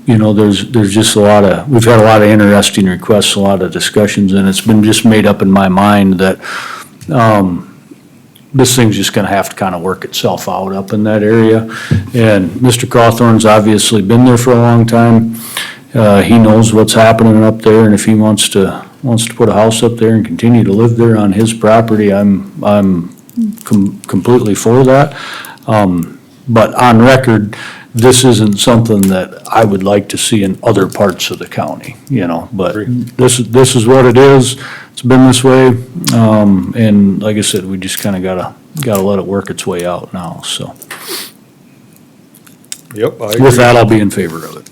you know, there's just we've had a lot of interesting requests, a lot of discussions, and it's been just made up in my mind that this thing's just gonna have to kind of work itself out up in that area. And Mr. Cawthorn's obviously been there for a long time. He knows what's happening up there, and if he wants to wants to put a house up there and continue to live there on his property, I'm completely for that. But on record, this isn't something that I would like to see in other parts of the county, you know, but this is what it is. It's been this way, and like I said, we just kinda gotta let it work its way out now, so. Yep. With that, I'll be in favor of it.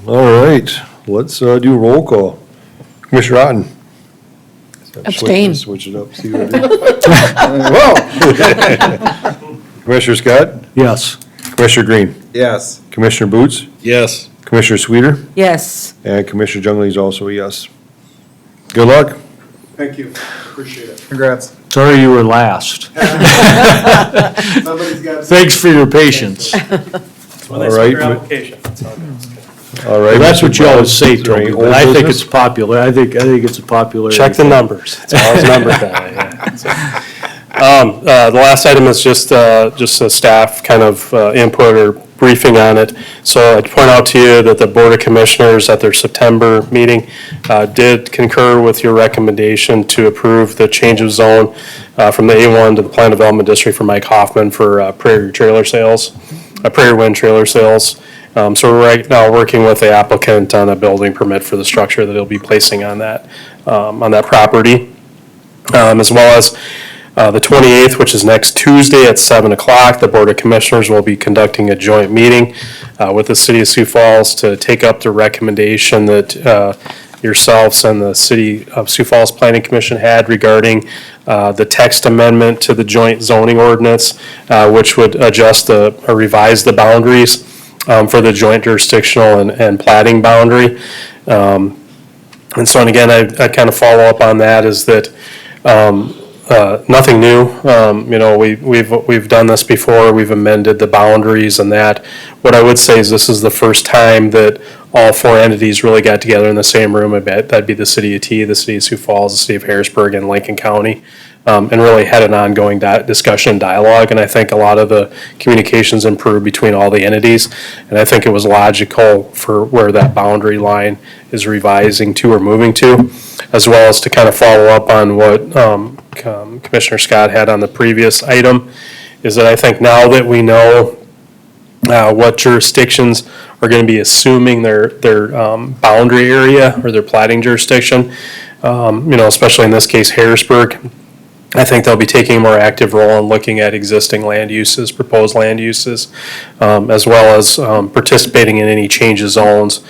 All right, let's do roll call. Commissioner Otten? Abstain. Switch it up, see what it is. Whoa! Commissioner Scott? Yes. Commissioner Green? Yes. Commissioner Boots? Yes. Commissioner Sweeter? Yes. And Commissioner Jungley is also a yes. Good luck. Thank you, appreciate it. Congrats. Sorry you were last. Somebody's got. Thanks for your patience. All right. All right. That's what you always say, Is there any Toby, old but I think business? it's popular. I think it's a popular. Check the numbers. It's always number guy, yeah. So, the last item is just a staff kind of input or briefing on it. So I'd point out to you that the Board of Commissioners at their September meeting did concur with your recommendation to approve the change of zone from the A1 to the Plan Development District for Mike Hoffman for Prairie trailer sales, Prairie Wind trailer sales. So we're right now working with the applicant on a building permit for the structure that he'll be placing on that property. As well as the 28th, which is next Tuesday at 7 o'clock, the Board of Commissioners will be conducting a joint meeting with the City of Sioux Falls to take up the recommendation that yourselves and the City of Sioux Falls Planning Commission had regarding the text amendment to the joint zoning ordinance, which would adjust or revise the boundaries for the joint jurisdictional and plating boundary. And so, and again, I kind of follow up on that is that nothing new. You know, we've done this before. We've amended the boundaries and that. What I would say is this is the first time that all four entities really got together in the same room. I bet that'd be the City of T, the City of Sioux Falls, the City of Harrisburg, and Lincoln County. And really had an ongoing discussion and dialogue, and I think a lot of the communications improved between all the entities, and I think it was logical for where that boundary line is revising to or moving to, as well as to kind of follow up on what Commissioner Scott had on the previous item, is that I think now that we know what jurisdictions are going to be assuming their boundary area or their plating jurisdiction, you know, especially in this case Harrisburg, I think they'll be taking a more active role in looking at existing land uses, proposed land uses, as well as participating in any change of zones.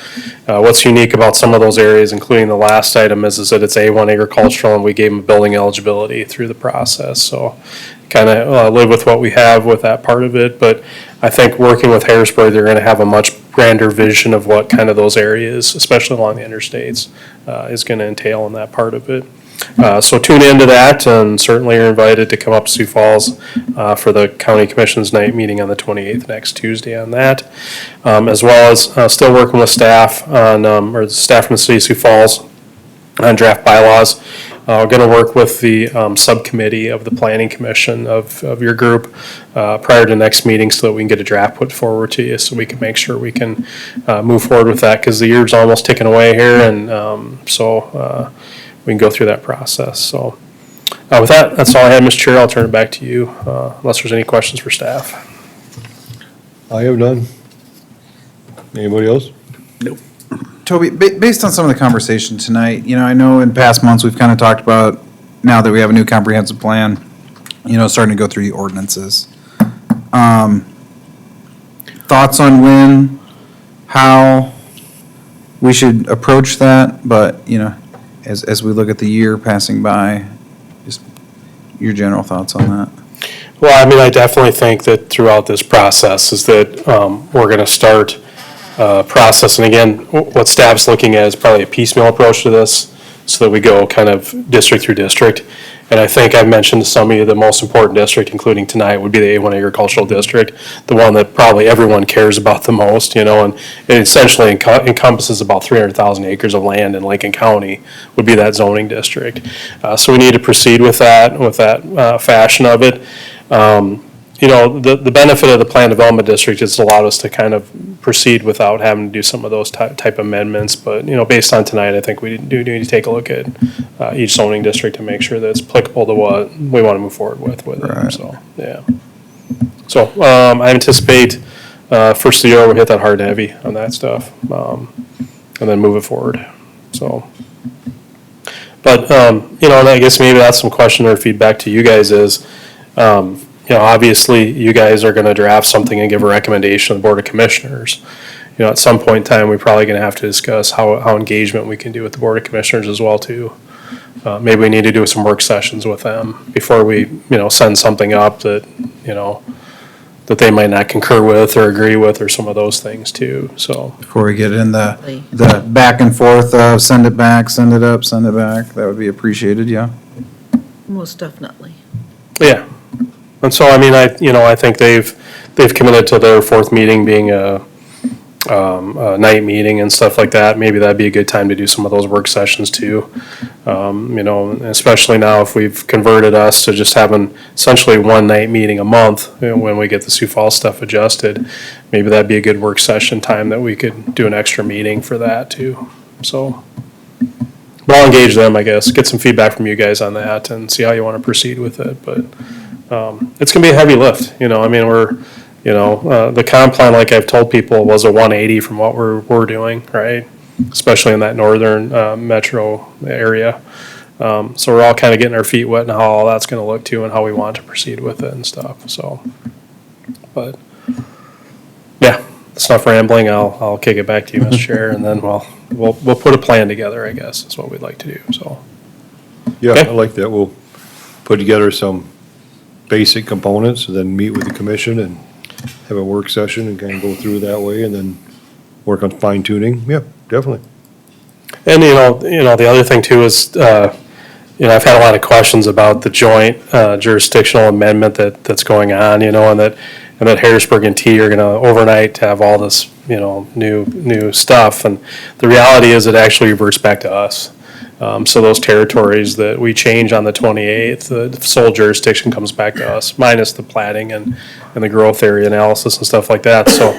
What's unique about some of those areas, including the last item, is that it's A1 agricultural and we gave them building eligibility through the process. So kind of live with what we have with that part of it. But I think working with Harrisburg, they're going to have a much grander vision of what kind of those areas, especially along the interstates, is going to entail in that part of it. So tune into that, and certainly you're invited to come up to Sioux Falls for the County Commission's night meeting on the 28th, next Tuesday on that. As well as still working with staff on, or the staff from the City of Sioux Falls on draft bylaws. We're going to work with the subcommittee of the Planning Commission of your group prior to next meeting so that we can get a draft put forward to you so we can make sure we can move forward with that, because the year's almost ticking away here, and so we can go through that process. So with that, that's all I had, Mr. Chair. I'll turn it back to you unless there's any questions for staff. I have none. Anybody else? Toby, based on some of the conversation tonight, you know, I know in past months we've kind of talked about, now that we have a new comprehensive plan, you know, starting to go through the ordinances. Thoughts on when, how we should approach that, but, you know, as we look at the year passing by, just your general thoughts on that? Well, I mean, I definitely think that throughout this process is that we're going to start process. And again, what staff's looking at is probably a piecemeal approach to this so that we go kind of district through district. And I think I've mentioned to some of you the most important district, including tonight, would be the A1 agricultural district, the one that probably everyone cares about the most, you know, and it essentially encompasses about 300,000 acres of land in Lincoln County would be that zoning district. So we need to proceed with that fashion of it. you know, the benefit of the plan development district is allowed us to kind of proceed without having to do some of those type amendments. But, you know, based on tonight, I think we do need to take a look at each zoning district to make sure that it's applicable to what we want to move forward with it. So, yeah. So, I anticipate, first of the year, we'll hit that hard and heavy on that stuff, and then move it forward, so. But, you know, and I guess maybe that's some question or feedback to you guys is, you know, obviously, you guys are gonna draft something and give a recommendation to the Board of Commissioners. You know, at some point in time, we're probably gonna have to discuss how engagement we can do with the Board of Commissioners as well, too. Maybe we need to do some work sessions with them before we, you know, send something up that, you know, that they might not concur with or agree with, or some of those things, too, so. Before we get in the back and forth of send it back, send it up, send it back, that would be appreciated, yeah. Most definitely. Yeah, and so, I mean, I think they've committed to their fourth meeting being a night meeting and stuff like that. Maybe that'd be a good time to do some of those work sessions too. You know, especially now if we've converted us to just having essentially one night meeting a month, you know, when we get the Sioux Falls stuff adjusted, maybe that'd be a good work session time that we could do an extra meeting for that too, so. But I'll engage them, I guess, get some feedback from you guys on that and see how you want to proceed with it, but, it's gonna be a heavy lift, you know, I mean, the comp plan, like I've told people, was a 180 from what we're doing, right? Especially in that northern, metro area. So we're all kind of getting our feet wet and how all that's gonna look too and how we want to proceed with it and stuff, so. But, yeah, it's enough rambling, I'll kick it back to you, Mr. Chair, and then we'll put a plan together, I guess, is what we'd like to do, so. Yeah, Okay. I like that. We'll put together some basic components and then meet with the commission and have a work session and kind of go through that way and then work on fine tuning. Yeah, definitely. And, you know, the other thing too is, you know, I've had a lot of questions about the joint jurisdictional amendment that's going on, you know, and that Harrisburg and T are gonna overnight have all this, you know, new stuff. And the reality is it actually reverts back to us. So those territories that we change on the 28th, the sole jurisdiction comes back to us, minus the plating and the growth area analysis and stuff like that. So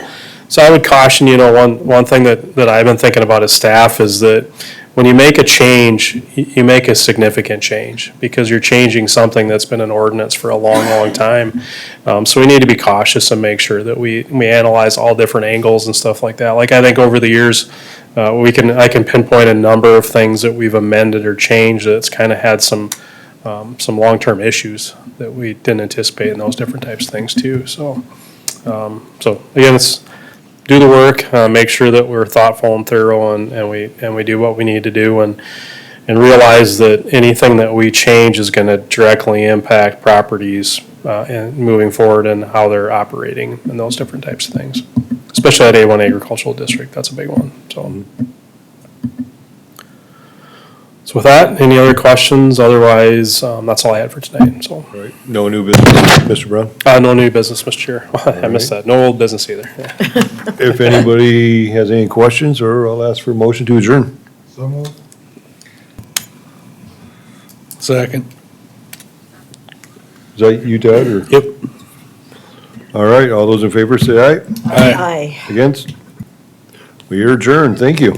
I would caution, you know, one thing that I've been thinking about as staff is that when you make a change, you make a significant change because you're changing something that's been an ordinance for a long time. So we need to be cautious and make sure that we analyze all different angles and stuff like that. Like I think over the years, I can pinpoint a number of things that we've amended or changed that's kind of had some long-term issues that we didn't anticipate in those different types of things too. So again, it's do the work, make sure that we're thoughtful and thorough and we do what we need to do and realize that anything that we change is going to directly impact properties and moving forward and how they're operating and those different types of things. Especially that A1 agricultural district, that's a big one, So with that, any other questions? Otherwise, that's all I had for tonight, so. Right. No new business, Mr. Brown? No new business, Mr. Chair. I missed that. No old business either. Yeah. If anybody has any questions, or I'll ask for a motion to adjourn. So moved. Second. Is that you, Ted, or? Yep. All right, all those in favor say aye. Aye. Against? We are adjourned. Thank you.